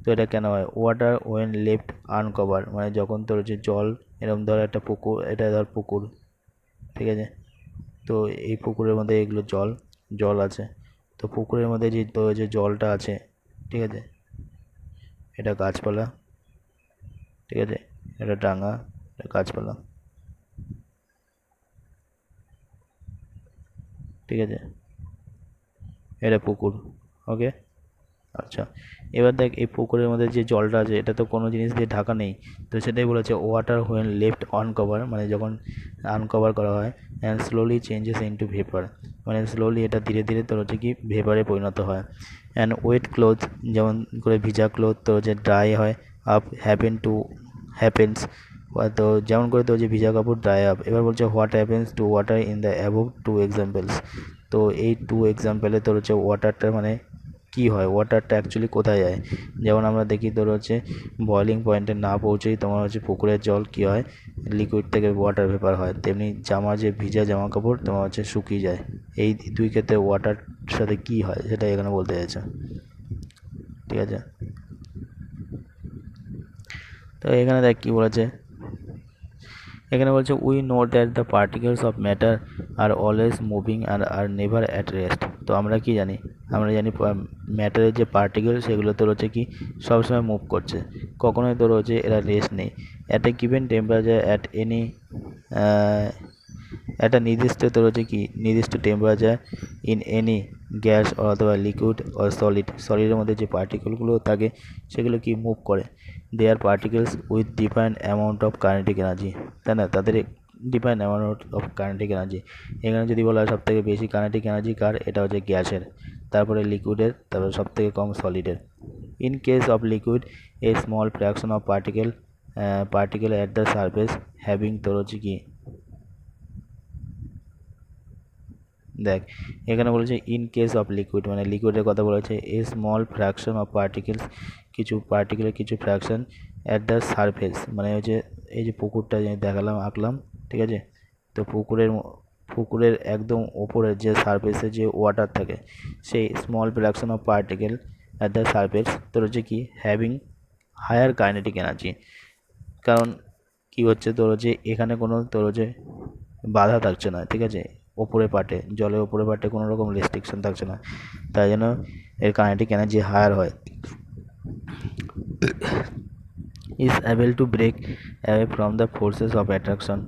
তো এটা কেন হয়, ওয়াটার ওয়েন লেফট আনকভার, মানে যখন তোর হচ্ছে জল, এরকম ধর একটা পুকুর, এটা ধর পুকুর, ঠিক আছে। তো এই পুকুরের মধ্যে এগুলো জল জল আছে। তো পুকুরের মধ্যে যে তো যে জলটা আছে, ঠিক আছে, এটা গাছপালা, ঠিক আছে, এটা ডাঙা, এটা গাছপালা, ঠিক আছে, এটা পুকুর, ওকে। আচ্ছা, এবার দেখ এই পুকুরের মধ্যে যে জলটা আছে এটা তো কোনো জিনিস দিয়ে ঢাকা নেই। তো সেটাই বলেছে ওয়াটার হোয়েন লেফট আনকভার, মানে যখন আনকভার করা হয়, and slowly changes into vapour, মানে স্লোলি এটা ধীরে ধীরে তোর হচ্ছে কি ভেপারে পরিণত হয়। অ্যান্ড ওয়েট ক্লোথ, যেমন করে ভিজা ক্লোথ তো হচ্ছে ড্রাই হয় আপ হ্যাপেন্স, তো যেমন করে তো যে ভিজা কাপড় ড্রাই আপ। এবার বলছে what happens to water in the above two examples. তো এই টু এক্সাম্পলে তোর হচ্ছে ওয়াটারটা মানে কী হয়, ওয়াটারটা অ্যাকচুয়ালি কোথায় যায়। যেমন আমরা দেখি তোর হচ্ছে বয়লিং পয়েন্টে না পৌঁছেই তোমার হচ্ছে পুকুরের জল কী হয়, লিকুইড থেকে ওয়াটার ভেপার হয়, তেমনি যে ভিজা জামা কাপড় তোমার হচ্ছে শুকিয়ে যায়। এই দুই ক্ষেত্রে ওয়াটার সাথে কী হয় সেটা এখানে বলতে চাইছে, ঠিক আছে। তো এখানে দেখ কী বলেছে, এখানে বলছে we know that the particles of matter are always moving আর নেভার অ্যাট রেস্ট। তো আমরা কি জানি, আমরা জানি ম্যাটারের যে পার্টিকেল সেগুলো তোর হচ্ছে কি সবসময় মুভ করছে, কখনোই তোর হচ্ছে এরা রেস্ট নেই। At a given temperature at any একটা নির্দিষ্ট তোর হচ্ছে কি নির্দিষ্ট টেম্পারেচার ইন এনি গ্যাস অথবা লিকুইড ও সলিডের মধ্যে যে পার্টিকেলগুলো থাকে সেগুলো কি মুভ করে। They are particles with different amount of kinetic energy, তাই না, তাদের different amount of kinetic energy. এখানে যদি বলা হয় সবথেকে বেশি কাইনেটিক এনার্জি কার, এটা হচ্ছে গ্যাসের, তারপরে লিকুইডের, তারপরে সবথেকে কম সলিডের। In case of liquid a small fraction of particle at the surface having তোর হচ্ছে কি, দেখ এখানে বলেছে ইন কেস অফ লিকুইড, মানে লিকুইডের কথা বলেছে। এ স্মল ফ্র্যাকশন অফ পার্টিকেলস, কিছু পার্টিকেলের কিছু ফ্র্যাকশন অ্যাট দ্য সারফেস, মানে হচ্ছে এই যে পুকুরটা যে দেখালাম আঁকলাম, ঠিক আছে। তো পুকুরের একদম ওপরের যে সারফেসে যে ওয়াটার থাকে, সেই small fraction of particle at the surface তোর হচ্ছে কি হ্যাভিং হায়ার কাইনেটিক এনার্জি। কারণ কি হচ্ছে তোর হচ্ছে এখানে কোনো তোর হচ্ছে বাধা থাকছে না, ঠিক আছে, ওপরে পার্টে জলের ওপরে পার্টে কোনো রকম রেস্ট্রিকশন থাকছে না, তাই জন্য এর কাইনেটিক এনার্জি হায়ার হয়। is able to break away from the forces of attraction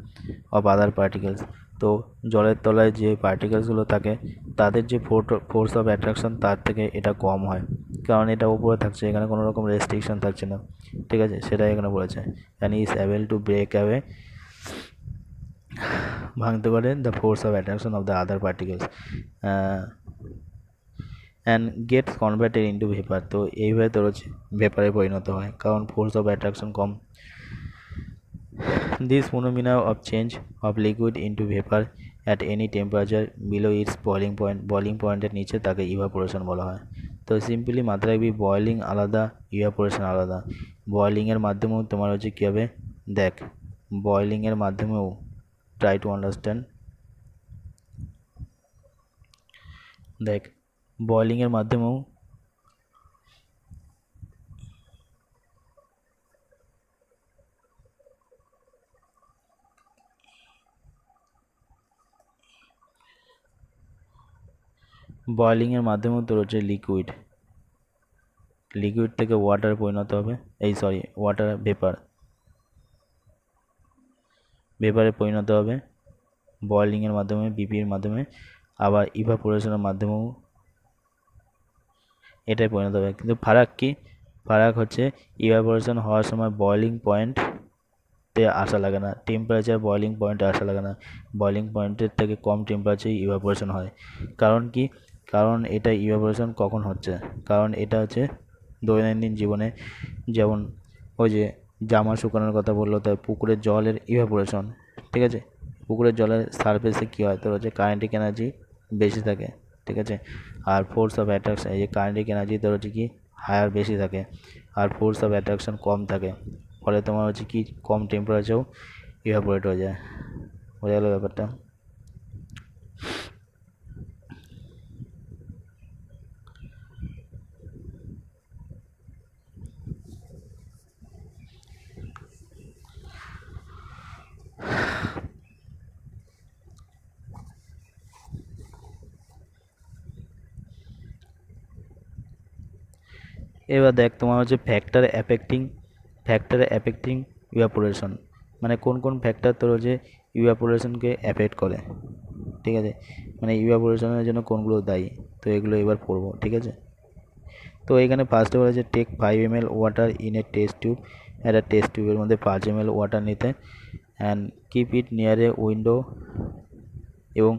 of other particles। তো জলের তলায় যে পার্টিকেলসগুলো থাকে তাদের যে ফোর্স অফ অ্যাট্রাকশন তার থেকে এটা কম হয়, কারণ এটা উপরে থাকছে, এখানে কোনো রকম রেস্ট্রিকশন থাকছে না, ঠিক আছে, সেটাই এখানে বলেছে। And is able to break away, ভাঙতে পারে the force of attraction of the other particles and gets converted into vapour. তো এইভাবে তোর হচ্ছে ভেপারে পরিণত হয়, কারণ ফোর্স অফ অ্যাট্রাকশন কম। This phenomena of change of liquid into vapour at any temperature below its boiling পয়েন্টের নিচে তাকে ইভাপোরেশন বলা হয়। তো সিম্পলি মাথায় রাখবি, বয়লিং আলাদা, ইভাপোরেশন আলাদা। বয়লিংয়ের মাধ্যমেও তোমার হচ্ছে কী হবে, দেখ বয়লিংয়ের মাধ্যমেও ট্রাই টু আন্ডারস্ট্যান্ড, দেখ বয়লিংয়ের মাধ্যমেও তোর হচ্ছে লিকুইড থেকে ওয়াটার পরিণত হবে, ভেপারে পরিণত হবে বয়লিংয়ের মাধ্যমে, বিপির মাধ্যমে, আবার ইভাপোরেশনের মাধ্যমেও এটাই পরিণত হবে। কিন্তু ফারাক হচ্ছে ইভাপোরেশন হওয়ার সময় বয়লিং পয়েন্টে আসা লাগে না, টেম্পারেচার বয়লিং পয়েন্টে আসা লাগে না, বয়লিং পয়েন্টের থেকে কম টেম্পারেচারে ইভাপোরেশন হয়। কারণ এটা ইভাপোরেশন কখন হচ্ছে, কারণ এটা হচ্ছে দৈনন্দিন জীবনে, যেমন ওই যে জামা শুকানোর কথা বললো, তাই পুকুরের জলের ইভাপোরেশন, ঠিক আছে, পুকুরের জলের সারফেসে কী হয় তোর হচ্ছে কাইনেটিক এনার্জি বেশি থাকে, ঠিক আছে, আর ফোর্স অফ অ্যাট্রাকশন, এই যে কাইনেটিক এনার্জি তোর হচ্ছে কি হায়ার বেশি থাকে, আর ফোর্স অফ অ্যাট্রাকশন কম থাকে, ফলে তোমার হচ্ছে কি কম টেম্পারেচারেও ইভাপোরেট হয়ে যায়। বোঝা গেল ব্যাপারটা। এবার দেখ তোমার হচ্ছে ফ্যাক্টর অ্যাফেক্টিং ইভাপোরেশন, মানে কোন কোন ফ্যাক্টর তোর হচ্ছে ইভাপোরেশনকে অ্যাফেক্ট করে, ঠিক আছে, মানে ইভাপোরেশনের জন্য কোনগুলো দায়ী, তো এগুলো এবার পড়বো, ঠিক আছে। তো এখানে ফার্স্টে বলেছে take 5 ml water in a test tube, একটা টেস্ট টিউবের মধ্যে 5 ml ওয়াটার নিতে, and keep it near a window, এবং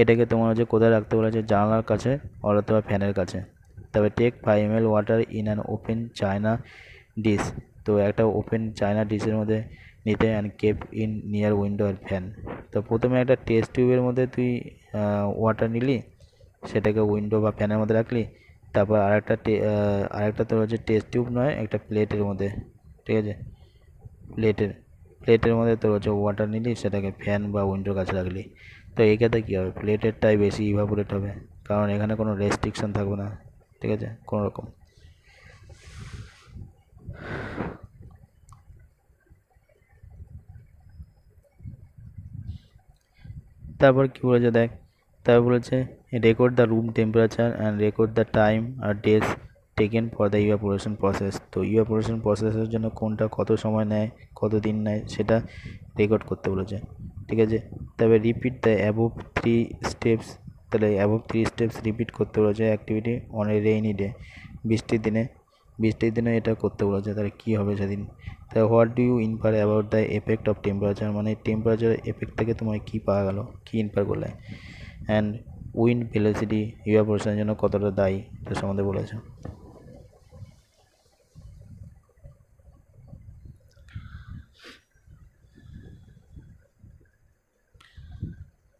এটাকে তোমার হচ্ছে কোথায় রাখতে বলেছে, জানালার কাছে অথবা ফ্যানের কাছে। তবে take 5 ml water in an open china dish, তো একটা ওপেন চায়না ডিশের মধ্যে নিতে, and keep in near window আর ফ্যান। তো প্রথমে একটা টেস্ট টিউবের মধ্যে তুই ওয়াটার নিলি, সেটাকে উইন্ডো বা ফ্যানের মধ্যে রাখলি, তারপর আরেকটা তোর হচ্ছে টেস্ট টিউব নয়, একটা প্লেটের মধ্যে, ঠিক আছে, প্লেটের মধ্যে তোর হচ্ছে ওয়াটার নিলি, সেটাকে ফ্যান বা উইন্ডোর কাছে রাখলি। তো এই ক্ষেত্রে কী হবে, প্লেটেরটাই বেশি ইভাপোরেট হবে, কারণ এখানে কোনো রেস্ট্রিকশন থাকবে না, ঠিক আছে, কোনো রকম। তারপর কি বলেছে দেখ, তারপর বলেছে record the room temperature and record the time আর days taken for the evaporation process. তো ইভাপোরেশন প্রসেসের জন্য কোনটা কত সময় নেয়, কত দিন নেয়, সেটা রেকর্ড করতে বলেছে, ঠিক আছে। তবে রিপিট দ্য অ্যাবোভ 3 স্টেপস, তাহলে অ্যাবোভ 3 স্টেপস রিপিট করতে বলেছে activity on a rainy day, বৃষ্টির দিনে এটা করতে বলেছে। তাহলে কী হবে সেদিন, তাহলে what do you infer about the effect of temperature, মানে টেম্পারেচারের এফেক্ট থেকে তোমার কী পাওয়া গেল, কী ইনফার করলে। অ্যান্ড উইন্ড ভেলোসিটি ইভাপোরেশনের জন্য কতটা দায়ী, তার সম্বন্ধে বলেছে।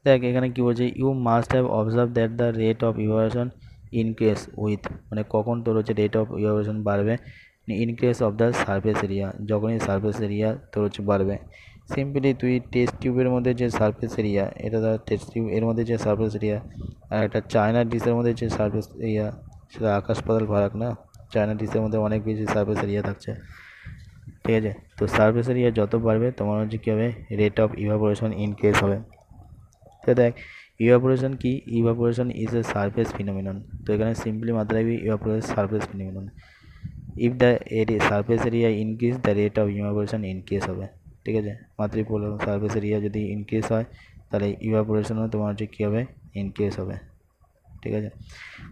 দেখ এখানে কি বলছে, you must have observe that the rate of evaporation increase with, মানে কখন তোর হচ্ছে রেট অফ ইভাপোরেশন বাড়বে, increase of the surface area, যখনই সারফেস এরিয়া তোর হচ্ছে বাড়বে। সিম্পলি তুই টেস্ট টিউবের মধ্যে যে সারফেস এরিয়া, এটা ধর টেস্ট টিউব এর মধ্যে যে সারফেস এরিয়া আর একটা চায়না ডিশের মধ্যে যে সারফেস এরিয়া, সেটা আকাশ পাতাল ফারাক না। চায়না ডিশের মধ্যে অনেক বেশি সারফেস এরিয়া থাকছে, ঠিক আছে। তো সারফেস এরিয়া যত বাড়বে তোমার হচ্ছে কী হবে, রেট অফ ইভাপোরেশন ইনক্রিজ হবে। তো দেখ ইভাপোরেশন কি, evaporation is a surface phenomenon. তো এখানে সিম্পলি মাত্রা রাখবি evaporation surface phenomenon. If the surface area increase the rate of evaporation increase হবে, ঠিক আছে। মাত্রই বললাম সারফেস এরিয়া যদি ইনক্রিজ হয় তাহলে ইভাপোরেশনও তোমার হচ্ছে কী হবে, ইনক্রিজ হবে, ঠিক আছে।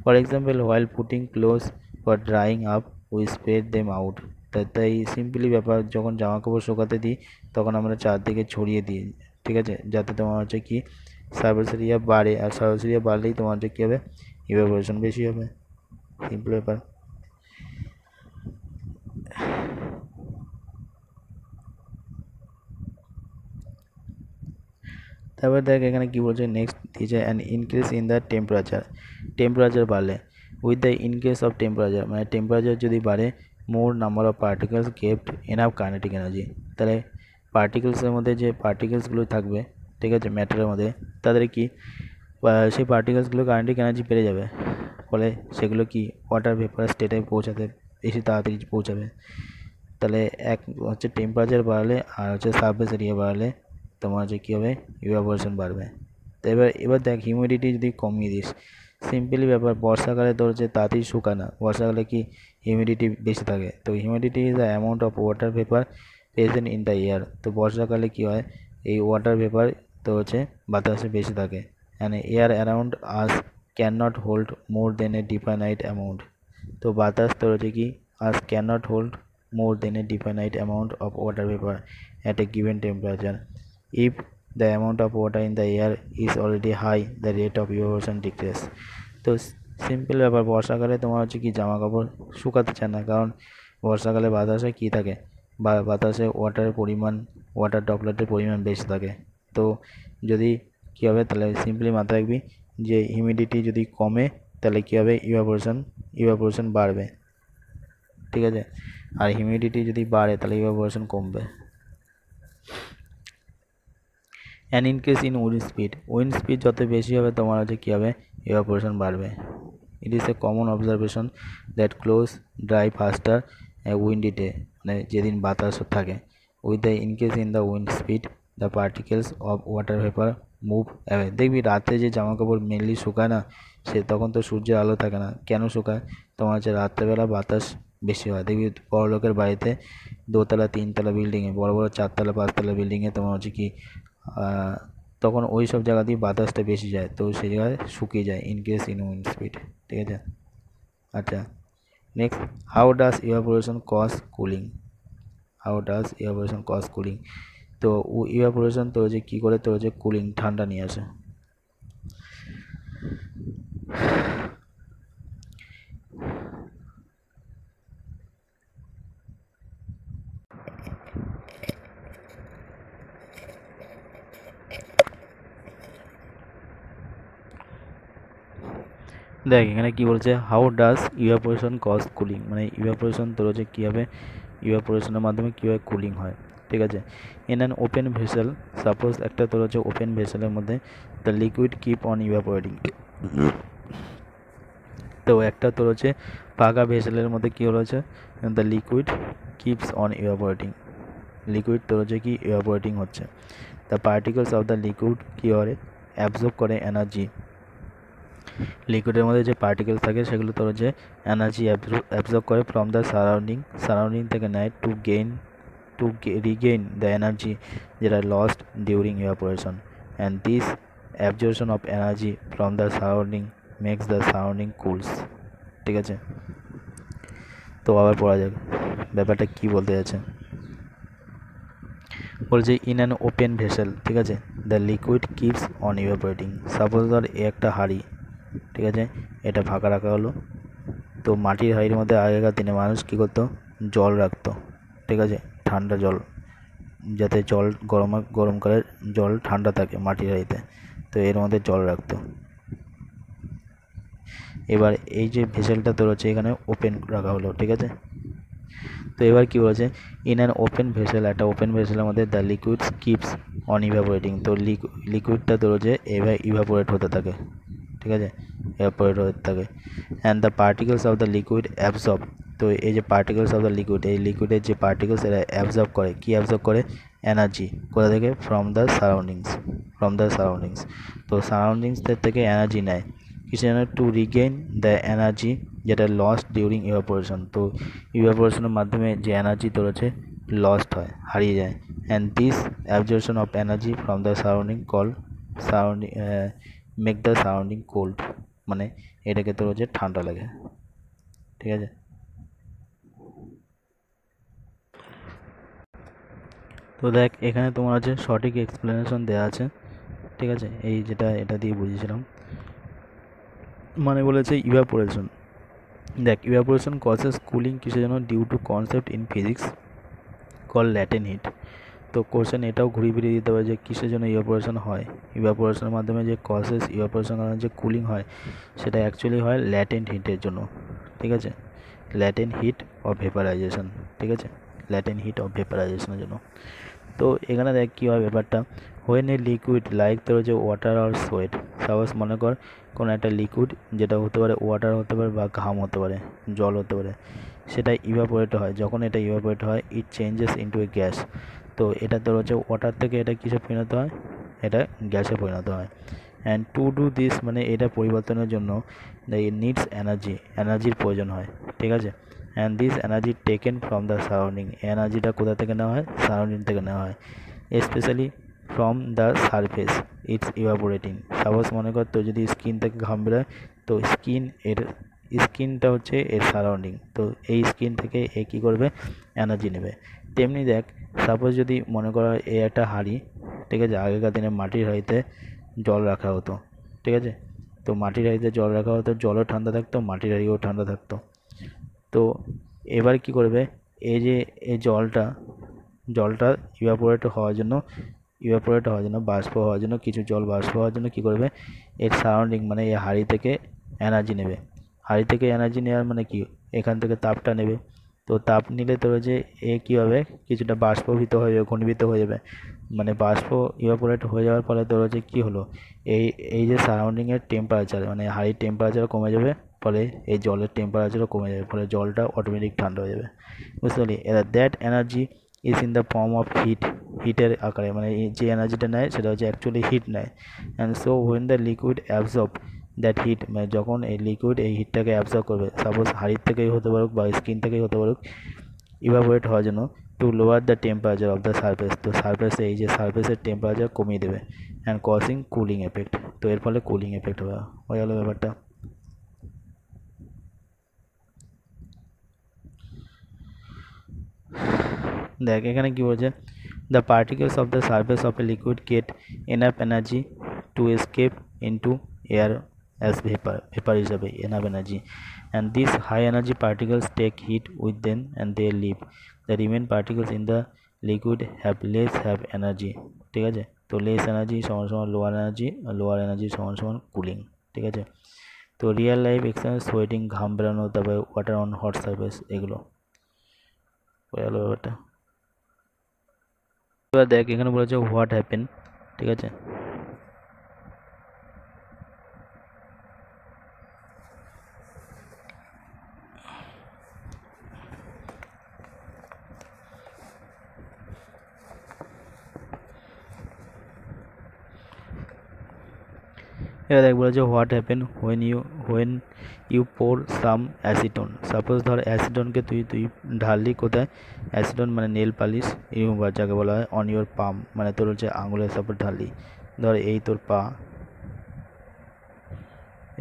For example while putting clothes for drawing up we spread them out. তাই সিম্পলি ব্যাপার, যখন জামা কাপড় শুকাতে দিই তখন আমরা চারদিকে ছড়িয়ে দিই, ঠিক আছে, যাতে তোমার হচ্ছে কি সারফেস এরিয়া বাড়ে, আর সারফেস এরিয়া বাড়লেই তোমার হচ্ছে কী হবে, ইভাপোরেশন বেশি হবে, সিম্পল ব্যাপার। তারপর দেখ এখানে কি বলছে, নেক্সট দিয়েছে an increase in the temperature বাড়লে, with the increase of temperature, মানে টেম্পারেচার যদি বাড়ে, more number of particles kept enough kinetic energy. তাহলে পার্টিকেলসের মধ্যে যে পার্টিকেলসগুলো থাকবে, ঠিক আছে, ম্যাটারের মধ্যে, তাদের কি সেই পার্টিকেলসগুলো কাইনেটিক এনার্জি বেড়ে যাবে, ফলে সেগুলো কি ওয়াটার ভেপার স্টেটে পৌঁছাতে বেশি তাড়াতাড়ি পৌঁছাবে। তাহলে এক হচ্ছে টেম্পারেচার বাড়লে আর হচ্ছে সারফেস এরিয়া বাড়লে তোমার হচ্ছে কী হবে, ইভাপোরেশন বাড়বে। তো এবার দেখ হিউমিডিটি যদি কমিয়ে দিস, সিম্পলি ব্যাপার, বর্ষাকালে তোর হচ্ছে তাড়াতাড়ি শুকায় না, বর্ষাকালে কি হিউমিডিটি বেশি থাকে। তো humidity is the amount of water vapour present in the air. তো বর্ষাকালে কী হয়, এই ওয়াটার ভেপার তো হচ্ছে বাতাসে বেশি থাকে, and air around us can not hold more than a definite amount. তো বাতাস তোর হচ্ছে কি us can not hold more than a definite amount of water vapor at a given temperature. If the amount of water in the air is already high, the rate of evaporation decrease. তো simple ব্যাপার, বর্ষাকালে তোমার হচ্ছে কি জামা কাপড় শুকাতে চায় না, কারণ বর্ষাকালে বাতাসে কী থাকে, বা বাতাসে ওয়াটারের পরিমাণ, ওয়াটার ড্রপলেটের পরিমাণ বেশি থাকে। তো যদি কী হবে, তাহলে সিম্পলি মাথায় রাখবি যে হিউমিডিটি যদি কমে তাহলে কী হবে, ইভাপোরেশন বাড়বে, ঠিক আছে। আর হিউমিডিটি যদি বাড়ে তাহলে ইভাপোরেশন কমবে। An increase in wind speed যত বেশি হবে তোমার হচ্ছে কী হবে, ইভাপোরেশন বাড়বে। It is a common observation that close dry ফাস্টার Windy day, মানে যেদিন বাতাস থাকে। With the increase in the wind speed the particles of water vapour move away. দেখবি রাতে যে জামা কাপড় মেনলি শুকায় না, তখন তো সূর্যের আলো থাকে না, কেন শুকায়, তোমার হচ্ছে রাত্রেবেলা বাতাস বেশি হয়। দেখবি বড় লোকের বাড়িতে দোতলা তিনতলা বিল্ডিংয়ে, বড় বড় 4তলা 5তলা বিল্ডিংয়ে তোমার হচ্ছে কি তখন ওই সব জায়গাতেই বাতাসটা বেশি যায়, তো সেই জায়গায় শুকিয়ে যায়, ইনক্রিজ ইন উইন্ড স্পিড, ঠিক আছে। আচ্ছা next, how does evaporation cause cooling. তো ইভাপোরেশন তো হচ্ছে কী করে, তো হচ্ছে কুলিং, ঠান্ডা নিয়ে আসে। দেখ এখানে কি বলছে, how does evaporation cause cooling, মানে ইভাপোরেশন তোর হচ্ছে কীভাবে, ইভাপোরেশনের মাধ্যমে কীভাবে কুলিং হয়, ঠিক আছে। In an open vessel, suppose একটা তোর হচ্ছে ওপেন ভেসেলের মধ্যে দ্য লিকুইড কিপ অন ইভাপোরেটিং, তো একটা তোর হচ্ছে ফাঁকা ভেসেলের মধ্যে কী হচ্ছে, the liquid keeps on evaporating, liquid তোর হচ্ছে কি ইভাপোরেটিং হচ্ছে। The particles of the liquid কী করে, অ্যাবজর্ব করে এনার্জি, লিকুইডের মধ্যে যে পার্টিকেলস থাকে সেগুলো তোর হচ্ছে এনার্জি অ্যাবজর্ব করে ফ্রম দ্য সারাউন্ডিং থেকে নেয় টু রিগেইন দ্য এনার্জি যেটা lost during evaporation, and this absorption of energy from the surrounding makes the surrounding cools, ঠিক আছে। তো আবার পড়া যাক ব্যাপারটা কী বলতে যাচ্ছে। বলছে ইন অ্যান ওপেন ভেসেল, ঠিক আছে, the liquid keeps on evaporating, suppose ধর একটা হাঁড়ি, ঠিক আছে, এটা ফাঁকা রাখা হলো। তো মাটির হাঁড়ির মধ্যে আগেকার দিনে মানুষ কী করতো, জল রাখতো, ঠিক আছে, ঠান্ডা জল, যাতে জল গরমকালে জল ঠান্ডা থাকে মাটির হাঁড়িতে, তো এর মধ্যে জল রাখতো। এবার এই যে ভেসেলটা তোর হচ্ছে এখানে ওপেন রাখা হলো, ঠিক আছে। তো এবার কী বলেছে, ইন অ্যান ওপেন ভেসেল, একটা ওপেন ভেসেলের মধ্যে দ্য লিকুইড কিপস অন ইভাপোরেটিং, তো লিকুইডটা তোর হচ্ছে ইভাপোরেট হতে থাকে, ঠিক আছে, ইভাপোরেট হতে থাকে। And the particles of the liquid absorb, তো এই যে পার্টিকেলস অফ দ্য লিকুইড, এই লিকুইডের যে পার্টিকেলস এরা অ্যাবজর্ব করে, কি অ্যাবজর্ব করে, এনার্জি, কোথা থেকে, ফ্রম দ্য সারাউন্ডিংস, তো সারাউন্ডিংসদের থেকে এনার্জি নেয় কিসের জন্য, টু রিগেইন দ্য এনার্জি যেটা লস্ট ডিউরিং ইভাপোরেশন, তো ইভাপোরেশনের মাধ্যমে যে এনার্জি তোর হচ্ছে লস্ট হয়, হারিয়ে যায়। And this absorption of energy from the surrounding make the surrounding cold, মানে এটাকে তোর হচ্ছে ঠান্ডা লাগে, ঠিক আছে। তো দেখ এখানে তোমার হচ্ছে সঠিক এক্সপ্লেনেশন দেওয়া আছে, ঠিক আছে, এই যেটা এটা দিয়ে বুঝিয়েছিলাম। মানে বলেছে ইভাপোরেশন, দেখ ইভাপোরেশন কজেস কুলিং কিসের জন্য, due to concept in physics call latent heat. তো কোশ্চেন এটাও ঘুরিয়ে ফিরিয়ে দিতে পারে যে কিসের জন্য ইভাপোরেশন হয়, ইভাপোরেশনের মাধ্যমে যে কজেস ইভাপোরেশন যে কুলিং হয় সেটা অ্যাকচুয়ালি হয় ল্যাটেন্ট হিটের জন্য, ঠিক আছে, ল্যাটেন্ট হিট অফ ভেপারাইজেশন, ঠিক আছে, ল্যাটেন্ট হিট অফ ভেপারাইজেশনের জন্য। তো এখানে দেখ কী হয় ব্যাপারটা, হোয়েন এ লিকুইড লাইক তোর হচ্ছে ওয়াটার আর সোয়েট, সাপোজ মনে কর কোনো একটা লিকুইড যেটা হতে পারে ওয়াটার হতে পারে বা ঘাম হতে পারে, জল হতে পারে, সেটা ইভাপোরেট হয়, যখন এটা ইভাপোরেট হয় ইট চেঞ্জেস ইন্টু এ গ্যাস, তো এটা তোর হচ্ছে ওয়াটার থেকে এটা কিসে পরিণত হয়, এটা গ্যাসে পরিণত হয়। অ্যান্ড টু ডু দিস, মানে এটা পরিবর্তনের জন্য ইট নিডস এনার্জির প্রয়োজন হয়, ঠিক আছে। And this energy taken from the surrounding, এনার্জিটা কোথা থেকে নেওয়া হয়, সারাউন্ডিং থেকে নেওয়া হয়, specially from the surface it's evaporating, suppose মনে কর তো যদি স্কিন থেকে ঘাম বেরোয়, তো স্কিনটা হচ্ছে এর সারাউন্ডিং, তো এই স্কিন থেকে এ কী করবে, এনার্জি নেবে। তেমনি দেখ সাপোজ যদি মনে করা এই একটা হাঁড়ি, ঠিক আছে, আগেকার দিনে মাটির হাঁড়িতে জল রাখা হতো, ঠিক আছে, তো মাটির হাঁড়িতে জল রাখা হতো, জলও ঠান্ডা থাকতো, মাটির হাঁড়িও ঠান্ডা থাকতো। তো এবার কি করবে, এই যে এই জলটা ইভাপোরেট হওয়ার জন্য বাষ্প হওয়ার জন্য, কিছু জল বাষ্প হওয়ার জন্য কী করবে, এর সারাউন্ডিং মানে এই হাঁড়ি থেকে এনার্জি নেবে। হাঁড়ি থেকে এনার্জি নেওয়ার মানে কি, এখান থেকে তাপটা নেবে, তো তাপ নিলে তোর যে এ কী হবে, কিছুটা বাষ্পীভূত হয়ে যাবে, ঘনীভূত হয়ে যাবে, মানে বাষ্প ইভাপোরেট হয়ে যাওয়ার ফলে তোর হচ্ছে কী হলো, এই যে সারাউন্ডিংয়ের টেম্পারেচার মানে হাইট টেম্পারেচার কমে যাবে, ফলে এই জলের টেম্পারেচারও কমে যাবে, ফলে জলটা অটোমেটিক ঠান্ডা হয়ে যাবে, বুঝতে পারলি। এবার that energy is in the form of হিটের আকারে, মানে যে এনার্জিটা নেয় সেটা হচ্ছে অ্যাকচুয়ালি হিট নেয়। And so when the liquid absorb that heat, মানে যখন এই লিকুইড এই হিটটাকে অ্যাবজর্ব করবে, সাপোজ হাড়ির থেকেই হতে পারুক বা স্কিন থেকেই হতে পারুক, ইভাপোরেট হওয়ার জন্য, to lower the temperature of the surface, তো সারফেসে এই যে সারফেসের টেম্পারেচার কমিয়ে দেবে, অ্যান্ড কজিং কুলিং এফেক্ট, তো এর ফলে কুলিং এফেক্ট হয়ে গেল ব্যাপারটা। দেখ এখানে কি বলছে, the particles of the surface of a liquid get enough energy to escape into air as vapour হিসাবে enough energy, and this high energy particles take heat with then and they leave, the remain particles in the liquid have energy, ঠিক আছে। তো less energy সমান সমান lower energy, lower energy সমান সমান cooling, ঠিক আছে। তো তো রিয়েল লাইফ এক্সপিরিয়েন্স সোয়েটিং, ঘাম বেরোনো, তারপরে ওয়াটার অন হট সারফেস, এগুলো হয়ে গেল ব্যাপারটা। এবার দেখ এখানে বলেছে হোয়াট হ্যাপেন, ঠিক আছে। এবার দেখ বলেছে what happen when you pour some acetone. Suppose ধর অ্যাসিটনকে তুই ঢাললি কোথায়, অ্যাসিটন মানে নেল পালিশ রিমুভার যাকে বলা হয়, অন ইউর পাম মানে তোর হচ্ছে আঙুলের সাপোর ঢাললি। ধর এই তোর পা,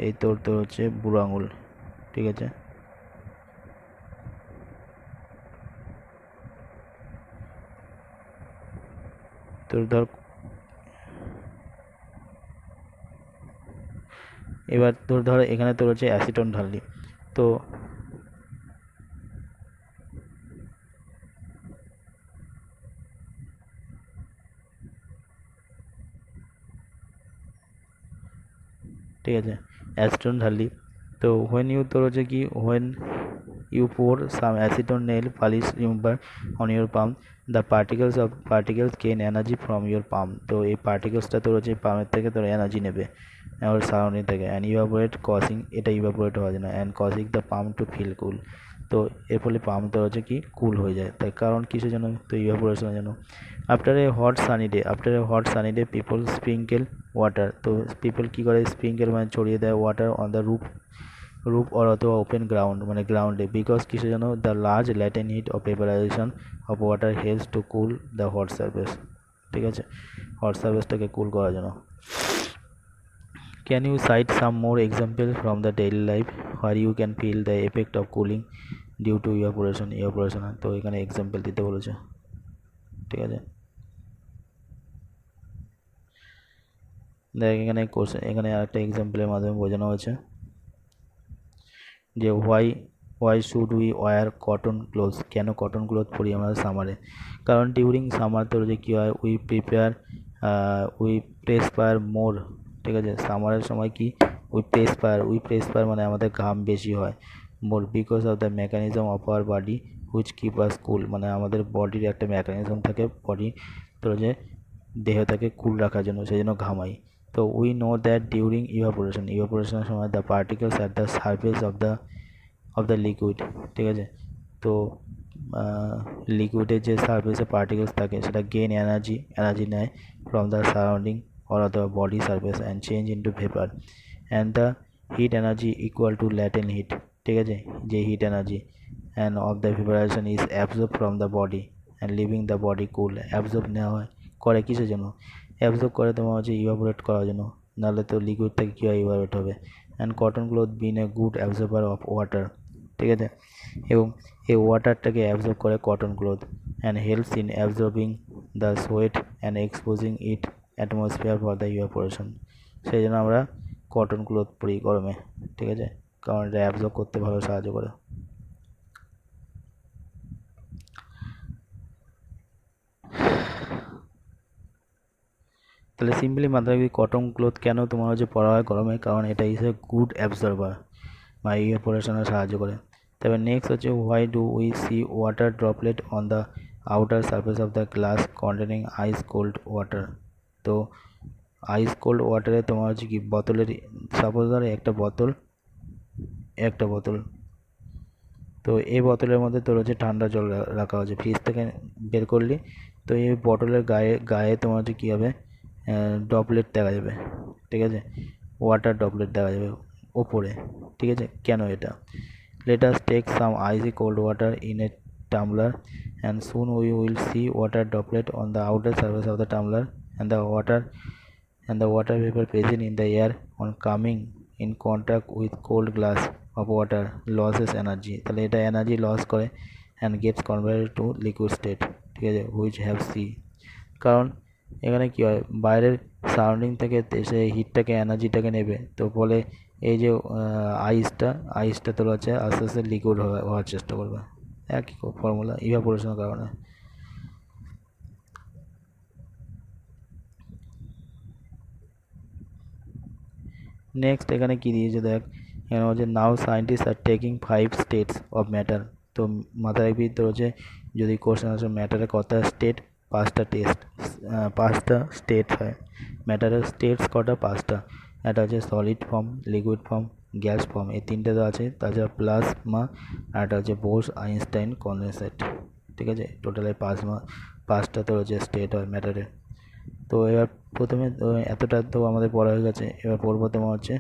এই তোর হচ্ছে বুড়ো আঙুল, ঠিক আছে। তোর ধর এবার তোর ধর এখানে তোর হচ্ছে অ্যাসিটন ঢাললি, তো ঠিক আছে অ্যাসিটন ঢাললি। তো হোয়েন ইউ তোর হচ্ছে কি when you pour some acetone nail polish remover on your palm, the particles gain energy from your palm. তো এই পার্টিকেলসটা তোর হচ্ছে পামের থেকে তোর এনার্জি নেবে ওর সারাউন্ডিং থেকে, অ্যান্ড ইভাপোরেট কজিং, এটা ইভাপোরেট হওয়া যায় না, and causing the palm to feel cool. তো এর ফলে পাম তোর হচ্ছে কি কুল হয়ে যায়, তাই কারণ কিসের জন্য, তো ইভাপোরেশনের জন্য। After a hot sunny day people sprinkle water. তো পিপল কী করে, স্প্রিঙ্কেল মানে ছড়িয়ে দেয় water on the roof or অথবা ওপেন গ্রাউন্ড মানে গ্রাউন্ডে, বিকজ কিসের জন্য, the large latent heat of vaporization of water helps to cool the hot surface, ঠিক আছে, হট সারফেসটাকে কুল করার জন্য। Can you cite some more example from the daily life where you can feel the effect of cooling due to evaporation. তো এখানে example দিতে বলেছে, ঠিক আছে। দেখ এখানে কোশ্চেন, এখানে আরেকটা এক্সাম্পলের মাধ্যমে বোঝানো হয়েছে যে why should we were cotton clothes, কেন কটন ক্লোথ পরি আমরা সামারে, কারণ ডিউরিং সামার তোর যে কী হয় উই প্রেসপায়ার মোর, ঠিক আছে। সামারের সময় কি উই প্রেসপায়ার মানে আমাদের ঘাম বেশি হয় more, because of the mechanism of our body which keep us cool, মানে আমাদের বডির একটা মেকানিজম থাকে, বডি তোর যে দেহটাকে কুল রাখার জন্য, সেই জন্য ঘামাই। তো উই নো দ্যাট ডিউরিং ইভাপোরেশনের সময় the particles at the surface of the liquid, ঠিক আছে। তো লিকুইডের যে সারফেসে পার্টিকেলস থাকে সেটা গেইন এনার্জি নেয় ফ্রম দ্য সারাউন্ডিং অর অথবা body surface and change into vapour, and the heat energy equal to latent heat, ঠিক আছে, যে heat energy and of the vaporisation is absorb from the body and leaving the body cool. Absorb নেওয়া হয় করে কিসের জন্য, absorb করে তোমার হচ্ছে ইভাপোরেট করার জন্য, নাহলে তো লিকুইড থেকে কী হয় ইভাপোরেট হবে। And cotton cloth been a good absorber of water, ঠিক আছে, এবং এই ওয়াটারটাকে অ্যাবজর্ব করে cotton cloth and helps in absorbing the sweat and exposing it atmosphere for the evaporation. সেই জন্য আমরা কটন ক্লোথ পরি গরমে, ঠিক আছে, কারণ এটা অ্যাবজর্ব করতে ভালো সাহায্য করে। তাহলে সিম্পলি মাথায় রাখবি কটন ক্লোথ কেন তোমার হচ্ছে পরা হয় গরমে, কারণ এটা ইজ এ গুড অ্যাবজর্বার বা ইভাপোরেশনে সাহায্য করে। তবে নেক্সট হচ্ছে why do we see water droplet on the outer surface of the glass containing ice cold water. তো আইস কোল্ড ওয়াটারে তোমার হচ্ছে কি বোতলের, সাপোজ ধরো একটা বোতল, তো এই বোতলের মধ্যে তোর হচ্ছে ঠান্ডা জল রাখা হচ্ছে, ফ্রিজ থেকে বের করলি, তো এই বোতলের গায়ে গায়ে তোমার হচ্ছে কী হবে, ড্রপলেট দেখা যাবে, ঠিক আছে, ওয়াটার ড্রপলেট দেখা যাবে ওপরে, ঠিক আছে। কেন এটা, let us take some icy cold water in a tumbler and soon we will see water droplet on the outer surface of the tumbler, and the water vapor present in the air on coming in contact with cold glass of water loses energy, তাহলে এটা energy loss করে and gets converted to liquid state, ঠিক আছে, which have C। কারণ এখানে কী হয়, বাইরের surrounding থেকে এসে হিটটাকে এনার্জিটাকে নেবে, তো ফলে এই যে আইসটা তোর হচ্ছে আস্তে আস্তে লিকুইড হওয়ার চেষ্টা করবে, একই ফর্মুলা ইভাপোরেশনের কারণে। নেক্সট এখানে কি দিয়েছে দেখ, এখানে হচ্ছে now scientist are taking 5 states of matter. তো মাথায় রাখবি তোর হচ্ছে যদি কোশ্চেন আসে ম্যাটারের কটা স্টেট, 5টা টেস্ট, 5টা স্টেট হয়। ম্যাটারের স্টেটস কটা, 5টা। একটা হচ্ছে solid foam, liquid form, gas form, এই 3টে তো আছে। তাছাড়া প্লাজমা আর একটা হচ্ছে বোস আইনস্টাইন কনডেনসেট। ঠিক আছে, টোটালে 5টা তোর হচ্ছে স্টেট হয় ম্যাটারের। তো এবার প্রথমে এতটা তো আমাদের পড়া হয়ে গেছে। এবার পড়বো তোমার হচ্ছে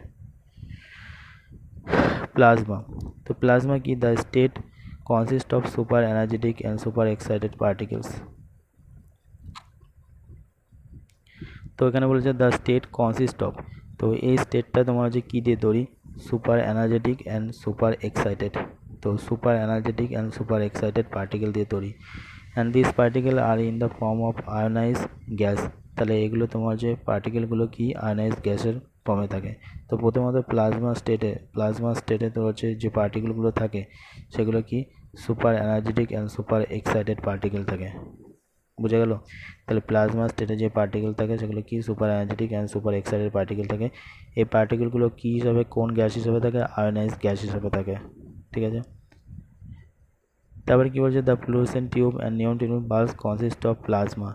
প্লাজমা। তো প্লাজমা কি, the state consist of super energetic and super excited particles. তো এখানে বলেছে দ্য স্টেট কনসিস্ট অফ, তো এই স্টেটটা তোমার হচ্ছে কী দিয়ে তৈরি, super energetic and super excited. তো super energetic and super excited particle দিয়ে তৈরি। And this particle are in the form of ionise gas. তাহলে এগুলো তোমার হচ্ছে পার্টিকেলগুলো কি আয়োনাইজ গ্যাসের ফর্মে থাকে। তো প্রথমত প্লাজমা স্টেটে তো হচ্ছে যে পার্টিকেলগুলো থাকে সেগুলো কি super energetic and super excited particle থাকে। বুঝে গেল? তাহলে প্লাজমা স্টেটে যে পার্টিকেল থাকে সেগুলো কি super energetic and super excited particle থাকে। এই পার্টিকেলগুলো কী হিসাবে, কোন গ্যাস হিসাবে থাকে, আয়োনাইজ গ্যাস হিসাবে থাকে। ঠিক আছে, তারপরে কী বলছে, the fluorescent tube and neon tube bulbs consist of plasma.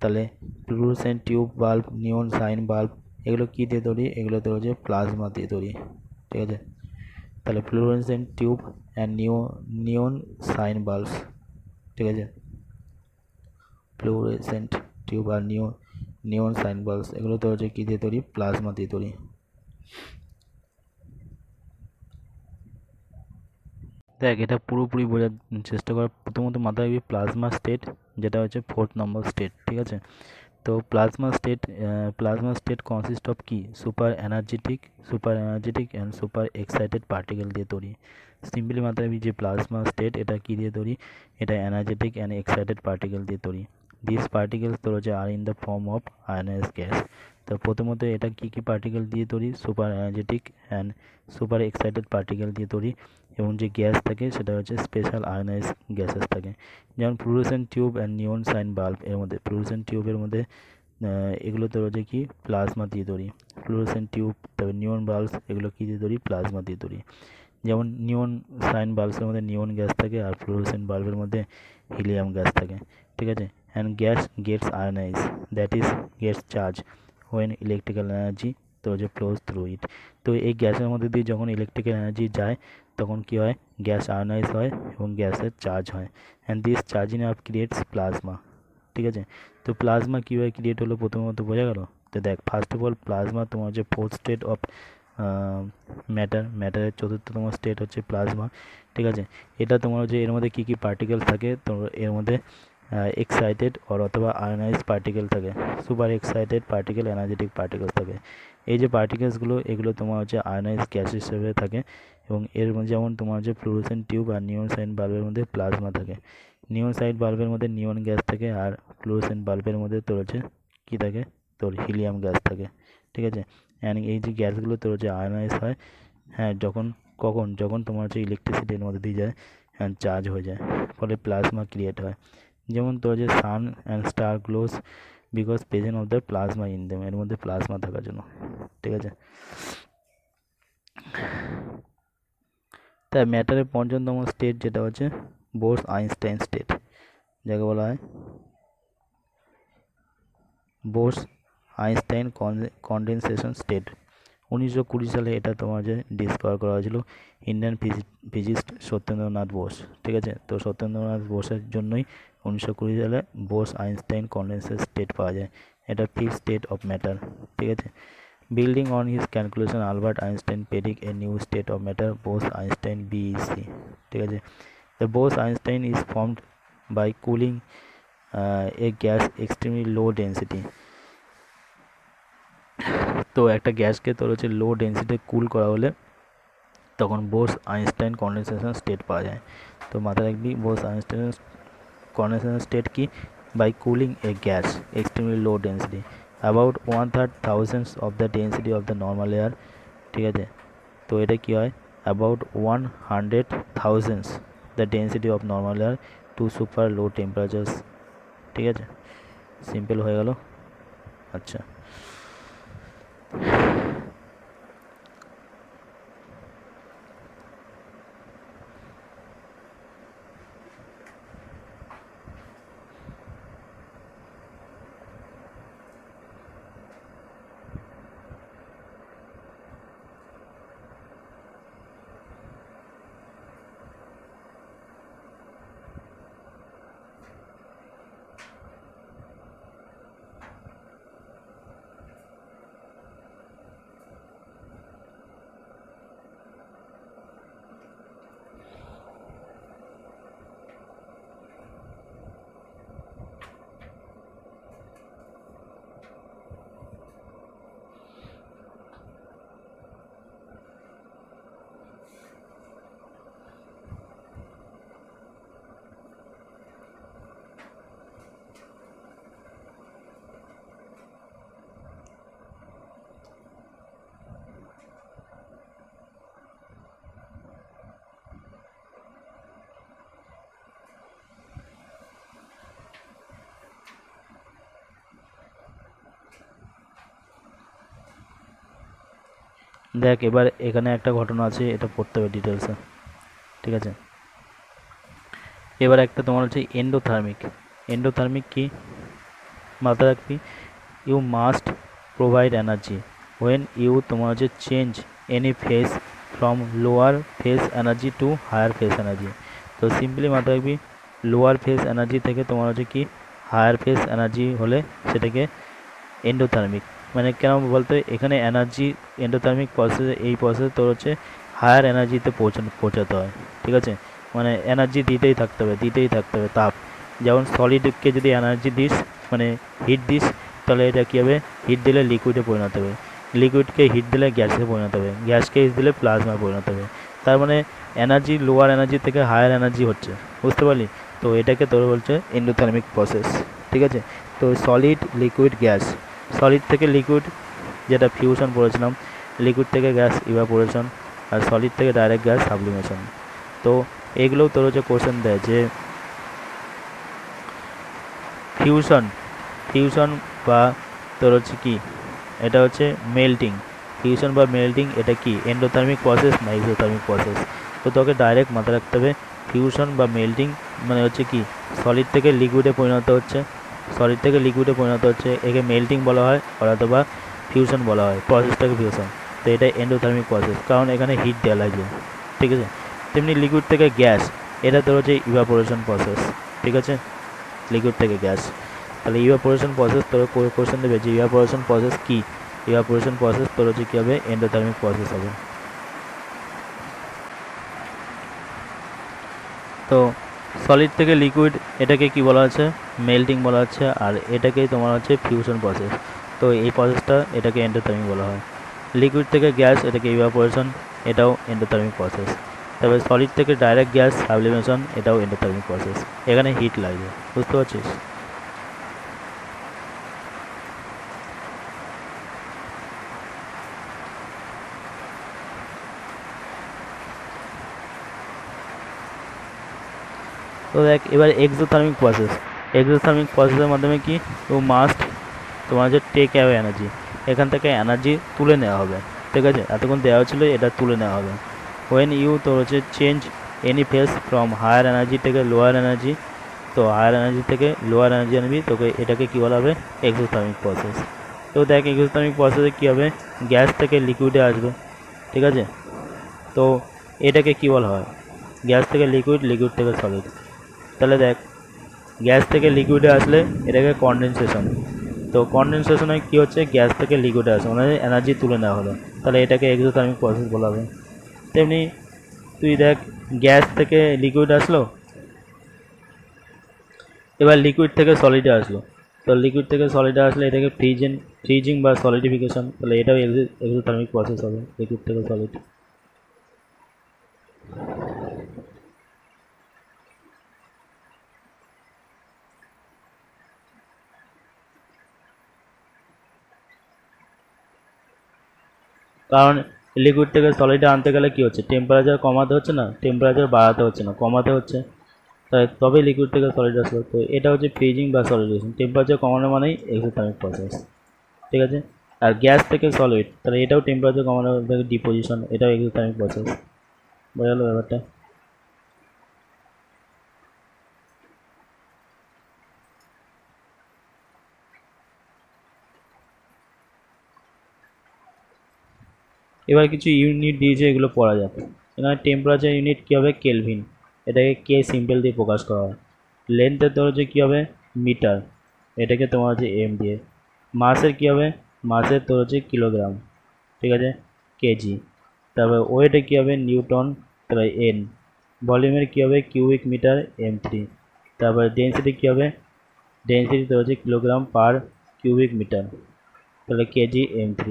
তাহলে ফ্লুরোসেন্ট টিউব বাল্ব, নিয়ন সাইন বাল্ব, এগুলো কী দিয়ে তৈরি, এগুলো তো হচ্ছে প্লাজমা দিয়ে তৈরি। ঠিক আছে, তাহলে fluorescent tube and neon sign bulbs, ঠিক আছে, ফ্লুরোসেন্ট টিউব আর নিয়ন সাইন বাল্বস এগুলো তো হচ্ছে কী দিয়ে তৈরি, প্লাজমা দিয়ে তৈরি। দেখ এটা পুরোপুরি বোঝার চেষ্টা কর। প্রথমত মাথায় রাখবি প্লাজমা স্টেট, যেটা হচ্ছে 4th নম্বর স্টেট। ঠিক আছে, তো প্লাজমা স্টেট কনসিস্ট অফ কি, super energetic and super excited particle দিয়ে তৈরি। সিম্পলি মাথায় রাখবি যে প্লাজমা স্টেট এটা কী দিয়ে তৈরি, এটা এনার্জেটিক অ্যান্ড এক্সাইটেড পার্টিকেল দিয়ে তৈরি। দিস পার্টিকেলস তোর হচ্ছে are in the form of ionise gas. তো প্রথমত এটা কী কী পার্টিকেল দিয়ে তৈরি, super energetic and super excited particle দিয়ে তৈরি। এবং যে গ্যাস থাকে সেটা হচ্ছে স্পেশাল আয়োনাইজ গ্যাসেস থাকে। যেমন fluorescent tube and neon sign bulb, এর মধ্যে ফ্লুরোসেন্ট টিউবের মধ্যে এগুলো তো হচ্ছে কি প্লাজমা দিয়ে তৈরি। ফ্লুরোসেন্ট টিউব, তারপর নিয়ন বাল্বস, এগুলো কী দিয়ে তৈরি, প্লাজমা দিয়ে তৈরি। যেমন নিয়ন সাইন বাল্বসের মধ্যে নিয়ন গ্যাস থাকে আর ফ্লুরোসেন্ট বাল্বের মধ্যে হিলিয়াম গ্যাস থাকে। ঠিক আছে, and gas gets ionise, that is gets charge when electrical energy তো যে ফ্লোজ থ্রু ইট। তো এই গ্যাসের মধ্যে দিয়ে যখন ইলেকট্রিক্যাল এনার্জি যায় তখন কী হয়, গ্যাস আয়োনাইজ হয় এবং গ্যাসের চার্জ হয়। And this charging up creates plasma. ঠিক আছে, তো প্লাজমা কীভাবে ক্রিয়েট হলো প্রথমত বোঝা গেল। তো দেখ ফার্স্ট অফ অল প্লাজমা তোমার হচ্ছে 4th স্টেট অফ ম্যাটারের 4র্থতম স্টেট হচ্ছে প্লাজমা। ঠিক আছে, এটা তোমার হচ্ছে এর মধ্যে কী কী পার্টিকেলস থাকে, তো এর মধ্যে এক্সাইটেড অথবা আয়োনাইজ পার্টিকেল থাকে, super excited particle, energetic particle থাকে। এই যে পার্টিকেলসগুলো এগুলো তোমার হচ্ছে আয়োনাইজ গ্যাস হিসেবে থাকে। এবং এর মধ্যে যেমন তোমার হচ্ছে ফ্লুরোসেন্ট টিউব আর নিয়ন সাইন বাল্বের মধ্যে প্লাজমা থাকে। নিয়ন সাইড বাল্বের মধ্যে নিয়ন গ্যাস থাকে আর ফ্লুরোসেন্ট বাল্বের মধ্যে তোর হচ্ছে কী থাকে, তোর হিলিয়াম গ্যাস থাকে। ঠিক আছে, অ্যান্ড এই যে গ্যাসগুলো তোর হচ্ছে আয়োনাইজ হয়, হ্যাঁ যখন তোমার হচ্ছে ইলেকট্রিসিটির মধ্যে দিয়ে যায় অ্যান্ড চার্জ হয়ে যায়, ফলে প্লাজমা ক্রিয়েট হয়। যেমন তোর হচ্ছে sun and star glows because present of the plasma in them, এর মধ্যে প্লাজমা থাকার জন্য। ঠিক আছে, তাই ম্যাটারের 5ম স্টেট যেটা হচ্ছে বোস আইনস্টাইন স্টেট, যাকে বলা হয় বোস আইনস্টাইন কনডেনসেশন স্টেট। 1920 সালে এটা তোমার যে ডিসকভার করা হয়েছিল ইন্ডিয়ান ফিজিস্ট সত্যেন্দ্রনাথ বোস। ঠিক আছে, তো সত্যেন্দ্রনাথ বোসের জন্যই 1920 সালে বোস আইনস্টাইন কনডেনসেশন স্টেট পাওয়া যায়। এটা 5th স্টেট অফ ম্যাটার। ঠিক আছে, building on his calculation Albert Einstein predict a new state of matter Bose Einstein BEC. ঠিক আছে, the Bose Einstein is formed by cooling a gas extremely low density. তো একটা গ্যাসকে তোর হচ্ছে লো ডেন্সিটি কুল করা হলে তখন বোস আইনস্টাইন কনডেনসেশন স্টেট পাওয়া যায়। তো মাথায় রাখবি বোস আইনস্টাইন কনডেনসেশন স্টেট কি, by cooling a gas extremely low density about 1/3000 of the density of the normal air. ঠিক আছে, তো এটা কী হয়, about 100,000 the density of normal air to super low temperatures. ঠিক আছে, সিম্পল হয়ে গেল। আচ্ছা, দেখ এবার এখানে একটা ঘটনা আছে, এটা পড়তে হবে ডিটেলসে, ঠিক আছে। এবার একটা তোমার হচ্ছে এন্ডোথার্মিক। এন্ডোথার্মিক কি মাথায় রাখবি, you must provide energy when you তোমার হচ্ছে change any phase from lower phase energy to higher phase energy. তো সিম্পলি মাথায় রাখবি, লোয়ার ফেস এনার্জি থেকে তোমার হচ্ছে কি হায়ার ফেস এনার্জি হলে সেটাকে এন্ডোথার্মিক। মানে কেন বলতে, এখানে এনার্জি এন্ডোথার্মিক প্রসেসে, এই প্রসেসে তোর হচ্ছে হায়ার এনার্জিতে পৌঁছাতে হয়, ঠিক আছে। মানে এনার্জি দিতেই থাকতে হবে তাপ। যেমন সলিডকে যদি এনার্জি দিস, মানে হিট দিস, তাহলে এটা কী হবে, হিট দিলে লিকুইডে পরিণত হবে, লিকুইডকে হিট দিলে গ্যাসে পরিণত হবে, গ্যাসকে হিট দিলে প্লাজমা পরিণত হবে। তার মানে এনার্জি লোয়ার এনার্জি থেকে হায়ার এনার্জি হচ্ছে, বুঝতে পারলি। তো এটাকে তোর বলছে এন্ডোথার্মিক প্রসেস, ঠিক আছে। তো সলিড লিকুইড গ্যাস, সলিড থেকে লিকুইড যেটা ফিউশন পড়েছিলাম, লিকুইড থেকে গ্যাস ইভাপোরেশন, আর সলিড থেকে ডাইরেক্ট গ্যাস সাবলিমেশন। তো এগুলোও তোর হচ্ছে কোশ্চেন দেয় যে ফিউশন, ফিউশন বা তোর হচ্ছে কি, এটা হচ্ছে মেল্টিং, ফিউশন বা মেল্টিং এটা কি এন্ডোথার্মিক প্রসেস না এক্সোথার্মিক প্রসেস। তো তোকে ডাইরেক্ট মাথায় রাখতে হবে ফিউশন বা মেল্টিং মানে হচ্ছে কি সলিড থেকে লিকুইডে পরিণত হচ্ছে, সলিড থেকে লিকুইডে পরিণত হচ্ছে, একে মেল্টিং বলা হয় অথবা ফিউশন বলা হয়, প্রসেসটাকে ফিউশন। তো এটা এন্ডোথার্মিক প্রসেস, কারণ এখানে হিট দেওয়া লাগছে, ঠিক আছে। তেমনি লিকুইড থেকে গ্যাস, এটা তোর হচ্ছে ইভাপোরেশন প্রসেস, ঠিক আছে, লিকুইড থেকে গ্যাস। তাহলে ইভাপোরেশন প্রসেস তোর কোশ্চেন দেবে যে ইভাপোরেশন প্রসেস কি, ইভাপোরেশন প্রসেস তোর হচ্ছে কী হবে, এন্ডোথার্মিক প্রসেস হবে। তো সলিড থেকে লিকুইড এটাকে কি বলা হচ্ছে, মেল্টিং বলা হচ্ছে, আর এটাকেই তোমার হচ্ছে ফিউশন প্রসেস। তো এই প্রসেসটা এটাকে এন্ডোথার্মিক বলা হয়। লিকুইড থেকে গ্যাস এটাকে ইভাপোরেশন, এটাও এন্ডোথার্মিক প্রসেস। তবে সলিড থেকে ডাইরেক্ট গ্যাস সাবলিমেশন, এটাও এন্ডোথার্মিক প্রসেস, এখানে হিট লাগবে, বুঝতে পারছিস। তো দেখ এবার এক্সোথার্মিক প্রসেস, এক্সোথার্মিক প্রসেসের মাধ্যমে কি ও মাস্ট তোমার যে টেক অ্যাওয়ে এনার্জি, এখান থেকে এনার্জি তুলে নেওয়া হবে, ঠিক আছে, এতক্ষণ দেওয়া ছিল এটা তুলে নেওয়া হবে। ওয়েন ইউ তো হচ্ছে change any phase from higher energy থেকে লোয়ার এনার্জি, তো হায়ার এনার্জি থেকে লোয়ার এনার্জি আনবি, তোকে এটাকে কী বলা হবে, এক্সোথার্মিক প্রসেস। তো দেখ এক্সোথার্মিক প্রসেসে কী হবে, গ্যাস থেকে লিকুইডে আসবে, ঠিক আছে। তো এটাকে কী বলা হয়, গ্যাস থেকে লিকুইড, লিকুইড থেকে সলিড। তাহলে দেখ গ্যাস থেকে লিকুইডে আসলে এটাকে কনডেনসেশন। তো কনডেনসেশনে কী হচ্ছে, গ্যাস থেকে লিকুইডে আসে মানে এনার্জি তুলে নেওয়া হলো, তাহলে এটাকে এক্সোথার্মিক প্রসেস বলা হবে। তেমনি তুই দেখ গ্যাস থেকে লিকুইড আসলো, এবার লিকুইড থেকে সলিডে আসলো, তো লিকুইড থেকে সলিডে আসলে এটাকে ফ্রিজিং বা সলিডিফিকেশন, তাহলে এটাও এক্সোথার্মিক প্রসেস হবে, লিকুইড থেকে সলিড। কারণ লিকুইড থেকে সলিডে আনতে গেলে কী হচ্ছে, টেম্পারেচার কমাতে হচ্ছে না, টেম্পারেচার বাড়াতে হচ্ছে না, কমাতে হচ্ছে, তাই তবেই লিকুইড থেকে সলিড আসলো। তো এটা হচ্ছে ফ্রিজিং বা সলিডেশন, টেম্পারেচার কমানো মানেই এক্সোথার্মিক প্রসেস, ঠিক আছে। আর গ্যাস থেকে সলিড, তাহলে এটাও টেম্পারেচার কমানো থেকে ডিপোজিশন, এটাও এক্সোথার্মিক প্রসেস, বোঝা গেল ব্যাপারটা। এবার কিছু ইউনিট দিয়েছে, এগুলো পড়া যাক। এখানে টেম্পারেচার ইউনিট কী হবে, কেলভিন, এটাকে কে সিম্পল দিয়ে প্রকাশ করা হয়। লেন্থের তোর হচ্ছে কী হবে, মিটার, এটাকে তোমার হচ্ছে এম দিয়ে। মাসের কী হবে, মাসের তোর হচ্ছে কিলোগ্রাম, ঠিক আছে, কেজি। তারপর ওয়েটে কী হবে, নিউটন, তারপরে এন। ভলিউমের কী হবে, কিউবিক মিটার, M3। তারপরে ডেন্সিটি কী হবে, ডেন্সিটি তোর হচ্ছে কিলোগ্রাম পার কিউবিক মিটার, তাহলে KG M3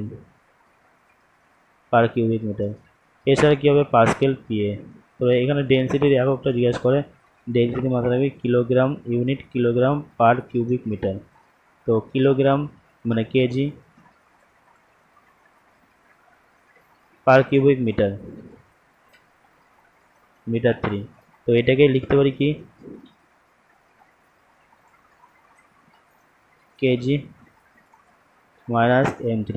per cubic metre. এছাড়া কী হবে, পাস্কেল পিএ। তো এখানে ডেন্সিটির এককটা জিজ্ঞেস করে, ডেন্সিটি মাথায় রাখবে kilogram unit, kilogram per cubic metre. তো কিলোগ্রাম মানে KG per cubic metre, metre 3। তো এটাকে লিখতে পারি কি, কেজি মাইনাস M3,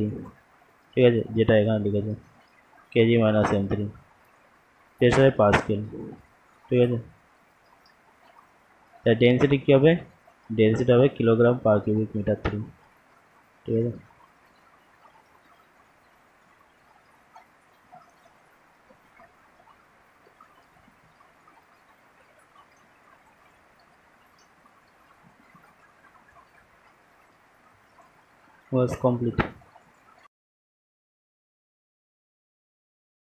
ঠিক আছে, যেটা এখানে লিখেছে। কেজি মাইনাস M3, প্রেসারে পাস্কেল, ঠিক আছে। তাই ডেন্সিটি কী হবে, ডেন্সিটি হবে কিলোগ্রাম পার কিউবিক মিটার 3, ঠিক আছে। Was complete.